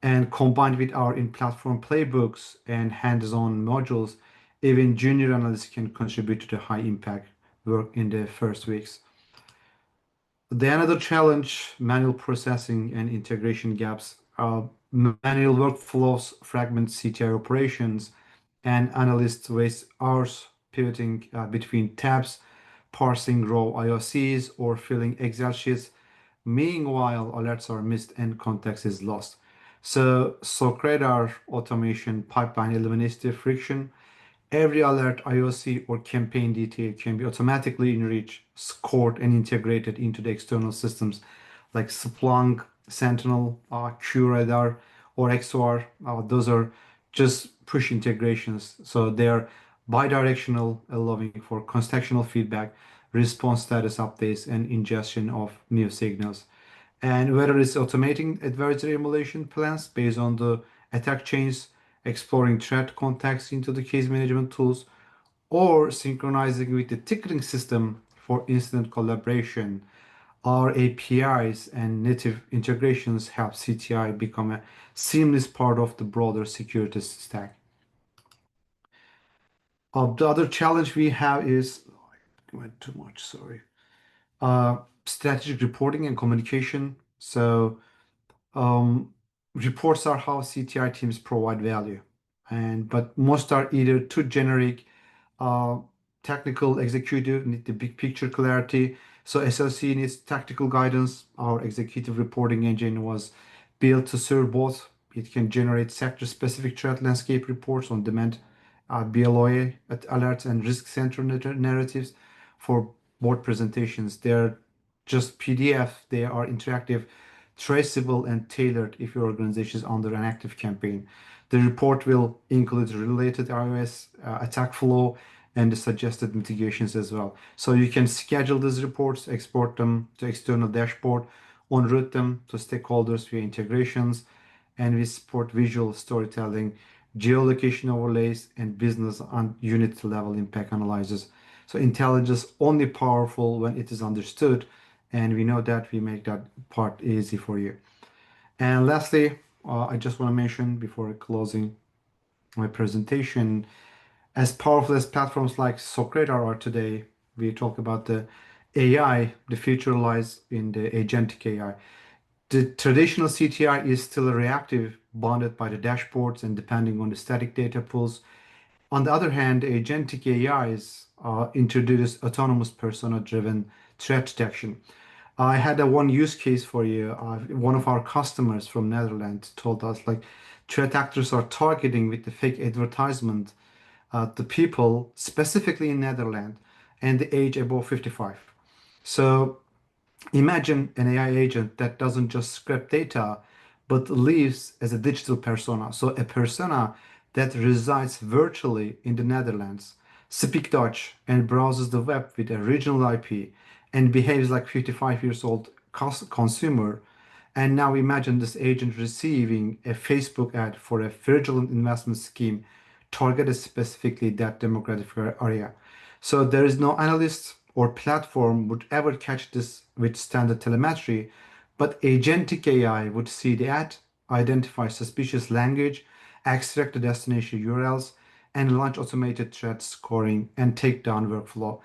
And combined with our in-platform playbooks and hands-on modules, even junior analysts can contribute to the high impact work in the first weeks. The another challenge, manual processing and integration gaps. Manual workflows fragment CTI operations, and analysts waste hours pivoting between tabs, parsing raw IOCs, or filling Excel sheets. Meanwhile, alerts are missed and context is lost. So, Socradar automation pipeline eliminates the friction. Every alert, IOC, or campaign detail can be automatically enriched, scored, and integrated into the external systems like Splunk, Sentinel, QRadar, or XOR. Those are just push integrations. So they are bidirectional, allowing for contextual feedback, response status updates, and ingestion of new signals. And whether it's automating adversary emulation plans based on the attack chains, exploring threat context into the case management tools, or synchronizing with the ticketing system for incident collaboration, our APIs and native integrations help CTI become a seamless part of the broader security stack. The other challenge we have is, I went too much, sorry. Strategic reporting and communication. So reports are how CTI teams provide value, but most are either too generic, technical executive need the big picture clarity. So SLC needs tactical guidance. Our executive reporting engine was built to serve both. It can generate sector-specific threat landscape reports on demand, BLOA alerts, and risk-centered narratives for board presentations. They're just PDF. They are interactive, traceable, and tailored if your organization is under an active campaign. The report will include related iOS attack flow and the suggested mitigations as well. So you can schedule these reports, export them to external dashboard, en route them to stakeholders via integrations, and we support visual storytelling, geolocation overlays, and business and unit level impact analysis. So intelligence only powerful when it is understood, and we know that we make that part easy for you. And lastly, I just want to mention before closing my presentation, as powerful as platforms like Socradar are today, we talk about the AI, the future lies in the agentic AI. The traditional CTI is still reactive, bounded by the dashboards and depending on the static data pools. On the other hand, agentic AIs introduce autonomous persona-driven threat detection. I had one use case for you. One of our customers from Netherlands told us like threat actors are targeting with the fake advertisement the people specifically in Netherlands and the age above 55. So imagine an AI agent that doesn't just scrape data, but lives as a digital persona. So a persona that resides virtually in the Netherlands, speaks Dutch, and browses the web with a regional IP, and behaves like 55 years old consumer. And now imagine this agent receiving a Facebook ad for a fraudulent investment scheme targeted specifically that demographic area. So there is no analyst or platform would ever catch this with standard telemetry, but agentic AI would see the ad, identify suspicious language, extract the destination URLs, and launch automated threat scoring and takedown workflow.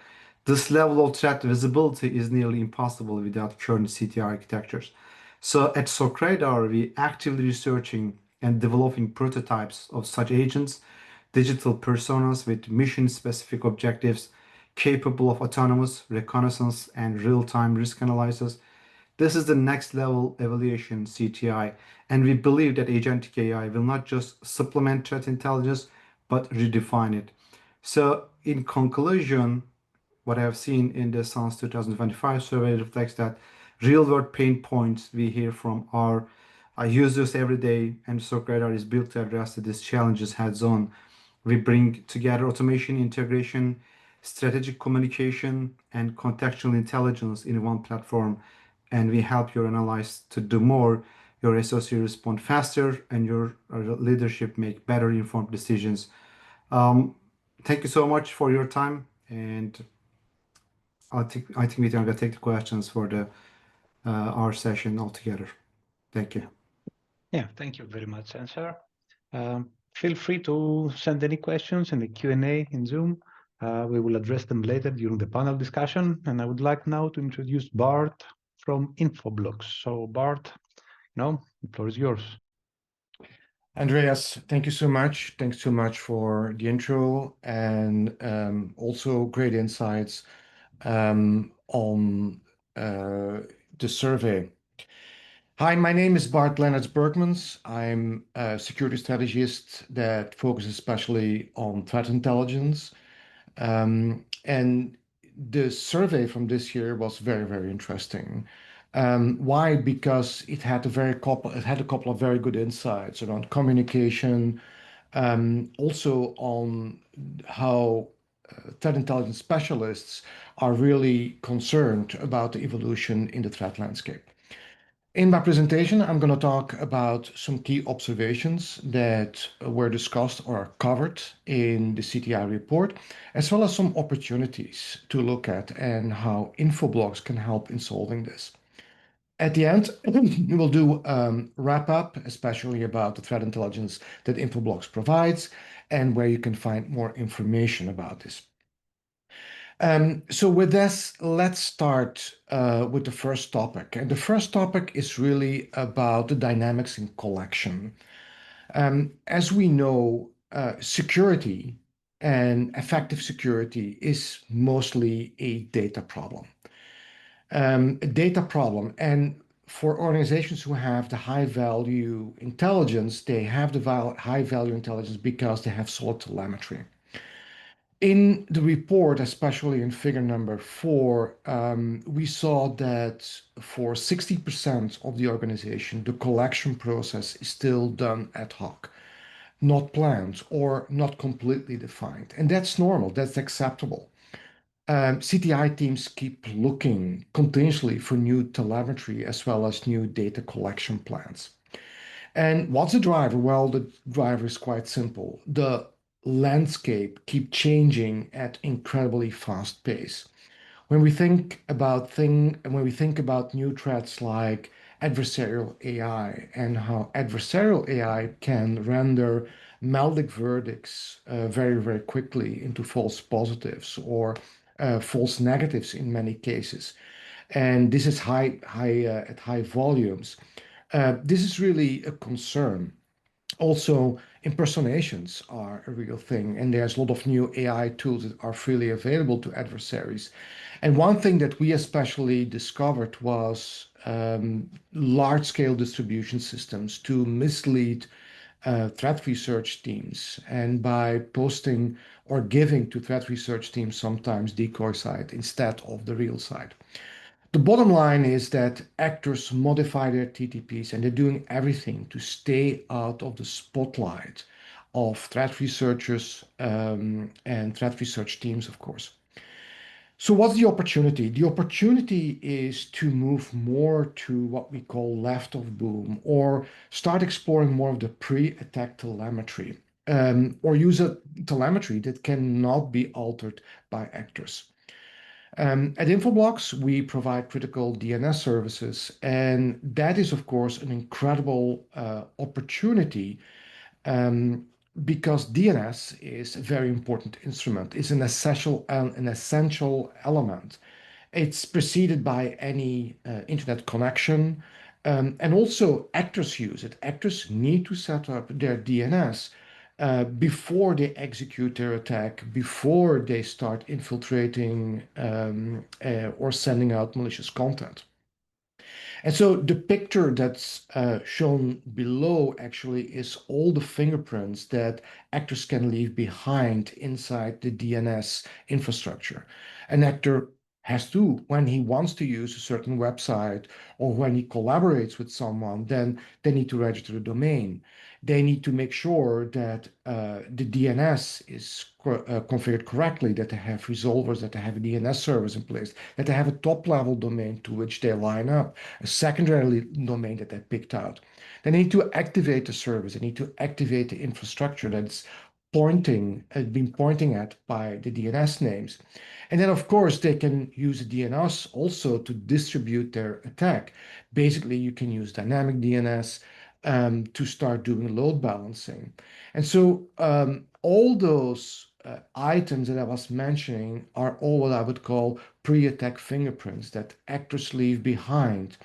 This level of threat visibility is nearly impossible without current CTI architectures. So at Socradar, we actively researching and developing prototypes of such agents, digital personas with mission-specific objectives, capable of autonomous reconnaissance and real-time risk analysis. This is the next level evaluation CTI, and we believe that agentic AI will not just supplement threat intelligence, but redefine it. So in conclusion, what I have seen in the SANS 2025 survey reflects that real-world pain points we hear from our users every day, and Socradar is built to address these challenges heads-on. We bring together automation, integration, strategic communication, and contextual intelligence in one platform, and we help your analysts to do more, your associates respond faster, and your leadership make better informed decisions. Thank you so much for your time, and I think we're gonna take the questions for the our session altogether. Thank you. Yeah, thank you very much, Ansar. Feel free to send any questions in the Q&A in Zoom. We will address them later during the panel discussion. And I would like now to introduce Bart from Infoblox. So Bart, the floor is yours. Andreas, thank you so much. Thanks so much for the intro and also great insights on the survey. Hi, my name is Bart Leonards Bergmans. I'm a security strategist that focuses especially on threat intelligence. And the survey from this year was very, very interesting. Why? Because it had a couple of very good insights around communication, also on how threat intelligence specialists are really concerned about the evolution in the threat landscape. In my presentation, I'm going to talk about some key observations that were discussed or are covered in the CTI report, as well as some opportunities to look at and how Infoblox can help in solving this. At the end, we will do wrap up, especially about the threat intelligence that Infoblox provides and where you can find more information about this. So with this, let's start with the first topic. And the first topic is really about the dynamics in collection. As we know, security and effective security is mostly a data problem. And for organizations who have the high value intelligence, they have the high value intelligence because they have solid telemetry. In the report, especially in figure number 4, we saw that for 60% of the organization, the collection process is still done ad hoc, not planned or not completely defined. And that's normal, that's acceptable. CTI teams keep looking continuously for new telemetry as well as new data collection plans. And what's the driver? Well, the driver is quite simple. The landscape keep changing at incredibly fast pace. When we think about new threats like adversarial AI and how adversarial AI can render meldic verdicts very, very quickly into false positives or false negatives in many cases, and this is at high volumes. This is really a concern. Also, impersonations are a real thing, and there's a lot of new AI tools that are freely available to adversaries. And one thing that we especially discovered was large-scale distribution systems to mislead threat research teams and by posting or giving to threat research teams sometimes decoy site instead of the real site. The bottom line is that actors modify their TTPs and they're doing everything to stay out of the spotlight of threat researchers and threat research teams, of course. So what's the opportunity? The opportunity is to move more to what we call left of boom, or start exploring more of the pre-attack telemetry, or use a telemetry that cannot be altered by actors. At Infoblox, we provide critical DNS services, and that is, of course, an incredible opportunity because DNS is a very important instrument. It's an essential element. It's preceded by any internet connection, and also actors use it. Actors need to set up their DNS before they execute their attack, before they start infiltrating or sending out malicious content. And so the picture that's shown below actually is all the fingerprints that actors can leave behind inside the DNS infrastructure. An actor has to, when he wants to use a certain website or when he collaborates with someone, then they need to register the domain. They need to make sure that the DNS is configured correctly, that they have resolvers, that they have a DNS service in place, that they have a top-level domain to which they line up, a secondary domain that they picked out. They need to activate the service. They need to activate the infrastructure that's been pointing at by the DNS names. And then, of course, they can use DNS also to distribute their attack. Basically, you can use dynamic DNS to start doing load balancing. And so all those items that I was mentioning are all what I would call pre-attack fingerprints that actors leave behind.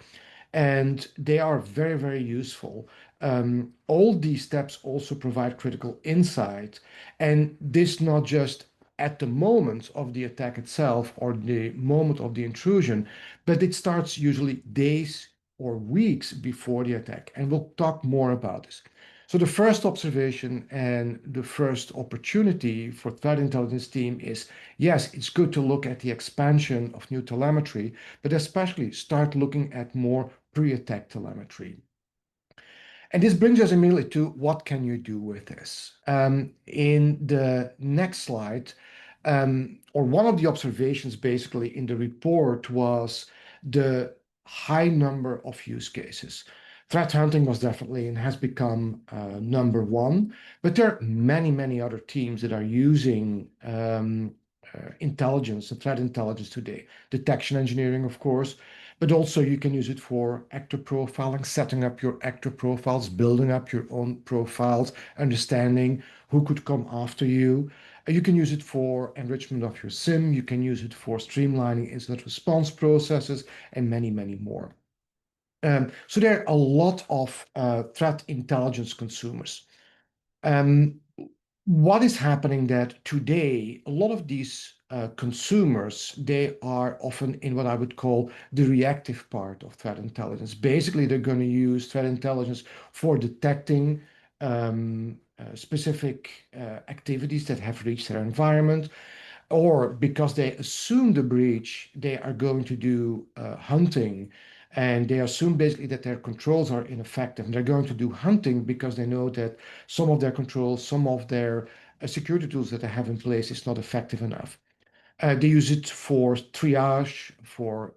And they are very, very useful. All these steps also provide critical insight. And this not just at the moment of the attack itself or the moment of the intrusion, but it starts usually days or weeks before the attack. And we'll talk more about this. So the first observation and the first opportunity for threat intelligence team is, yes, it's good to look at the expansion of new telemetry, but especially start looking at more pre-attack telemetry. And this brings us immediately to what can you do with this? In the next slide, or one of the observations basically in the report was the high number of use cases. Threat hunting was definitely and has become number one, but there are many, many other teams that are using intelligence and threat intelligence today. Detection engineering, of course, but also you can use it for actor profiling, setting up your actor profiles, building up your own profiles, understanding who could come after you. You can use it for enrichment of your SIM. You can use it for streamlining incident response processes and many, many more. So there are a lot of threat intelligence consumers. What is happening that today, a lot of these consumers, they are often in what I would call the reactive part of threat intelligence. Basically, they're going to use threat intelligence for detecting specific activities that have reached their environment, or because they assume the breach, they are going to do hunting, and they assume basically that their controls are ineffective. And they're going to do hunting because they know that some of their controls, some of their security tools that they have in place is not effective enough. They use it for triage, for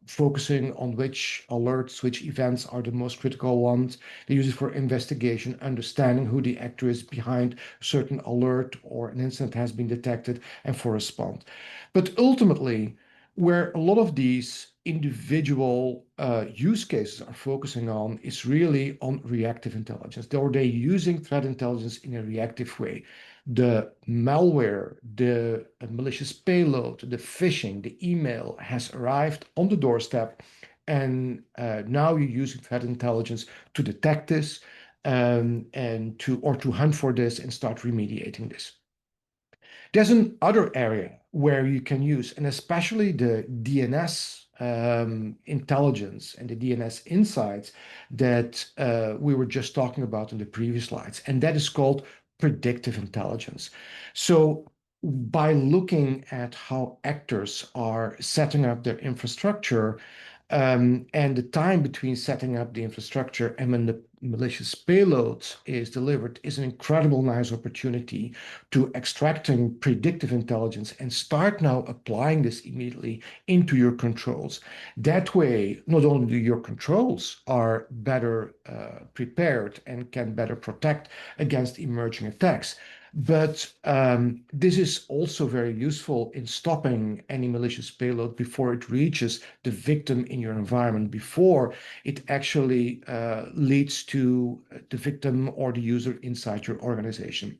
focusing on which alerts, which events are the most critical ones. They use it for investigation, understanding who the actor is behind a certain alert or an incident has been detected, and for response. But ultimately, where a lot of these individual use cases are focusing on is really on reactive intelligence, or they're using threat intelligence in a reactive way. The malware, the malicious payload, the phishing, the email has arrived on the doorstep, and now you're using threat intelligence to detect this and to hunt for this and start remediating this. There's another area where you can use, and especially the DNS intelligence and the DNS insights that we were just talking about in the previous slides, and that is called predictive intelligence. So by looking at how actors are setting up their infrastructure, and the time between setting up the infrastructure and when the malicious payload is delivered is an incredible nice opportunity to extracting predictive intelligence and start now applying this immediately into your controls. That way, not only do your controls are better prepared and can better protect against emerging attacks, but this is also very useful in stopping any malicious payload before it reaches the victim in your environment, before it actually leads to the victim or the user inside your organization.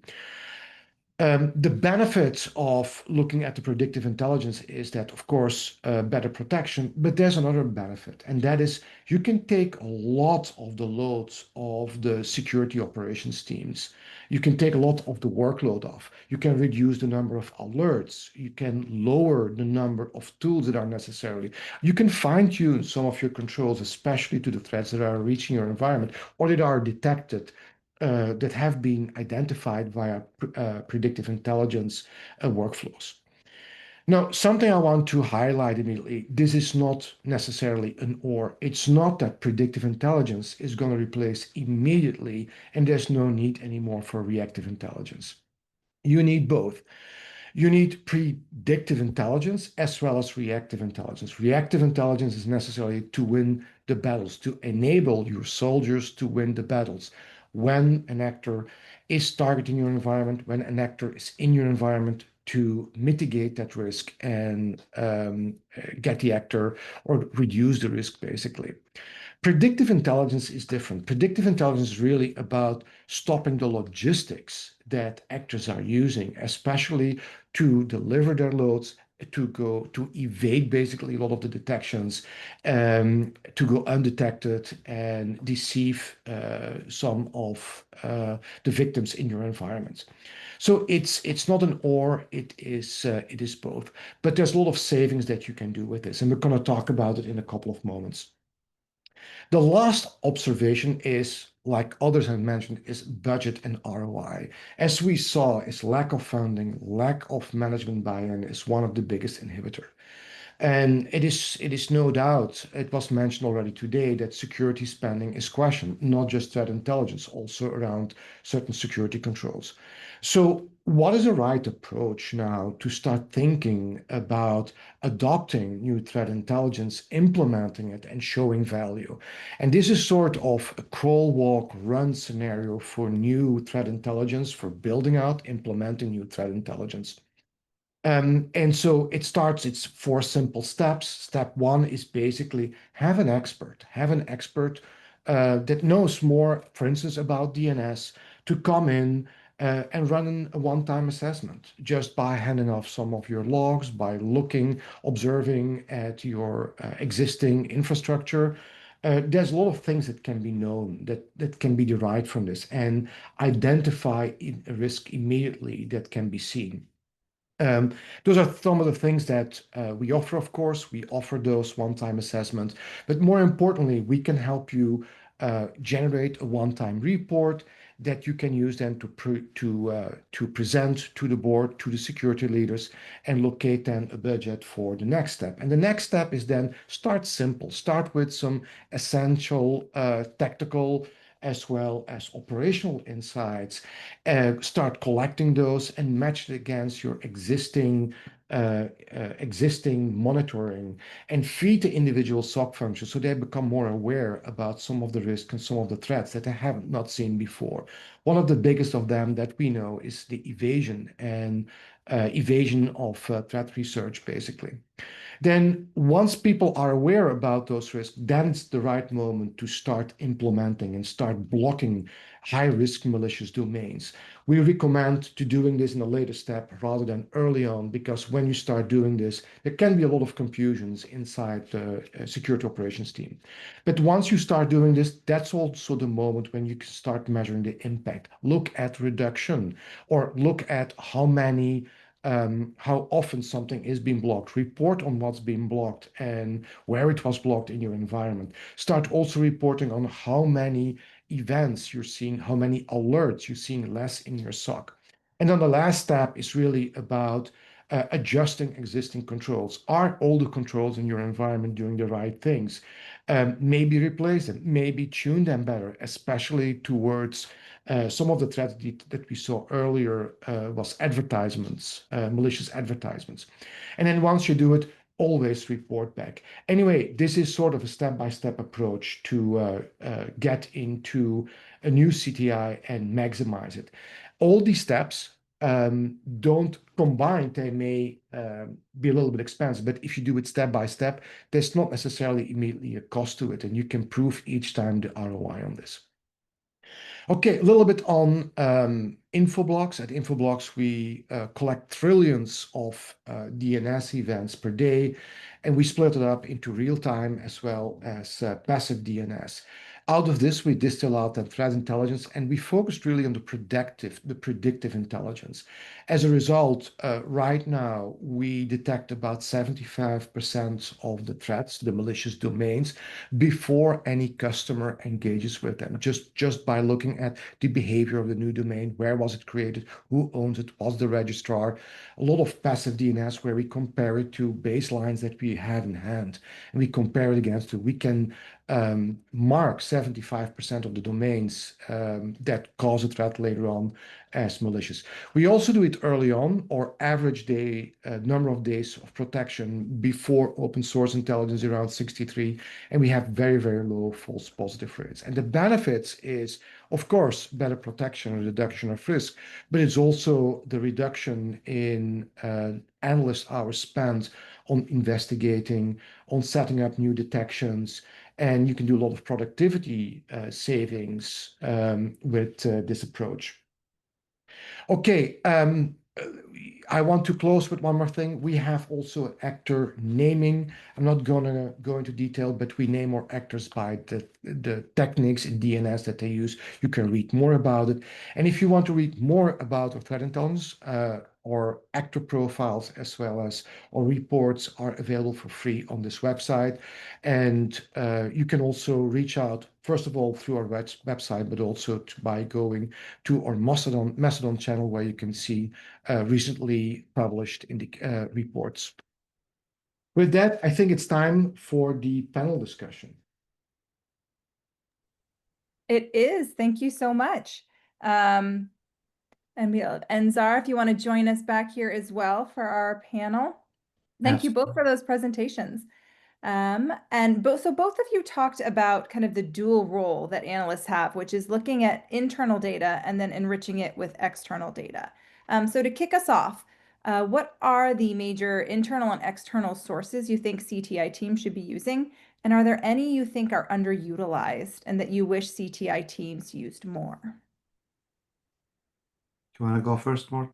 The benefit of looking at the predictive intelligence is that, of course, better protection, but there's another benefit, and that is you can take a lot of the loads of the security operations teams. You can take a lot of the workload off. You can reduce the number of alerts. You can lower the number of tools that are necessary. You can fine-tune some of your controls, especially to the threats that are reaching your environment or that are detected that have been identified via predictive intelligence workflows. Now, something I want to highlight immediately, this is not necessarily an or. It's not that predictive intelligence is going to replace immediately, and there's no need anymore for reactive intelligence. You need both. You need predictive intelligence as well as reactive intelligence. Reactive intelligence is necessary to win the battles, to enable your soldiers to win the battles. When an actor is targeting your environment, when an actor is in your environment, to mitigate that risk and get the actor or reduce the risk, basically. Predictive intelligence is different. Predictive intelligence is really about stopping the logistics that actors are using, especially to deliver their loads, to evade basically a lot of the detections, to go undetected and deceive some of the victims in your environment. So it's not an or, it is both. But there's a lot of savings that you can do with this, and we're going to talk about it in a couple of moments. The last observation is, like others have mentioned, is budget and ROI. As we saw, is lack of funding, lack of management buy-in is one of the biggest inhibitor. And it is no doubt, it was mentioned already today, that security spending is questioned, not just threat intelligence, also around certain security controls. So what is the right approach now to start thinking about adopting new threat intelligence, implementing it, and showing value? And this is sort of a crawl, walk, run scenario for new threat intelligence, for building out, implementing new threat intelligence. And so it's 4 simple steps. Step 1 is basically have an expert that knows more, for instance, about DNS, to come in and run a one-time assessment just by handing off some of your logs, by looking, observing at your existing infrastructure. There's a lot of things that can be known, that can be derived from this, and identify a risk immediately that can be seen. Those are some of the things that we offer, of course. We offer those one-time assessments, but more importantly, we can help you generate a one-time report that you can use then to present to the board, to the security leaders, and locate then a budget for the next step. And the next step is then start simple. Start with some essential tactical as well as operational insights, start collecting those and match it against your existing monitoring, and feed the individual SOC functions so they become more aware about some of the risks and some of the threats that they have not seen before. One of the biggest of them that we know is the evasion of threat research, basically. Then once people are aware about those risks, then it's the right moment to start implementing and start blocking high-risk malicious domains. We recommend to doing this in a later step rather than early on, because when you start doing this, there can be a lot of confusions inside the security operations team. But once you start doing this, that's also the moment when you can start measuring the impact. Look at reduction, or look at how many how often something is being blocked. Report on what's being blocked and where it was blocked in your environment. Start also reporting on how many events you're seeing, how many alerts you're seeing less in your SOC. And then the last step is really about adjusting existing controls. Are all the controls in your environment doing the right things? Maybe replace them, maybe tune them better, especially towards some of the threats that we saw earlier was advertisements, malicious advertisements. And then once you do it, always report back. Anyway, this is sort of a step-by-step approach to get into a new CTI and maximize it. All these steps don't combine. They may be a little bit expensive, but if you do it step by step, there's not necessarily immediately a cost to it, and you can prove each time the ROI on this. Okay, a little bit on Infoblox. At Infoblox, we collect trillions of DNS events per day, and we split it up into real-time as well as passive DNS. Out of this, we distill out that threat intelligence, and we focused really on the predictive intelligence. As a result, right now, we detect about 75% of the threats, the malicious domains, before any customer engages with them, just by looking at the behavior of the new domain, where was it created, who owns it, what's the registrar. A lot of passive DNS where we compare it to baselines that we have in hand, and we compare it against it. We can mark 75% of the domains that cause a threat later on as malicious. We also do it early on, or average day number of days of protection before open source intelligence around 63, and we have very, very low false positive rates. And the benefits is, of course, better protection and reduction of risk, but it's also the reduction in analyst hours spent on investigating, on setting up new detections, and you can do a lot of productivity savings with this approach. Okay, I want to close with one more thing. We have also actor naming. I'm not gonna go into detail, but we name our actors by the techniques in DNS that they use. You can read more about it. And if you want to read more about our threat intelligence, or actor profiles as well as our reports are available for free on this website. And you can also reach out, first of all, through our website, but also by going to our Mastodon channel, where you can see recently published in the reports. With that, I think it's time for the panel discussion. It is. Thank you so much. And Enzar, if you want to join us back here as well for our panel. Thank you both for those presentations. And both of you talked about kind of the dual role that analysts have, which is looking at internal data and then enriching it with external data. So to kick us off, what are the major internal and external sources you think CTI teams should be using? And are there any you think are underutilized and that you wish CTI teams used more? Do you want to go first, Mark?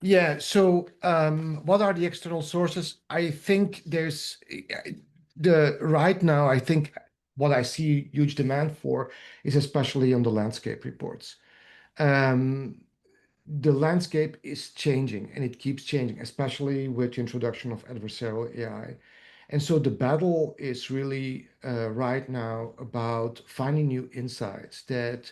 Yeah, so what are the external sources? I think there's right now, I think what I see huge demand for is especially on the landscape reports. The landscape is changing and it keeps changing, especially with the introduction of adversarial AI. And so the battle is really right now about finding new insights that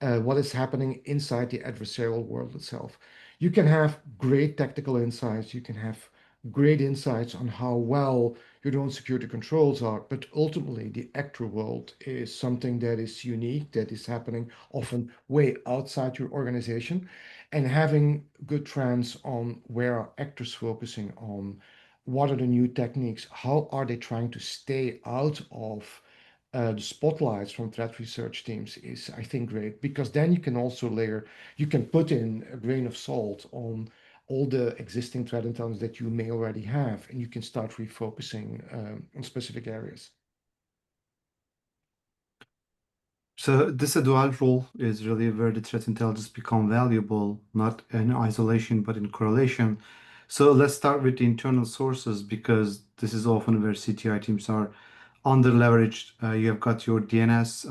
what is happening inside the adversarial world itself. You can have great tactical insights, you can have great insights on how well your own security controls are, but ultimately the actor world is something that is unique, that is happening often way outside your organization. And having good trends on where are actors focusing on, what are the new techniques, how are they trying to stay out of the spotlights from threat research teams is, I think, great, because then you can also you can put in a grain of salt on all the existing threat intelligence that you may already have, and you can start refocusing on specific areas. So this dual role is really where the threat intelligence become valuable, not in isolation, but in correlation. So let's start with the internal sources, because this is often where CTI teams are under leveraged. You have got your DNS,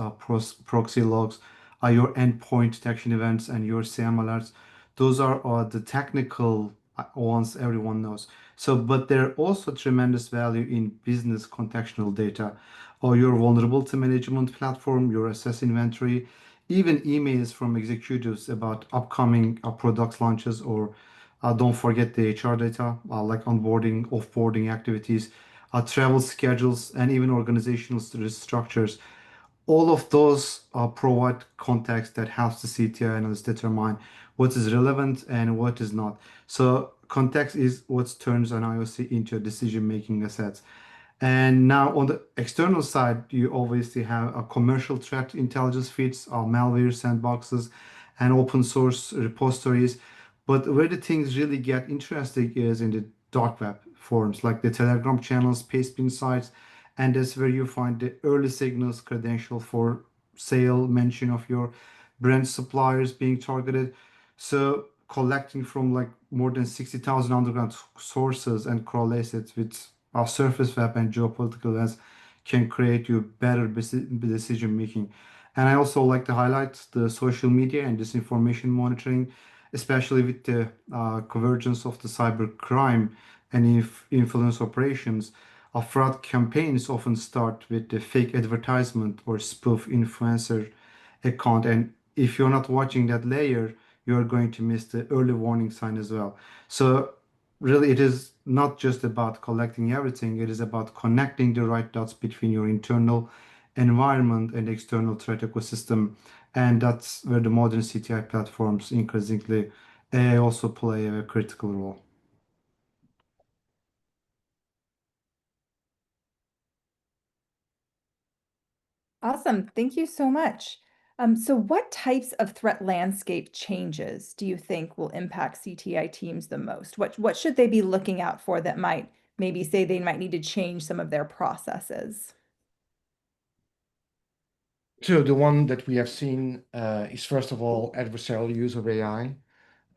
proxy logs, your endpoint detection events, and your SAM alerts. Those are the technical once everyone knows. So, but there are also tremendous value in business contextual data, or your vulnerability management platform, your assess inventory, even emails from executives about upcoming product launches, or don't forget the HR data, like onboarding, offboarding activities, travel schedules, and even organizational structures. All of those provide context that helps the CTI analyst determine what is relevant and what is not. So context is what turns an IOC into a decision-making asset. And now on the external side, you obviously have a commercial threat intelligence feeds, malware sandboxes, and open source repositories. But where the things really get interesting is in the dark web forums, like the Telegram channels, Pastebin sites, and that's where you find the early signals, credential for sale, mention of your brand suppliers being targeted. So collecting from like more than 60,000 underground sources and correlate it with our surface web and geopolitical events can create you better decision making. And I also like to highlight the social media and disinformation monitoring, especially with the convergence of the cyber crime and influence operations. Fraud campaigns often start with the fake advertisement or spoof influencer account. And if you're not watching that layer, you're going to miss the early warning sign as well. So really, it is not just about collecting everything, it is about connecting the right dots between your internal environment and external threat ecosystem. And that's where the modern CTI platforms increasingly also play a critical role. Awesome. Thank you so much. So what types of threat landscape changes do you think will impact CTI teams the most? What should they be looking out for that might maybe say they might need to change some of their processes? So the one that we have seen is, first of all, adversarial use of AI.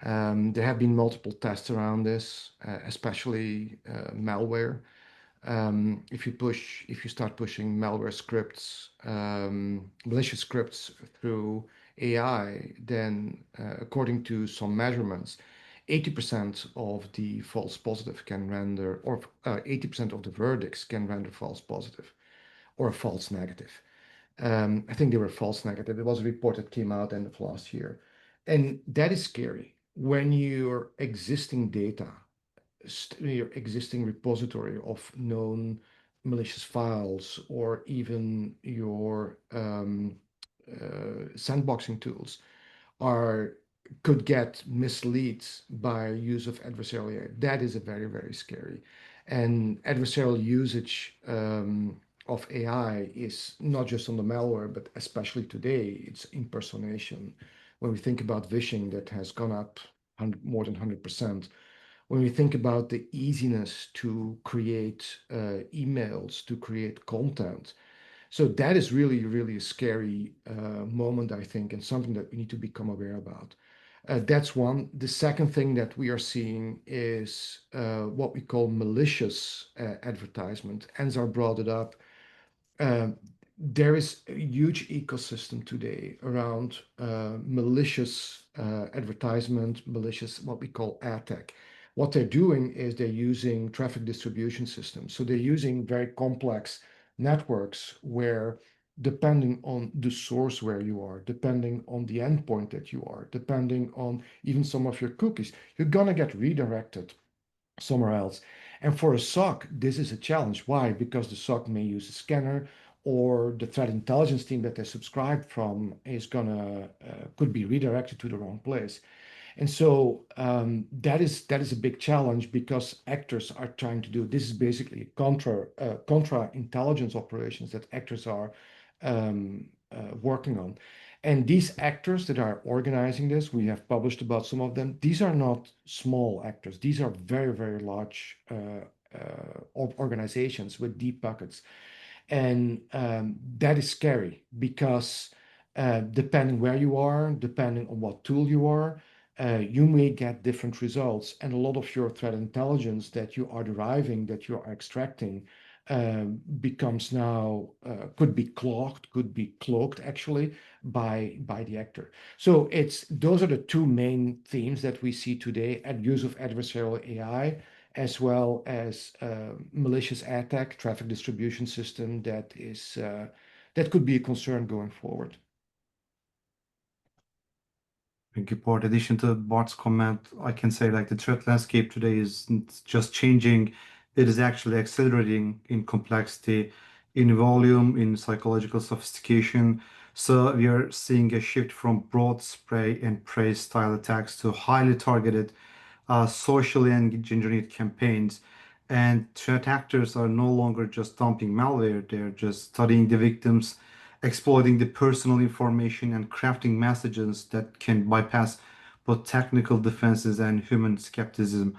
There have been multiple tests around this, especially malware. If you start pushing malware scripts, malicious scripts through AI, then according to some measurements, 80% of the false positive can render, or 80% of the verdicts can render false positive or false negative. I think they were false negative. It was a report that came out end of last year. And that is scary when your existing data, your existing repository of known malicious files, or even your sandboxing tools could get misled by use of adversarial AI. That is a very, very scary. And adversarial usage of AI is not just on the malware, but especially today, it's impersonation. When we think about phishing, that has gone up more than 100%. When we think about the easiness to create emails, to create content. So that is really, really a scary moment, I think, and something that we need to become aware about. That's one. The second thing that we are seeing is what we call malicious advertisement. Enzar brought it up. There is a huge ecosystem today around malicious advertisement, malicious, what we call ad tech. What they're doing is they're using traffic distribution systems. So they're using very complex networks where, depending on the source where you are, depending on the endpoint that you are, depending on even some of your cookies, you're going to get redirected somewhere else. And for a SOC, this is a challenge. Why? Because the SOC may use a scanner, or the threat intelligence team that they subscribe from is gonna could be redirected to the wrong place. And so that is a big challenge, because actors are trying to do this. Is basically contra intelligence operations that actors are working on. And these actors that are organizing this, we have published about some of them. These are not small actors. These are very, very large organizations with deep pockets. And that is scary, because depending where you are, depending on what tool you are, you may get different results. And a lot of your threat intelligence that you are deriving, that you are extracting, becomes now could be cloaked actually by the actor. So those are the two main themes that we see today: at use of adversarial AI, as well as malicious attack, traffic distribution system that could be a concern going forward. Thank you, Bart. In addition to Bart's comment, I can say like the threat landscape today isn't just changing, it is actually accelerating in complexity, in volume, in psychological sophistication. So we are seeing a shift from broad spray and pray style attacks to highly targeted, socially engineered campaigns. And threat actors are no longer just dumping malware, they're just studying the victims, exploiting the personal information, and crafting messages that can bypass both technical defenses and human skepticism.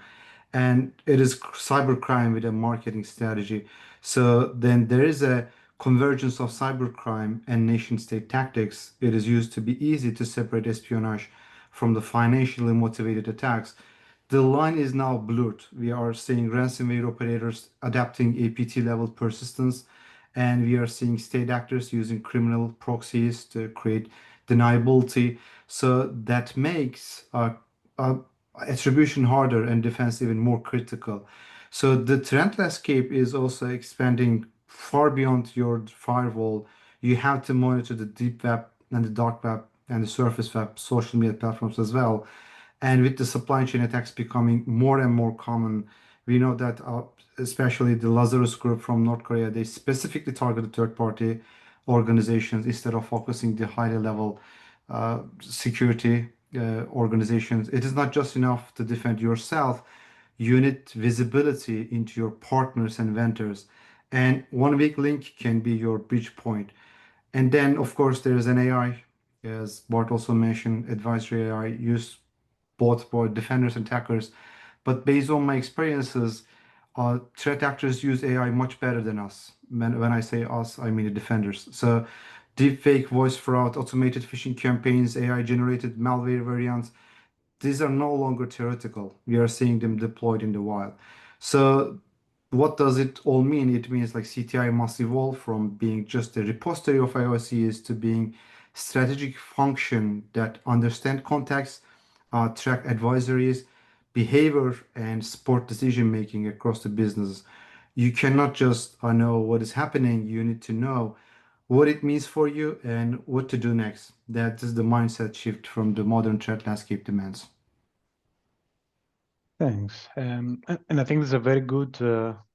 And it is cybercrime with a marketing strategy. So then there is a convergence of cybercrime and nation state tactics. It is used to be easy to separate espionage from the financially motivated attacks. The line is now blurred. We are seeing ransomware operators adapting APT level persistence, and we are seeing state actors using criminal proxies to create deniability. So that makes attribution harder and defense even more critical. So the threat landscape is also expanding far beyond your firewall. You have to monitor the deep web and the dark web and the surface web, social media platforms as well. And with the supply chain attacks becoming more and more common, we know that especially the Lazarus group from North Korea, they specifically targeted third-party organizations instead of focusing the higher level security organizations. It is not just enough to defend yourself. You need visibility into your partners and vendors. And one weak link can be your breach point. And then, of course, there is an AI, as Bart also mentioned, advisory AI used both for defenders and attackers. But based on my experiences, threat actors use AI much better than us. When I say us, I mean the defenders. So deepfake voice fraud, automated phishing campaigns, AI generated malware variants, these are no longer theoretical. We are seeing them deployed in the wild. So what does it all mean? It means like CTI must evolve from being just a repository of IOCs to being strategic function that understand context, track advisories, behavior, and support decision making across the business. You cannot just know what is happening. You need to know what it means for you and what to do next. That is the mindset shift from the modern threat landscape demands. Thanks. And I think this is a very good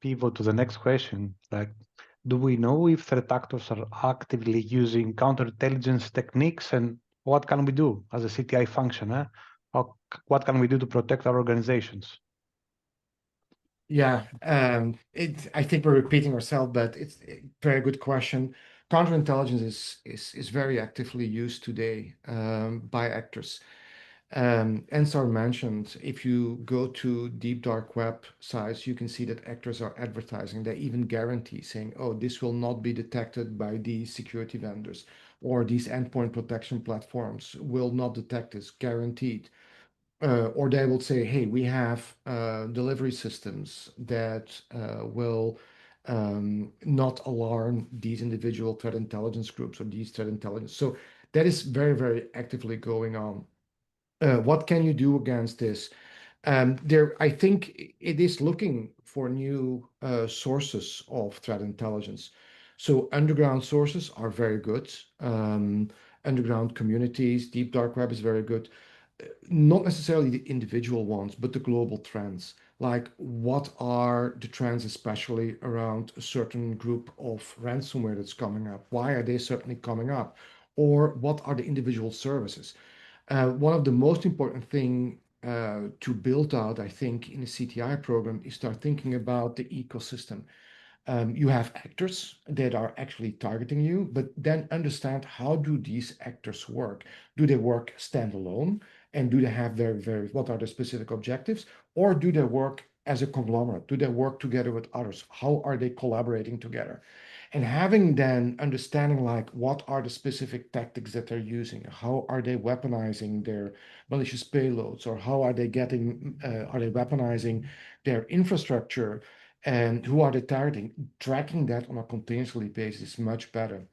pivot to the next question. Like, do we know if threat actors are actively using counterintelligence techniques, and what can we do as a CTI function? Or what can we do to protect our organizations? Yeah, I think we're repeating ourselves, but it's a very good question. Counterintelligence is very actively used today by actors. Ensar mentioned, if you go to deep dark web sites, you can see that actors are advertising. They even guarantee saying, oh, this will not be detected by these security vendors, or these endpoint protection platforms will not detect this, guaranteed. Or they will say, hey, we have delivery systems that will not alarm these individual threat intelligence groups or these threat intelligence. So that is very, very actively going on. What can you do against this? I think it is looking for new sources of threat intelligence. So underground sources are very good. Underground communities, deep dark web is very good. Not necessarily the individual ones, but the global trends. Like, what are the trends, especially around a certain group of ransomware that's coming up? Why are they certainly coming up? Or what are the individual services? One of the most important thing to build out, I think, in the CTI program is start thinking about the ecosystem. You have actors that are actually targeting you, but then understand, how do these actors work? Do they work standalone? And do they have what are the specific objectives? Or do they work as a conglomerate? Do they work together with others? How are they collaborating together? And having then understanding, like, what are the specific tactics that they're using? How are they weaponizing their malicious payloads? Or how are they weaponizing their infrastructure? and who are they targeting? Tracking that on a continuously basis is much better.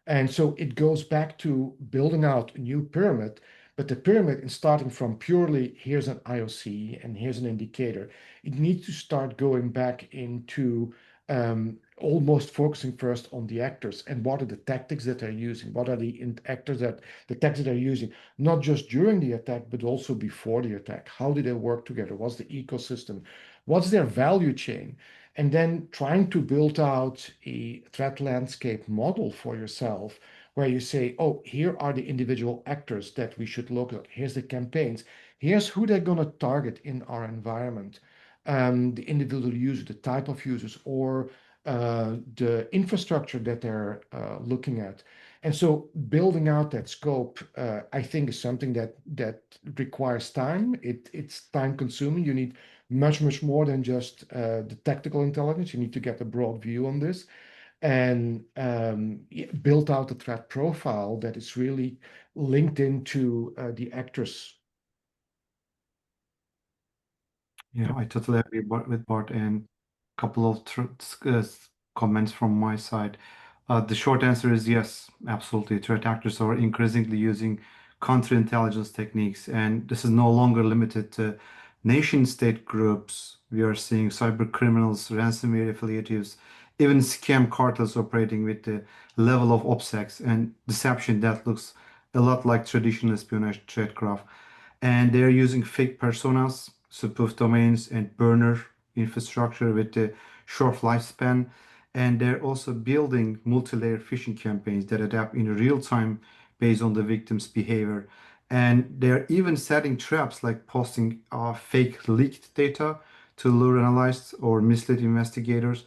And so it goes back to building out a new pyramid, but the pyramid is starting from purely here's an IOC and here's an indicator. It needs to start going back into almost focusing first on the actors and what are the tactics that they're using, what are the actors that the tactics that they're using, not just during the attack, but also before the attack. How do they work together? What's the ecosystem? What's their value chain? And then trying to build out a threat landscape model for yourself where you say, oh, here are the individual actors that we should look at. Here's the campaigns. Here's who they're going to target in our environment. The individual user, the type of users, or the infrastructure that they're looking at. And so building out that scope, I think, is something that requires time. It's time consuming. You need much more than just the tactical intelligence. You need to get a broad view on this and build out a threat profile that is really linked into the actors. Yeah, I totally agree with Bart, and a couple of comments from my side. The short answer is yes, absolutely. Threat actors are increasingly using counterintelligence techniques, and this is no longer limited to nation-state groups. We are seeing cyber criminals, ransomware affiliates, even scam cartels operating with the level of OPSEC and deception that looks a lot like traditional espionage threat graph. And they're using fake personas, spoof domains, and burner infrastructure with a short lifespan. And they're also building multi-layer phishing campaigns that adapt in real time based on the victim's behavior. And they're even setting traps like posting fake leaked data to lure analysts or mislead investigators.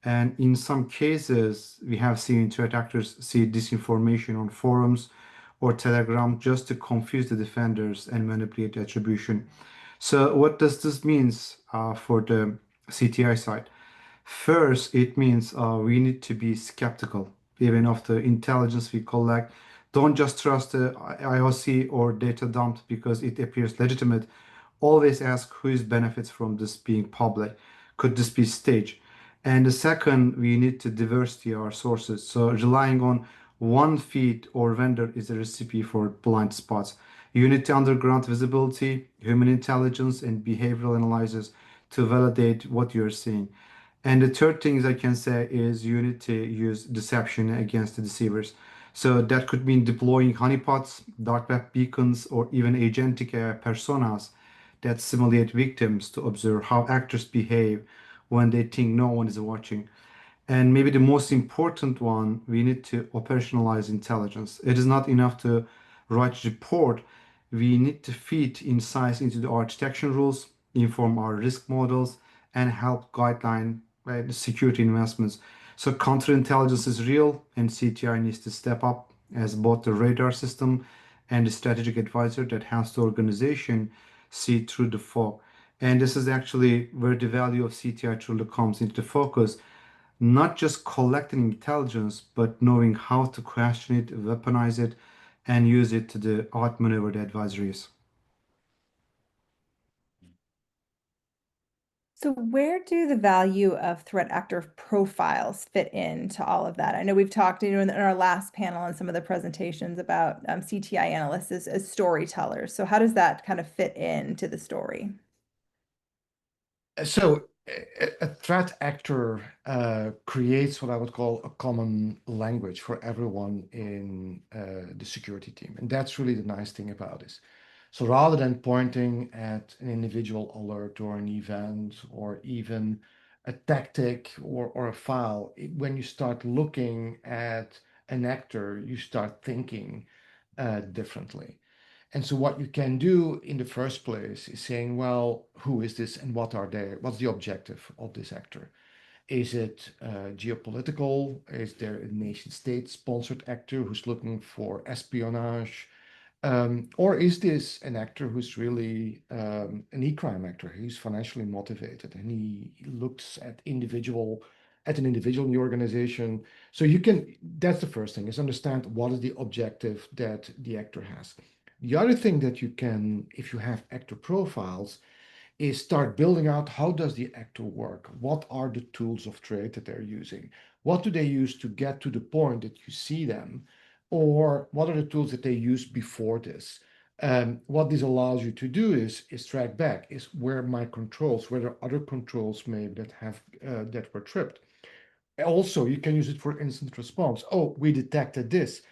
And in some cases, we have seen threat actors see disinformation on forums or Telegram just to confuse the defenders and manipulate attribution. So what does this means for the CTI side? First, it means we need to be skeptical, even of the intelligence we collect. Don't just trust the IOC or data dumped because it appears legitimate. Always ask who is benefits from this being public. Could this be staged? And the second, we need to diversity our sources. So relying on one feed or vendor is a recipe for blind spots. You need to underground visibility, human intelligence, and behavioral analysis to validate what you're seeing. And the third thing I can say is you need to use deception against the deceivers. So that could mean deploying honeypots, dark web beacons, or even agentic AI personas that simulate victims to observe how actors behave when they think no one is watching. And maybe the most important one, we need to operationalize intelligence. It is not enough to write a report. We need to feed insights into our detection rules, inform our risk models, and help guideline the security investments. So counterintelligence is real, and CTI needs to step up as both the radar system and the strategic advisor that helps the organization see through the fog. And this is actually where the value of CTI truly comes into focus, not just collecting intelligence, but knowing how to question it, weaponize it, and use it to outmaneuver the adversaries. So where do the value of threat actor profiles fit into all of that? I know we've talked in our last panel and some of the presentations about CTI analysts as storytellers. So how does that kind of fit into the story? So a threat actor creates what I would call a common language for everyone in the security team. And that's really the nice thing about this. So rather than pointing at an individual alert or an event or even a tactic or a file, when you start looking at an actor, you start thinking differently. And so what you can do in the first place is saying, well, who is this and what's the objective of this actor? Is it geopolitical? Is there a nation state sponsored actor who's looking for espionage? Or is this an actor who's really an e-crime actor? He's financially motivated and he looks at an individual in the organization. So that's the first thing, is understand what is the objective that the actor has. The other thing that you can, if you have actor profiles, is start building out how does the actor work? What are the tools of trade that they're using? What do they use to get to the point that you see them? Or what are the tools that they used before this? What this allows you to do is track back, is where my controls, where there are other controls maybe that have that were tripped. Also, you can use it for instant response. Oh, we detected this.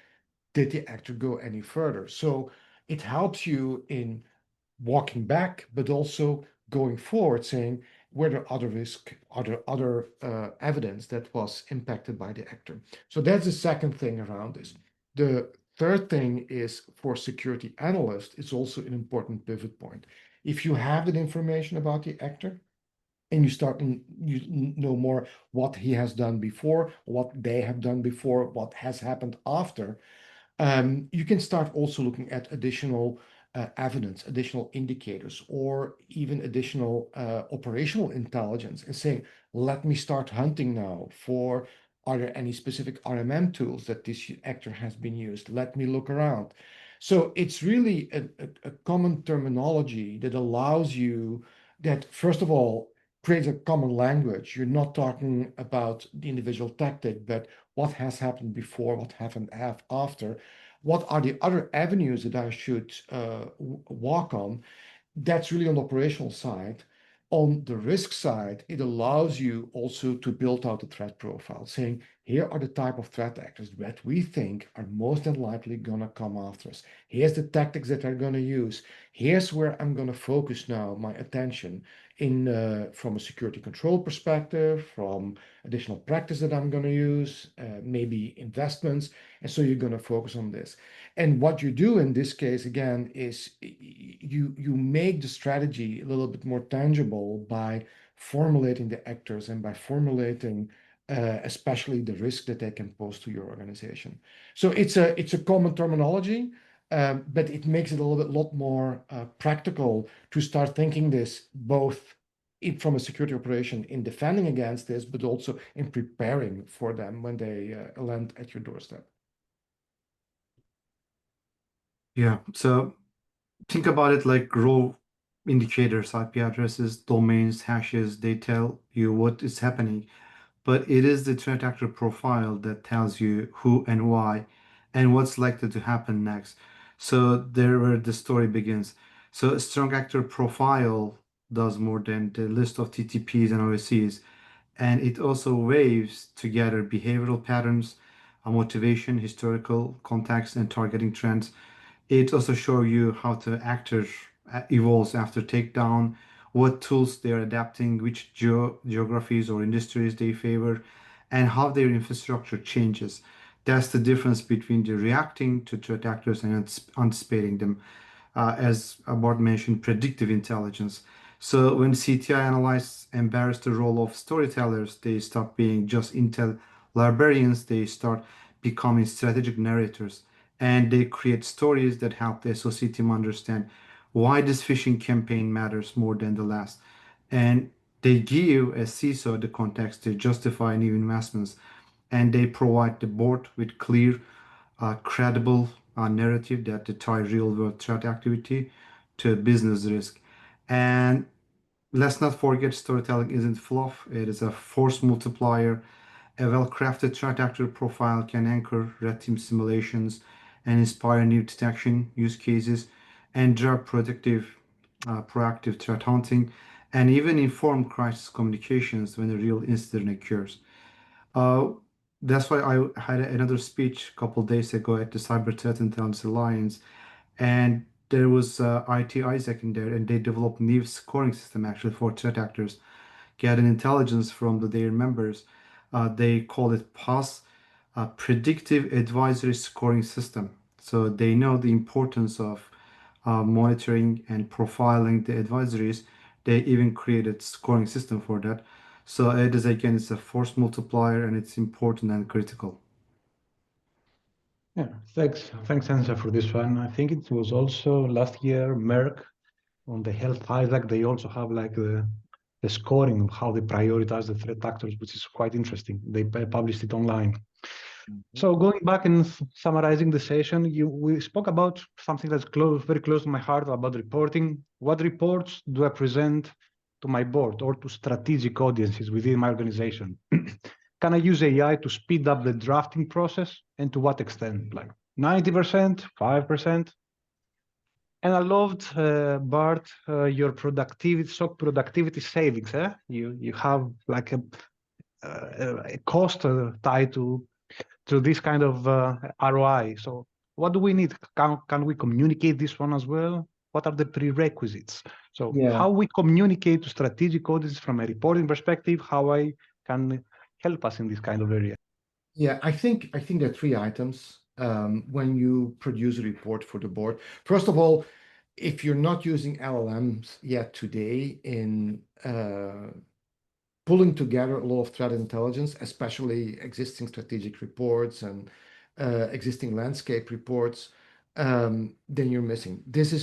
Did the actor go any further? So it helps you in walking back, but also going forward, saying were there other risk, other evidence that was impacted by the actor. So that's the second thing around this. The third thing is for security analysts, it's also an important pivot point. If you have that information about the actor, and you know more what he has done before, what they have done before, what has happened after, you can start also looking at additional evidence, additional indicators, or even additional operational intelligence and saying, let me start hunting now for, are there any specific RMM tools that this actor has been used? Let me look around. So it's really a common terminology that allows you that, first of all, creates a common language. You're not talking about the individual tactic, but what has happened before, what happened after, what are the other avenues that I should walk on. That's really on the operational side. On the risk side, it allows you also to build out a threat profile, saying, here are the type of threat actors that we think are most than likely going to come after us. Here's the tactics that they're going to use. Here's where I'm going to focus now my attention in from a security control perspective, from additional practice that I'm going to use, maybe investments. And so you're going to focus on this. And what you do in this case, again, is you make the strategy a little bit more tangible by formulating the actors and by formulating especially the risk that they can pose to your organization. So it's a common terminology, but it makes it a lot more practical to start thinking this both from a security operation in defending against this, but also in preparing for them when they land at your doorstep. Yeah, so think about it like raw indicators, IP addresses, domains, hashes, they tell you what is happening. But it is the threat actor profile that tells you who and why and what's likely to happen next. So there where the story begins. So a strong actor profile does more than the list of TTPs and OSCs, and it also waves together behavioral patterns, motivation, historical context, and targeting trends. It also shows you how the actor evolves after takedown, what tools they are adapting, which geographies or industries they favor, and how their infrastructure changes. That's the difference between the reacting to threat actors and anticipating them. As Bart mentioned, predictive intelligence. So when CTI analysts embrace the role of storytellers, they stop being just intel librarians, they start becoming strategic narrators. And they create stories that help the SOC team understand why this phishing campaign matters more than the last. And they give a CISO the context to justify new investments. And they provide the board with clear, credible narrative that they tie real world threat activity to business risk. And let's not forget, storytelling isn't fluff, it is a force multiplier. A well-crafted threat actor profile can anchor red team simulations and inspire new detection use cases and drive proactive threat hunting and even inform crisis communications when a real incident occurs. Uh, that's why I had another speech a couple days ago at the Cyber Threat Intelligence Alliance, and there was IT Isaac in there, and they developed new scoring system actually for threat actors, getting intelligence from their members. They call it PAS, Predictive Advisory Scoring System. So they know the importance of monitoring and profiling the advisories. They even created scoring system for that. So it is again, it's a force multiplier and it's important and critical. Yeah, thanks, Ansa, for this one. I think it was also last year, Merck on the health Isaac, they also have like the scoring of how they prioritize the threat actors, which is quite interesting. They published it online. So going back and summarizing the session, we spoke about something that's very close to my heart about reporting. What reports do I present to my board or to strategic audiences within my organization? Can I use AI to speed up the drafting process, and to what extent? Like 90%, 5%? And I loved, Bart, your productivity savings. You have like a cost tied to this kind of ROI. So what do we need? Can we communicate this one as well? What are the prerequisites? So Yeah. how we communicate to strategic audiences from a reporting perspective, how I can help us in this kind of area. Yeah, I think there are three items when you produce a report for the board. First of all, if you're not using LLMs yet today in pulling together a lot of threat intelligence, especially existing strategic reports and existing landscape reports, then you're missing. This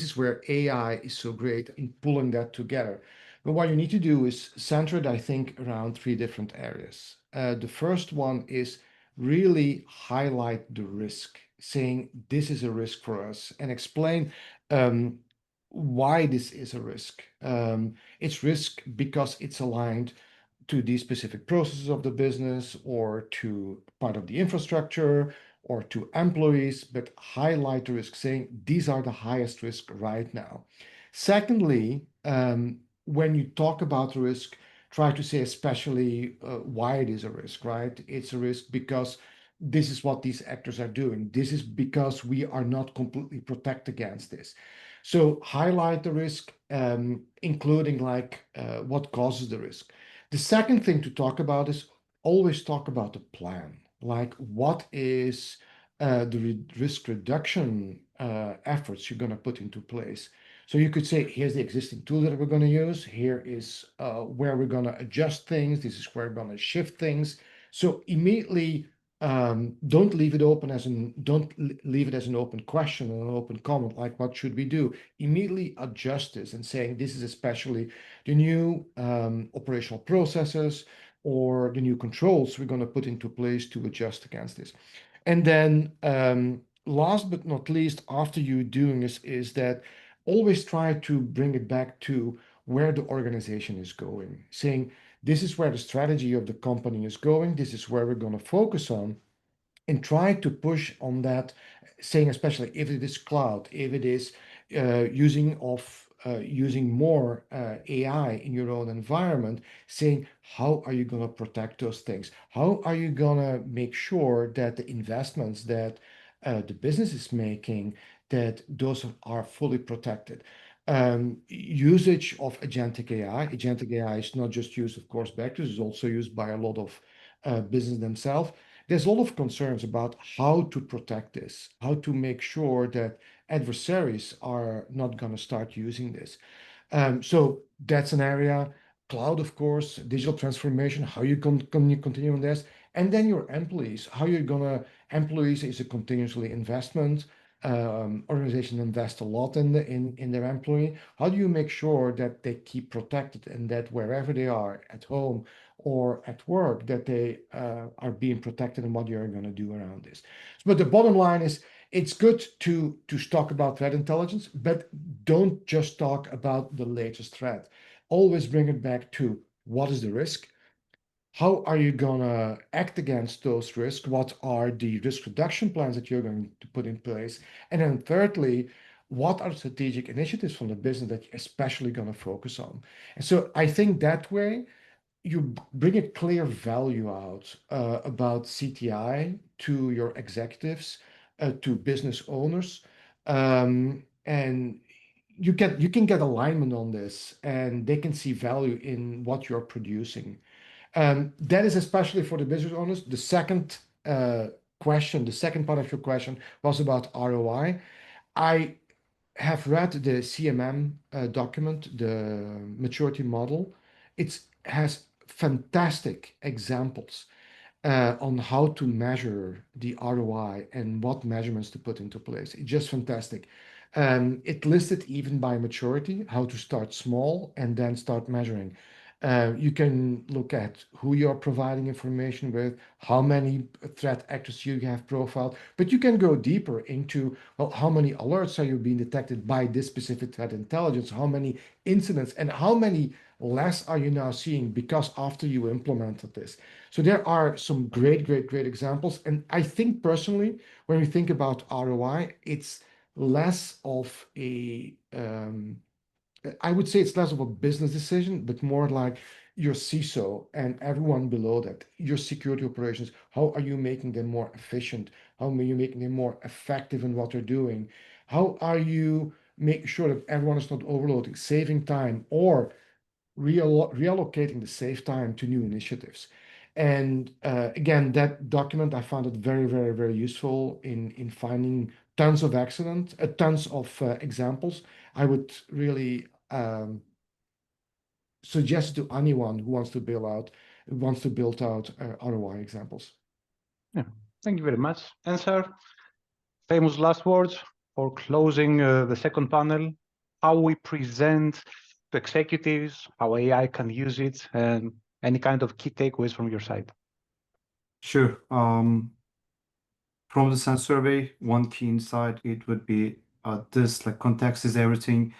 is where AI is so great in pulling that together. But what you need to do is center it, I think, around three different areas. The first one is really highlight the risk, saying this is a risk for us, and explain why this is a risk. It's risk because it's aligned to these specific processes of the business or to part of the infrastructure or to employees, but highlight the risk, saying these are the highest risk right now. Secondly, when you talk about the risk, try to say especially why it is a risk, right? It's a risk because this is what these actors are doing. This is because we are not completely protected against this. So highlight the risk, including like what causes the risk. The second thing to talk about is always talk about the plan. Like what is the risk reduction efforts you're going to put into place. So you could say, here's the existing tool that we're going to use. Here is where we're going to adjust things. This is where we're going to shift things. So immediately don't leave it as an open question or an open comment, like what should we do? Immediately adjust this and saying this is especially the new operational processes or the new controls we're going to put into place to adjust against this. And then last but not least, after you doing this, is that always try to bring it back to where the organization is going, saying this is where the strategy of the company is going. This is where we're going to focus on, and try to push on that, saying especially if it is cloud, if it is using more AI in your own environment, saying how are you going to protect those things? How are you going to make sure that the investments that the business is making, that those are fully protected? Usage of agentic AI. Agentic AI is not just used, of course, back to, it's also used by a lot of business themselves. There's a lot of concerns about how to protect this, how to make sure that adversaries are not going to start using this. So that's an area. Cloud, of course, digital transformation, how you continue on this. And then your employees, how you're going to, employees is a continuously investment. Organizations invest a lot in their employee. How do you make sure that they keep protected and that wherever they are, at home or at work, that they are being protected, and what you're going to do around this? But the bottom line is, it's good to talk about threat intelligence, but don't just talk about the latest threat. Always bring it back to what is the risk? How are you going to act against those risks? What are the risk reduction plans that you're going to put in place? And then thirdly, what are strategic initiatives from the business that you're especially going to focus on? And so I think that way you bring a clear value out about CTI to your executives, to business owners, and you can get alignment on this, and they can see value in what you're producing. That is especially for the business owners. The second question, the second part of your question was about ROI. I have read the CMM document, the maturity model. It has fantastic examples on how to measure the ROI and what measurements to put into place. It's just fantastic. It listed even by maturity, how to start small and then start measuring. You can look at who you're providing information with, how many threat actors you have profiled, but you can go deeper into, well, how many alerts are you being detected by this specific threat intelligence, how many incidents, and how many less are you now seeing because after you implemented this. So there are some great examples. And I think personally, when we think about ROI, it's less of a I would say it's less of a business decision, but more like your CISO and everyone below that, your security operations, how are you making them more efficient? How are you making them more effective in what they're doing? How are you making sure that everyone is not overloading, saving time, or reallocating the save time to new initiatives? And again, that document, I found it very useful in finding tons of accidents, tons of examples. I would really suggest to anyone who wants to build out ROI examples. Yeah, thank you very much. And sir, famous last words for closing the second panel, how we present to executives, how AI can use it, and any kind of key takeaways from your side. Sure. From the SANS survey, one key insight, it would be this, like, context is everything,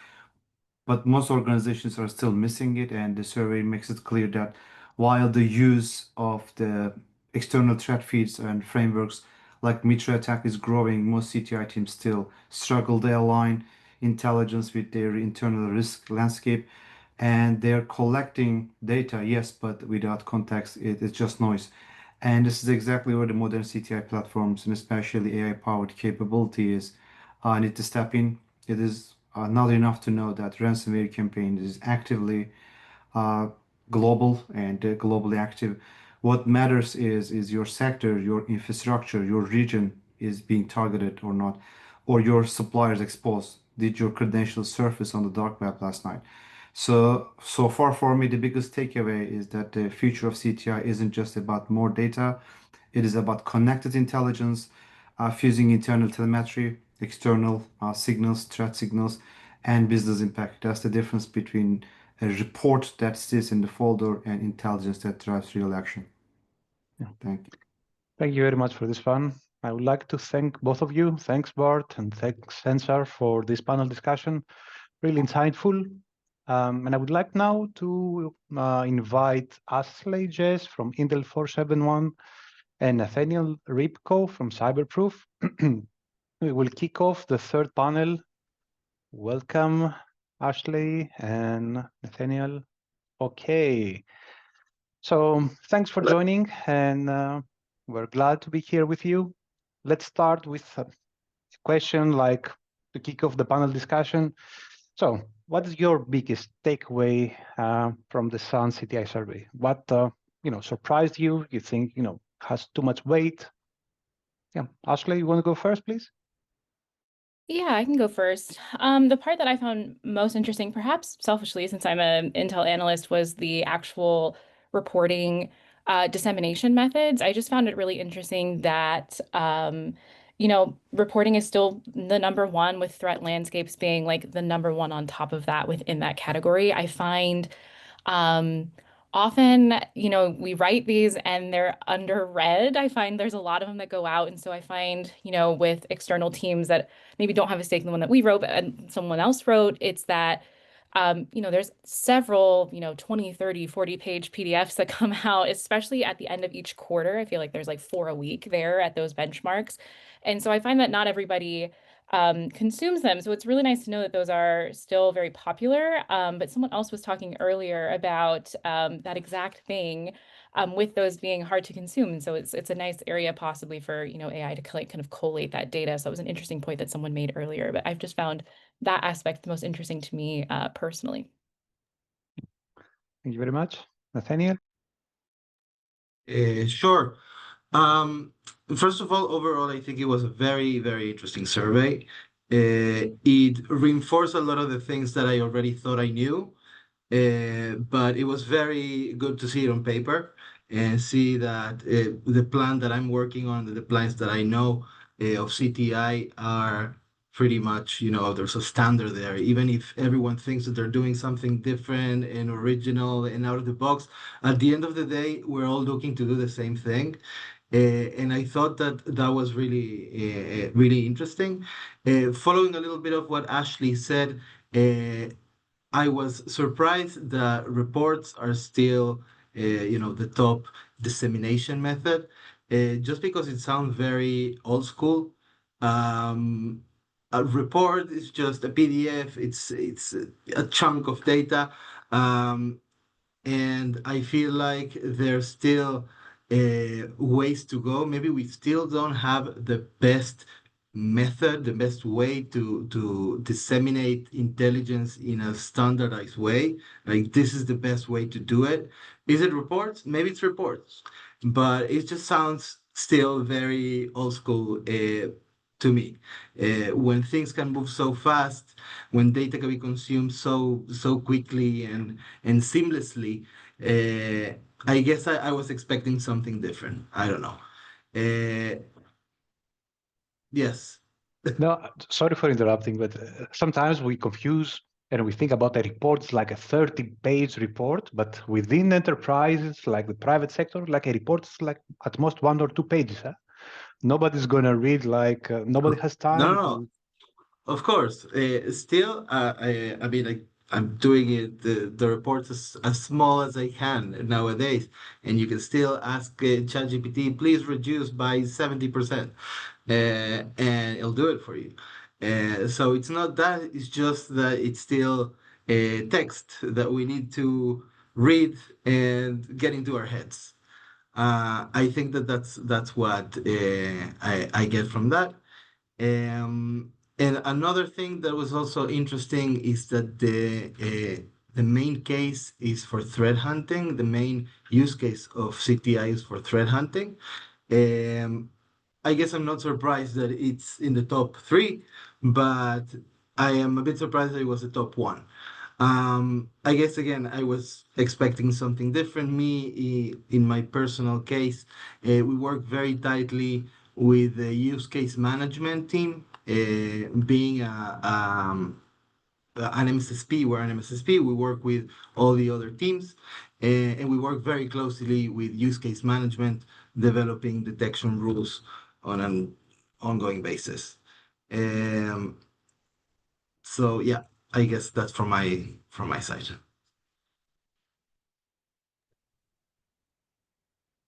but most organizations are still missing it, and the survey makes it clear that while the use of the external threat feeds and frameworks like Mitra attack is growing, most CTI teams still struggle to align intelligence with their internal risk landscape, and they're collecting data, yes, but without context, it's just noise. And this is exactly where the modern CTI platforms and especially AI-powered capability is need to step in. It is not enough to know that ransomware campaign is actively global and globally active. What matters is your sector, your infrastructure, your region is being targeted or not, or your suppliers exposed. Did your credentials surface on the dark web last night? So far for me, the biggest takeaway is that the future of CTI isn't just about more data. It is about connected intelligence, fusing internal telemetry, external signals, threat signals, and business impact. That's the difference between a report that sits in the folder and intelligence that drives real action. Yeah. Thank you. Thank you very much for this fun. I would like to thank both of you. Thanks, Bart, and thanks, Sensar, for this panel discussion. Really insightful. And I would like now to invite Ashley Jess from Intel 471 and Nathaniel Ripko from Cyberproof. We will kick off the third panel. Welcome, Ashley and Nathaniel. Okay. So thanks for joining, and we're glad to be here with you. Let's start with a question like to kick off the panel discussion. So what is your biggest takeaway from the SANS CTI survey? What surprised you? You think has too much weight? Yeah, Ashley, you want to go first, please? Yeah, I can go first. The part that I found most interesting, perhaps selfishly, since I'm an Intel analyst, was the actual reporting dissemination methods. I just found it really interesting that reporting is still the number one, with threat landscapes being like the number one on top of that within that category. I find often, we write these and they're underread. I find there's a lot of them that go out. And so I find, with external teams that maybe don't have a stake in the one that we wrote, but someone else wrote, it's that, there's several, 20, 30, 40-page PDFs that come out, especially at the end of each quarter. I feel like there's like 4 a week there at those benchmarks. And so I find that not everybody consumes them. So it's really nice to know that those are still very popular. But someone else was talking earlier about that exact thing, with those being hard to consume. And so it's a nice area possibly for AI to kind of collate that data. So it was an interesting point that someone made earlier. But I've just found that aspect the most interesting to me personally. Thank you very much, Nathaniel. Sure. First of all, overall, I think it was a very interesting survey. It reinforced a lot of the things that I already thought I knew, but it was very good to see it on paper and see that the plan that I'm working on, the plans that I know of CTI are pretty much, there's a standard there. Even if everyone thinks that they're doing something different and original and out of the box, at the end of the day, we're all looking to do the same thing. And I thought that that was really interesting. Following a little bit of what Ashley said, I was surprised that reports are still, the top dissemination method, just because it sounds very old school. Um, a report is just a PDF. It's a chunk of data. And I feel like there's still ways to go. Maybe we still don't have the best method, the best way to disseminate intelligence in a standardized way. Like this is the best way to do it. Is it reports? Maybe it's reports, but it just sounds still very old school to me. When things can move so fast, when data can be consumed so quickly and seamlessly, I guess I was expecting something different. I don't know. Uh, yes. No, sorry for interrupting, but sometimes we confuse and we think about a report as like a 30-page report, but within enterprises, like the private sector, like a report is like at most 1 or 2 pages. Huh? Nobody's gonna read nobody has No, no, time no. to. Of course. Still, I mean, I'm doing it the reports as small as I can nowadays, and you can still ask ChatGPT, please reduce by 70%, and it'll do it for you. So it's not that; it's just that it's still text that we need to read and get into our heads. I think that's what I get from that. And another thing that was also interesting is that the main case is for threat hunting. The main use case of CTI is for threat hunting. Um, I guess I'm not surprised that it's in the top three, but I am a bit surprised that it was the top one. I guess again, I was expecting something different. In my personal case, we work very tightly with the use case management team. Being an MSSP, we're an MSSP. We work with all the other teams, and we work very closely with use case management, developing detection rules on an ongoing basis. Um, so yeah, I guess that's from my side.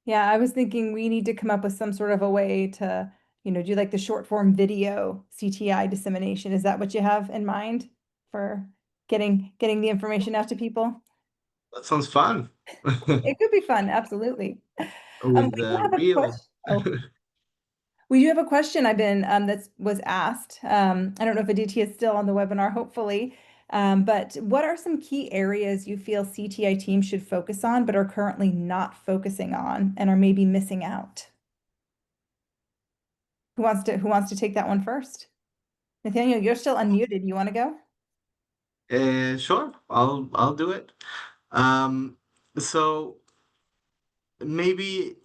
Yeah, I was thinking we need to come up with some sort of a way to, do like the short form video CTI dissemination. Is that what you have in mind for getting the information out to people? That sounds fun. It could be fun, absolutely. With We do have a real. question. Oh, we do have a question that was asked. I don't know if Aditya is still on the webinar, hopefully. But what are some key areas you feel CTI teams should focus on, but are currently not focusing on and are maybe missing out? Who wants to take that one first? Nathaniel, you're still unmuted. You want to go? Sure, I'll do it. So maybe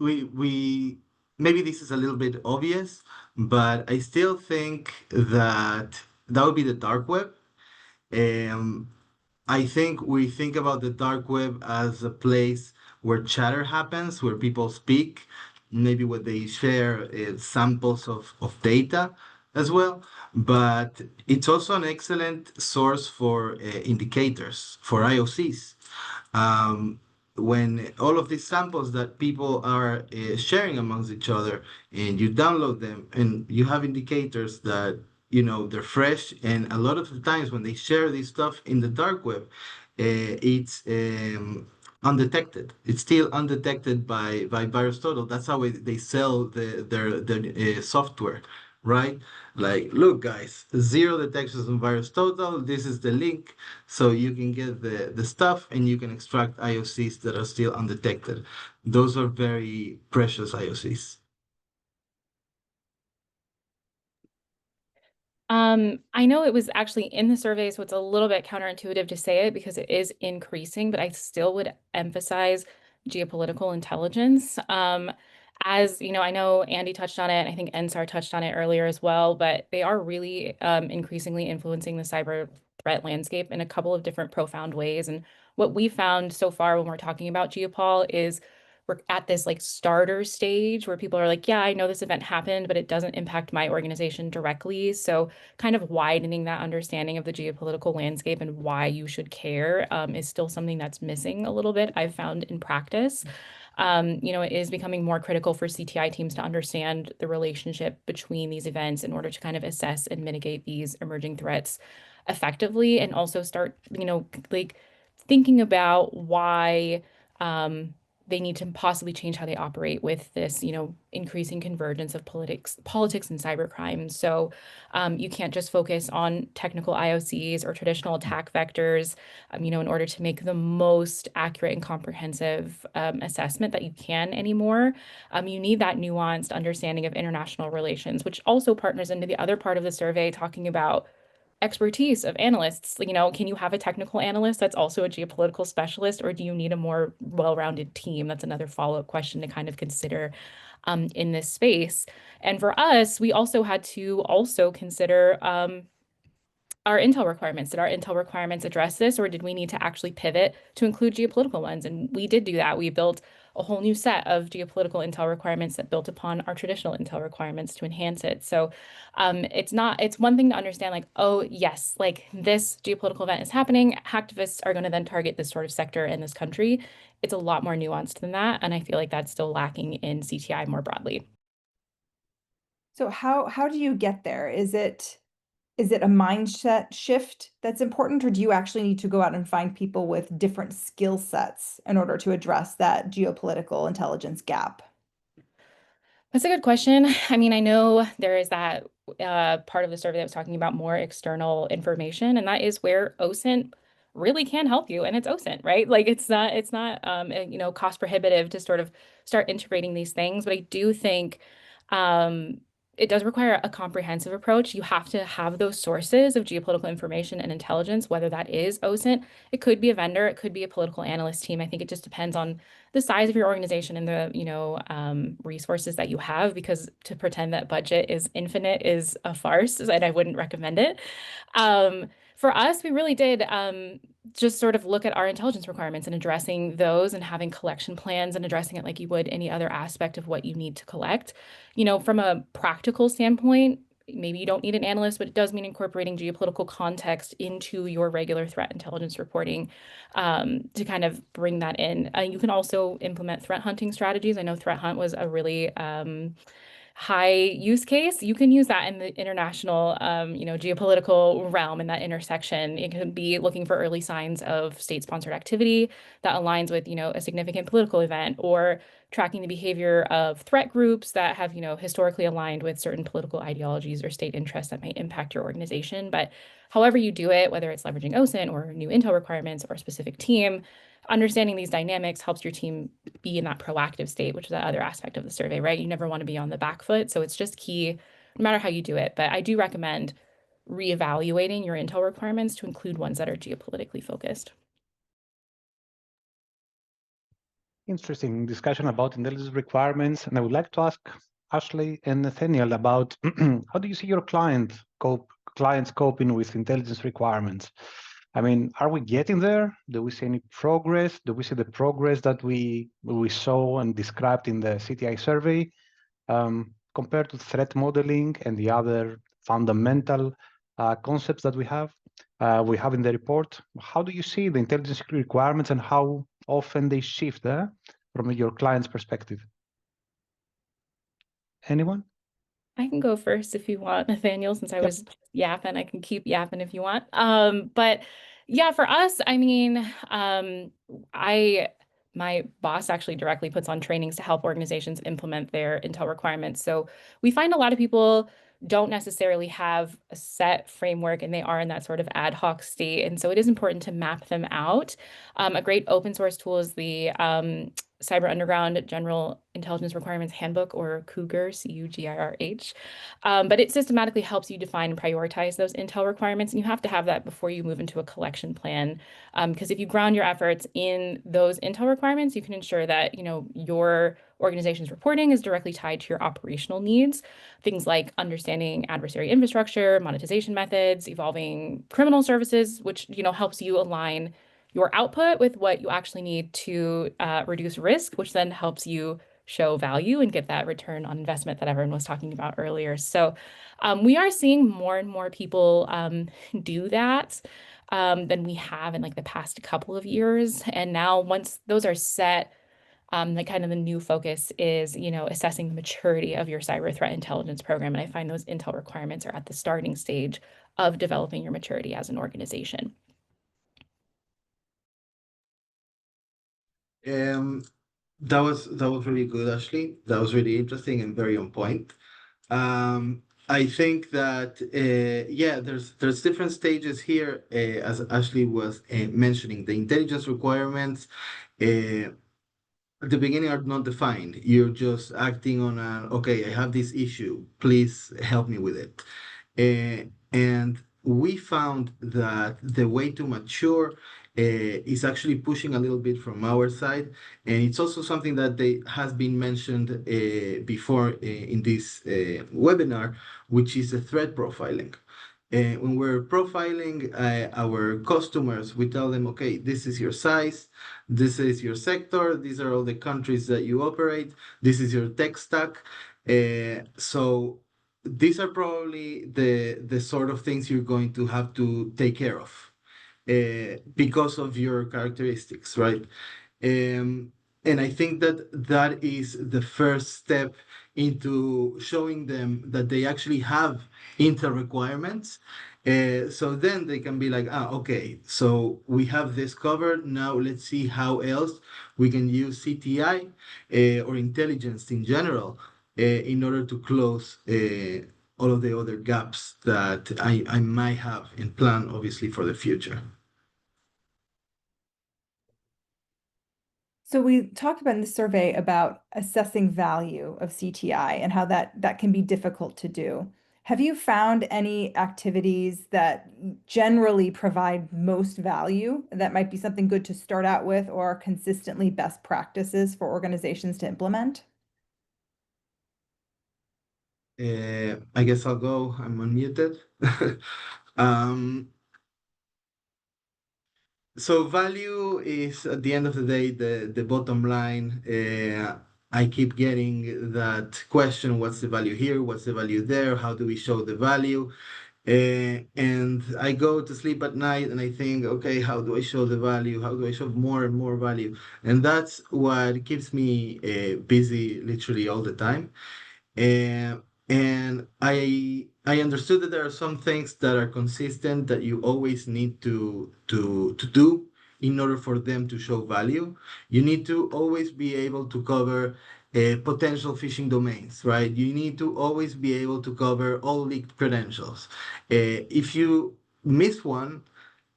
maybe this is a little bit obvious, but I still think that that would be the dark web. Um, I think we think about the dark web as a place where chatter happens, where people speak, maybe where they share samples of data as well. But it's also an excellent source for indicators, for IOCs. Um, when all of these samples that people are sharing amongst each other and you download them and you have indicators that they're fresh, and a lot of the times when they share this stuff in the dark web, it's undetected. It's still undetected by VirusTotal. That's how they sell their software, right? Like, look, guys, zero detections on VirusTotal. This is the link, so you can get the stuff and you can extract IOCs that are still undetected. Those are very precious IOCs. I know it was actually in the survey, so it's a little bit counterintuitive to say it because it is increasing, but I still would emphasize geopolitical intelligence. as you know, I know Andy touched on it. I think NSAR touched on it earlier as well, but they are really increasingly influencing the cyber threat landscape in a couple of different profound ways. And what we found so far when we're talking about geopol is we're at this like starter stage where people are like, yeah, I know this event happened, but it doesn't impact my organization directly. So kind of widening that understanding of the geopolitical landscape and why you should care is still something that's missing a little bit, I've found in practice. It is becoming more critical for CTI teams to understand the relationship between these events in order to kind of assess and mitigate these emerging threats effectively, and also start, like thinking about why they need to possibly change how they operate with this, increasing convergence of politics and cybercrime. So you can't just focus on technical IOCs or traditional attack vectors, in order to make the most accurate and comprehensive assessment that you can anymore. You need that nuanced understanding of international relations, which also partners into the other part of the survey talking about expertise of analysts. Can you have a technical analyst that's also a geopolitical specialist, or do you need a more well-rounded team? That's another follow-up question to kind of consider in this space. And for us, we also had to also consider our intel requirements. Did our intel requirements address this, or did we need to actually pivot to include geopolitical ones? And we did do that. We built a whole new set of geopolitical intel requirements that built upon our traditional intel requirements to enhance it. So it's one thing to understand like, oh yes, like this geopolitical event is happening. Hacktivists are going to then target this sort of sector in this country. It's a lot more nuanced than that. And I feel like that's still lacking in CTI more broadly. So how do you get there? Is it a mindset shift that's important, or do you actually need to go out and find people with different skill sets in order to address that geopolitical intelligence gap? That's a good question. I mean, I know there is that part of the survey that was talking about more external information, and that is where OSINT really can help you, and it's OSINT, right? Like it's not cost prohibitive to sort of start integrating these things, but I do think it does require a comprehensive approach. You have to have those sources of geopolitical information and intelligence, whether that is OSINT, it could be a vendor, it could be a political analyst team. I think it just depends on the size of your organization and the resources that you have, because to pretend that budget is infinite is a farce, and I wouldn't recommend it. For us, we really did just sort of look at our intelligence requirements and addressing those and having collection plans and addressing it like you would any other aspect of what you need to collect. From a practical standpoint, maybe you don't need an analyst, but it does mean incorporating geopolitical context into your regular threat intelligence reporting to kind of bring that in. You can also implement threat hunting strategies. I know threat hunt was a really high use case. You can use that in the international, geopolitical realm, in that intersection. It could be looking for early signs of state-sponsored activity that aligns with, a significant political event, or tracking the behavior of threat groups that have, historically aligned with certain political ideologies or state interests that might impact your organization. But however you do it, whether it's leveraging OSINT or new intel requirements or a specific team, understanding these dynamics helps your team be in that proactive state, which is that other aspect of the survey, right? You never want to be on the back foot. So it's just key, no matter how you do it. But I do recommend reevaluating your intel requirements to include ones that are geopolitically focused. Interesting discussion about intelligence requirements. And I would like to ask Ashley and Nathaniel about how do you see your clients coping with intelligence requirements? I mean, are we getting there? Do we see any progress? Do we see the progress that we saw and described in the CTI survey compared to threat modeling and the other fundamental concepts that we have in the report? How do you see the intelligence requirements and how often they shift from your client's perspective? Anyone? I can go first if you want, Nathaniel, since I was yapping. I can keep yapping if you want. But yeah, for us, I mean, my boss actually directly puts on trainings to help organizations implement their intel requirements. So we find a lot of people don't necessarily have a set framework, and they are in that sort of ad hoc state. And so it is important to map them out. A great open source tool is the Cyber Underground General Intelligence Requirements Handbook, or CUGR, CUGIRH. But it systematically helps you define and prioritize those intel requirements. And you have to have that before you move into a collection plan. Because if you ground your efforts in those intel requirements, you can ensure that, your organization's reporting is directly tied to your operational needs. Things like understanding adversary infrastructure, monetization methods, evolving criminal services, which, helps you align your output with what you actually need to reduce risk, which then helps you show value and get that return on investment that everyone was talking about earlier. So we are seeing more and more people do that than we have in like the past couple of years. And now once those are set, the kind of the new focus is, assessing the maturity of your cyber threat intelligence program. And I find those intel requirements are at the starting stage of developing your maturity as an organization. That was really good, Ashley. That was really interesting and very on point. I think that yeah, there's different stages here, as Ashley was mentioning. The intelligence requirements at the beginning are not defined. You're just acting on okay, I have this issue. Please help me with it. And we found that the way to mature is actually pushing a little bit from our side. And it's also something that has been mentioned before in this webinar, which is the threat profiling. When we're profiling our customers, we tell them, okay, this is your size, this is your sector, these are all the countries that you operate, this is your tech stack. So these are probably the sort of things you're going to have to take care of because of your characteristics, right? And I think that that is the first step into showing them that they actually have inter requirements. So then they can be like, okay, so we have this covered. Now let's see how else we can use CTI or intelligence in general in order to close all of the other gaps that I might have in plan, obviously, for the future. So we talked about in the survey about assessing value of CTI and how that can be difficult to do. Have you found any activities that generally provide most value that might be something good to start out with or consistently best practices for organizations to implement? I guess I'll go. I'm unmuted. So value is at the end of the day the bottom line. I keep getting that question: what's the value here? What's the value there? How do we show the value? And I go to sleep at night and I think, okay, how do I show the value? How do I show more and more value? And that's what keeps me busy literally all the time. And I understood that there are some things that are consistent that you always need to do in order for them to show value. You need to always be able to cover potential phishing domains, right? You need to always be able to cover all leaked credentials. If you miss one,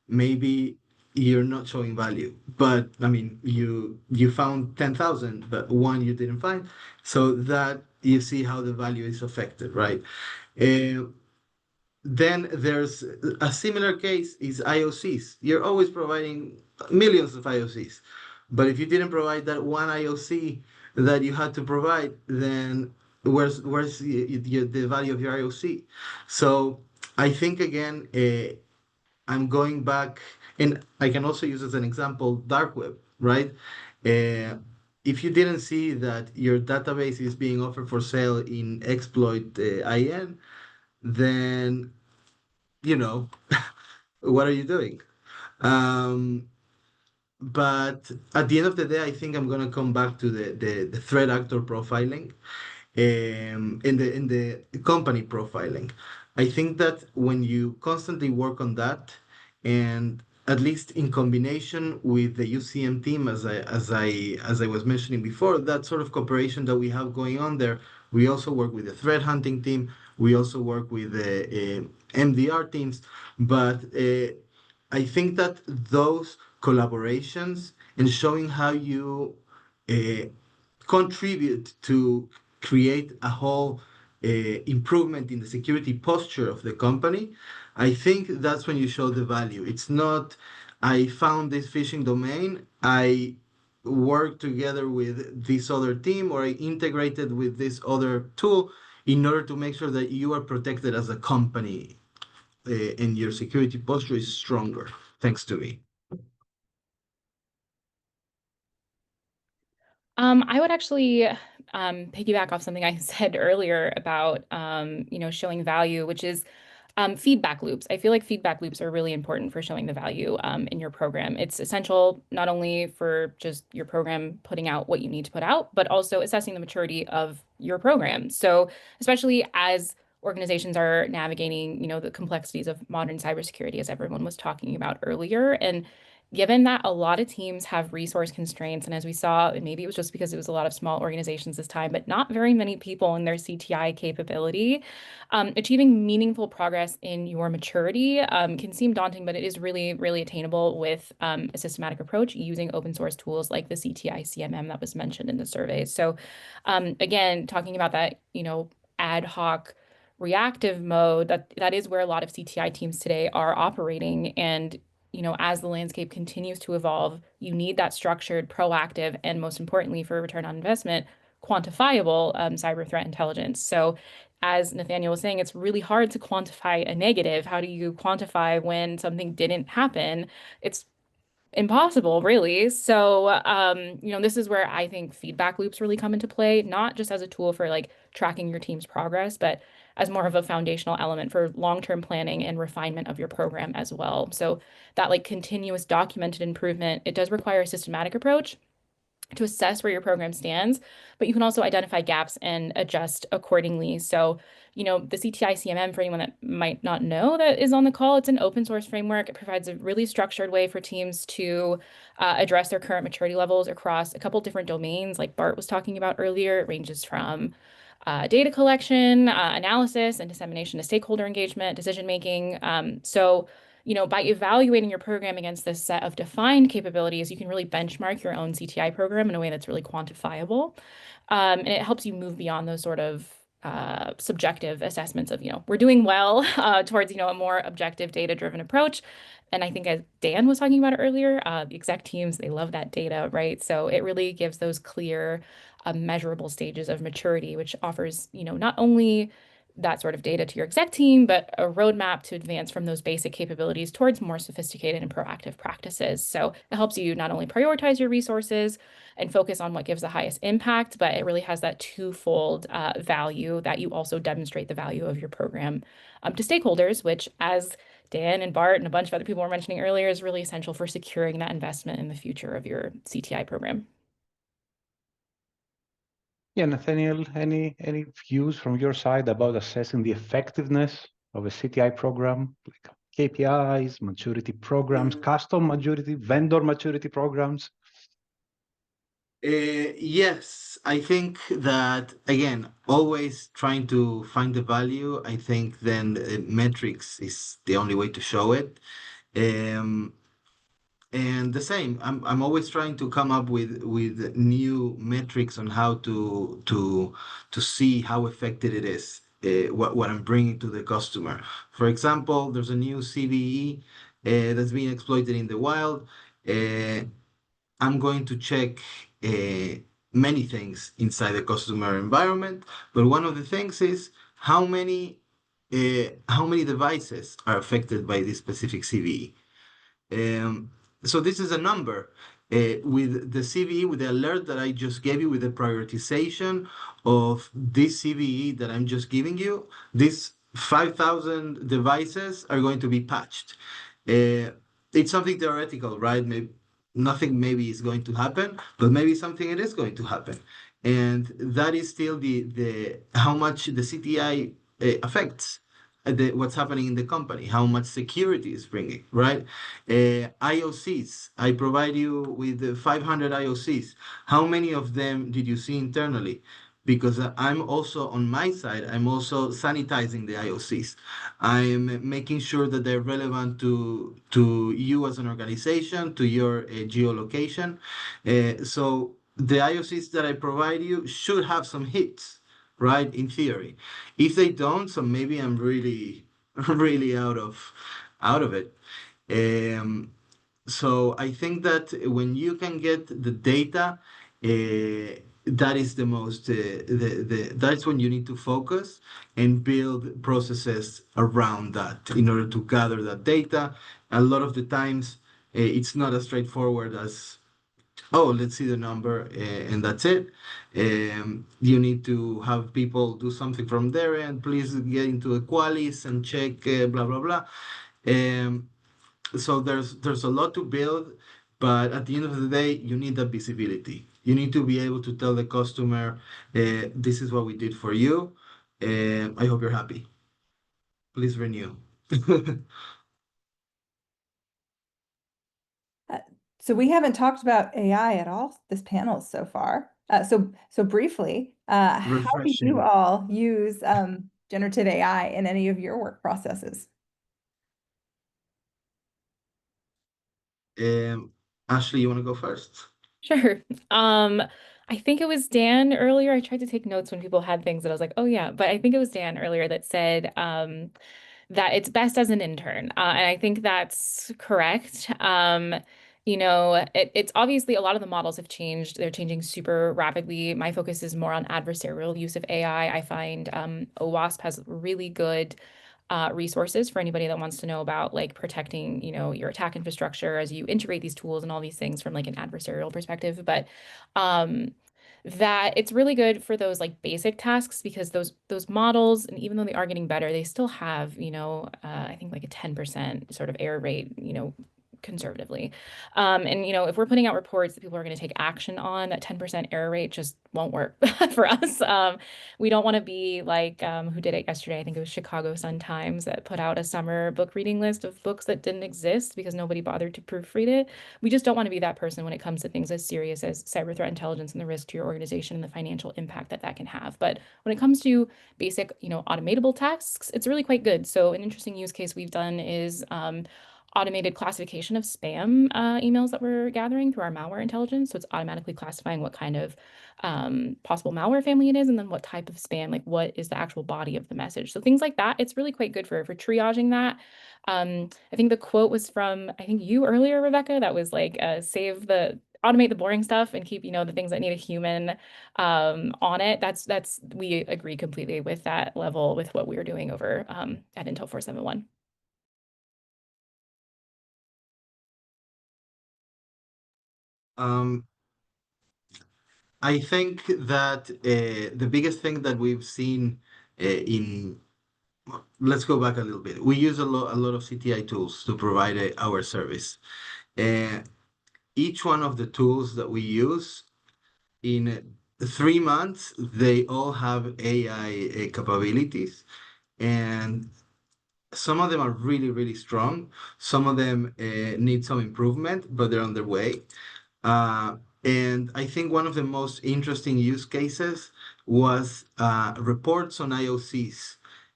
maybe you're not showing value. But I mean, you found 10,000, but one you didn't find. So that you see how the value is affected, right? Then there's a similar case is IOCs. You're always providing millions of IOCs. But if you didn't provide that one IOC that you had to provide, then where's the value of your IOC? So I think again, I'm going back, and I can also use as an example dark web, right? If you didn't see that your database is being offered for sale in exploit IN, then you know what are you doing? Um, but at the end of the day, I think I'm gonna come back to the threat actor profiling in the company profiling. I think that when you constantly work on that, and at least in combination with the UCM team, as I was mentioning before, that sort of cooperation that we have going on there, we also work with the threat hunting team. We also work with the MDR teams, but I think that those collaborations and showing how you contribute to create a whole improvement in the security posture of the company, I think that's when you show the value. It's not, I found this phishing domain, I work together with this other team, or I integrated with this other tool in order to make sure that you are protected as a company and your security posture is stronger, thanks to me. I would actually piggyback off something I said earlier about showing value, which is feedback loops. I feel like feedback loops are really important for showing the value in your program. It's essential not only for just your program putting out what you need to put out, but also assessing the maturity of your program. So especially as organizations are navigating, the complexities of modern cybersecurity, as everyone was talking about earlier. And given that a lot of teams have resource constraints, and as we saw, and maybe it was just because it was a lot of small organizations this time, but not very many people in their CTI capability, achieving meaningful progress in your maturity can seem daunting, but it is really, really attainable with a systematic approach using open source tools like the CTI CMM that was mentioned in the survey. So again, talking about that, ad hoc reactive mode, that is where a lot of CTI teams today are operating. And as the landscape continues to evolve, you need that structured, proactive, and most importantly, for return on investment, quantifiable cyber threat intelligence. So, as Nathaniel was saying, it's really hard to quantify a negative. How do you quantify when something didn't happen? It's impossible, really. So, this is where I think feedback loops really come into play, not just as a tool for like tracking your team's progress, but as more of a foundational element for long-term planning and refinement of your program as well. So that like continuous documented improvement, it does require a systematic approach to assess where your program stands, but you can also identify gaps and adjust accordingly. So, the CTI CMM, for anyone that might not know that is on the call, it's an open source framework. It provides a really structured way for teams to address their current maturity levels across a couple different domains, like Bart was talking about earlier. It ranges from data collection, analysis, and dissemination to stakeholder engagement, decision making. By evaluating your program against this set of defined capabilities, you can really benchmark your own CTI program in a way that's really quantifiable. And it helps you move beyond those sort of subjective assessments of, we're doing well towards, a more objective data-driven approach. And I think as Dan was talking about earlier, the exec teams, they love that data, right? So it really gives those clear, measurable stages of maturity, which offers, not only that sort of data to your exec team, but a roadmap to advance from those basic capabilities towards more sophisticated and proactive practices. So it helps you not only prioritize your resources and focus on what gives the highest impact, but it really has that twofold value that you also demonstrate the value of your program to stakeholders, which, as Dan and Bart and a bunch of other people were mentioning earlier, is really essential for securing that investment in the future of your CTI program. Yeah, Nathaniel, any views from your side about assessing the effectiveness of a CTI program, like KPIs, maturity programs, custom maturity, vendor maturity programs? Yes, I think that again, always trying to find the value. I think then metrics is the only way to show it. Um, and the same, I'm always trying to come up with new metrics on how to see how effective it is. What I'm bringing to the customer. For example, there's a new CVE that's being exploited in the wild. Uh, I'm going to check many things inside the customer environment, but one of the things is how many devices are affected by this specific CVE. So this is a number. With the CVE, with the alert that I just gave you, with the prioritization of this CVE that I'm just giving you, these 5,000 devices are going to be patched. It's something theoretical, right? Nothing maybe is going to happen, but maybe something it is going to happen. And that is still the how much the CTI affects what's happening in the company, how much security is bringing, right? IOCs, I provide you with 500 IOCs. How many of them did you see internally? Because I'm also on my side, I'm also sanitizing the IOCs. I'm making sure that they're relevant to you as an organization, to your geolocation. So the IOCs that I provide you should have some hits, right? In theory. If they don't, so maybe I'm really, really out of it. So I think that when you can get the data, that is the most that's when you need to focus and build processes around that in order to gather that data. A lot of the times, it's not as straightforward as, oh, let's see the number, and that's it. You need to have people do something from there, and please get into the qualis and check, blah blah blah. So there's a lot to build, but at the end of the day, you need that visibility. You need to be able to tell the customer, this is what we did for you. I hope you're happy. Please renew. So we haven't talked about AI at all this panel so far. So briefly, how do you Refreshing. all use generative AI in any of your work processes? Ashley, you want to go first? Sure. I think it was Dan earlier. I tried to take notes when people had things that I was like, oh yeah, but I think it was Dan earlier that said that it's best as an intern. And I think that's correct. It's obviously a lot of the models have changed. They're changing super rapidly. My focus is more on adversarial use of AI. I find OWASP has really good resources for anybody that wants to know about like protecting, your attack infrastructure as you integrate these tools and all these things from like an adversarial perspective. But that it's really good for those like basic tasks because those models, and even though they are getting better, they still have, I think like a 10% sort of error rate, conservatively. If we're putting out reports that people are going to take action on, that 10% error rate just won't work for us. We don't want to be like who did it yesterday? I think it was Chicago Sun-Times that put out a summer book reading list of books that didn't exist because nobody bothered to proofread it. We just don't want to be that person when it comes to things as serious as cyber threat intelligence and the risk to your organization and the financial impact that can have. But when it comes to basic, automatable tasks, it's really quite good. So an interesting use case we've done is automated classification of spam emails that we're gathering through our malware intelligence. So it's automatically classifying what kind of possible malware family it is, and then what type of spam, like what is the actual body of the message. So things like that, it's really quite good for triaging that. I think the quote was from, I think you earlier, Rebecca, that was like, automate the boring stuff and keep, the things that need a human on it. We agree completely with that level with what we're doing over at Intel 471. I think that the biggest thing that we've seen let's go back a little bit. We use a lot of CTI tools to provide our service. Each one of the tools that we use, in 3 months, they all have AI capabilities, and some of them are really, really strong. Some of them need some improvement, but they're on their way. Uh, and I think one of the most interesting use cases was reports on IOCs.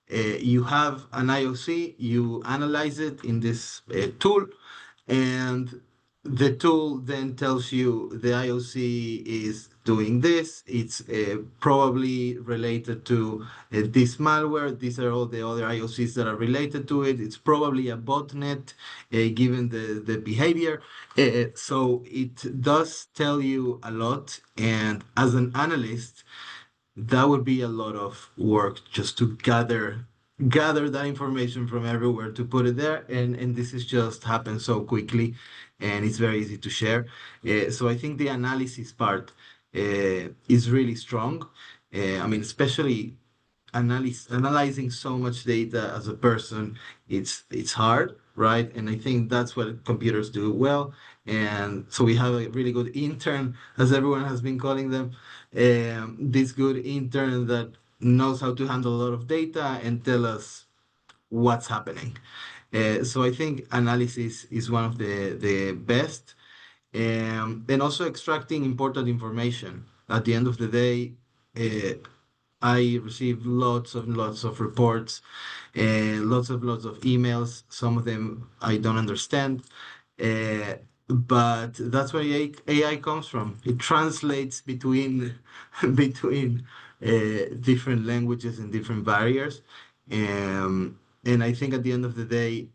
You have an IOC, you analyze it in this tool, and the tool then tells you the IOC is doing this. It's probably related to this malware. These are all the other IOCs that are related to it. It's probably a botnet, given the behavior. So it does tell you a lot. And as an analyst, that would be a lot of work just to gather that information from everywhere to put it there, and this is just happens so quickly, and it's very easy to share. So I think the analysis part is really strong. I mean, especially analyzing so much data as a person, it's hard, right? And I think that's what computers do well. And so we have a really good intern, as everyone has been calling them, this good intern that knows how to handle a lot of data and tell us what's happening. So I think analysis is one of the best. And also extracting important information. At the end of the day, I receive lots and lots of reports and lots of emails. Some of them I don't understand. but that's where AI comes from. It translates between between different languages and different barriers. And I think at the end of the day,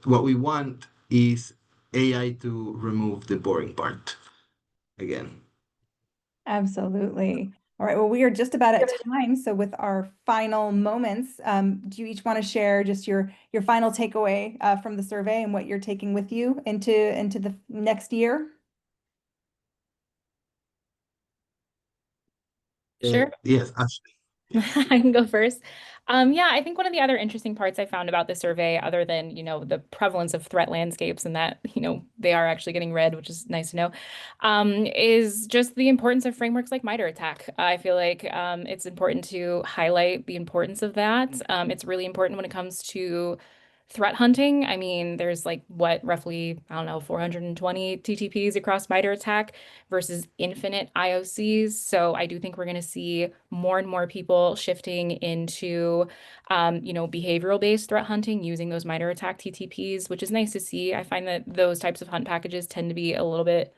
what we want is AI to remove the boring part again. Absolutely. All right. Well, we are just about at time. So with our final moments, do you each want to share just your final takeaway from the survey and what you're taking with you into the next year? Sure. Yes, Ashley. I can go first. Yeah, I think one of the other interesting parts I found about the survey, other than, the prevalence of threat landscapes and that, they are actually getting read, which is nice to know, is just the importance of frameworks like MITRE ATT&CK. I feel like it's important to highlight the importance of that. It's really important when it comes to threat hunting. I mean, there's roughly, I don't know, 420 TTPs across MITRE ATT&CK versus infinite IOCs. So I do think we're going to see more and more people shifting into, behavioral-based threat hunting using those MITRE ATT&CK TTPs, which is nice to see. I find that those types of hunt packages tend to be a little bit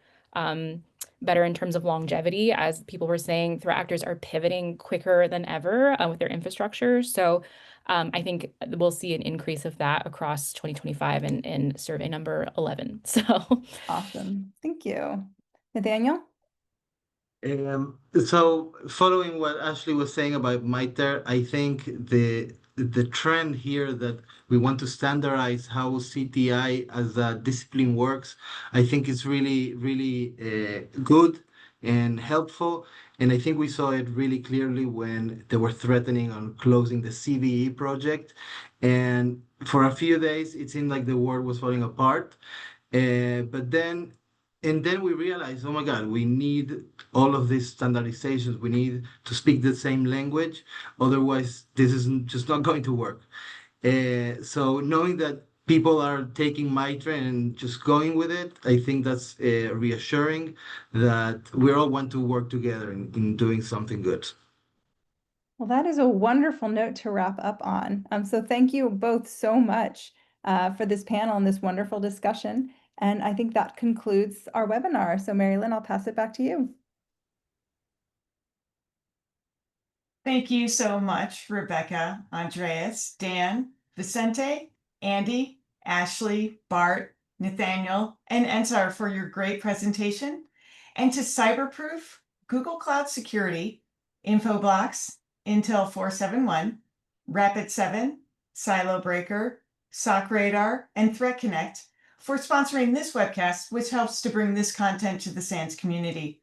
better in terms of longevity. As people were saying, threat actors are pivoting quicker than ever with their infrastructure. So I think we'll see an increase of that across 2025 in survey number 11. So Awesome. Thank you. Nathaniel? So following what Ashley was saying about MITRE, I think the trend here that we want to standardize how CTI as a discipline works, I think is really, really good and helpful. And I think we saw it really clearly when they were threatening on closing the CVE project. And for a few days, it seemed like the world was falling apart. But then we realized, oh my God, we need all of these standardizations. We need to speak the same language. Otherwise, this is just not going to work. So knowing that people are taking MITRE and just going with it, I think that's reassuring that we all want to work together in doing something good. Well, that is a wonderful note to wrap up on. So thank you both so much for this panel and this wonderful discussion. And I think that concludes our webinar. So Mary-Lynn, I'll pass it back to you. Thank you so much, Rebecca, Andreas, Dan, Vicente, Andy, Ashley, Bart, Nathaniel, and Ensar for your great presentation. And to Cyberproof, Google Cloud Security, Infoblox, Intel 471, Rapid7, Silo Breaker, SOC Radar, and Threat Connect for sponsoring this webcast, which helps to bring this content to the SANS community.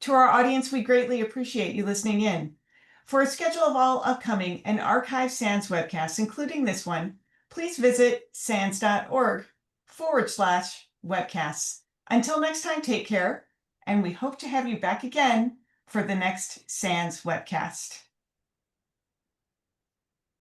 To our audience, we greatly appreciate you listening in. For a schedule of all upcoming and archived SANS webcasts, including this one, please visit sans.org/webcasts. Until next time, take care, and we hope to have you back again for the next SANS webcast.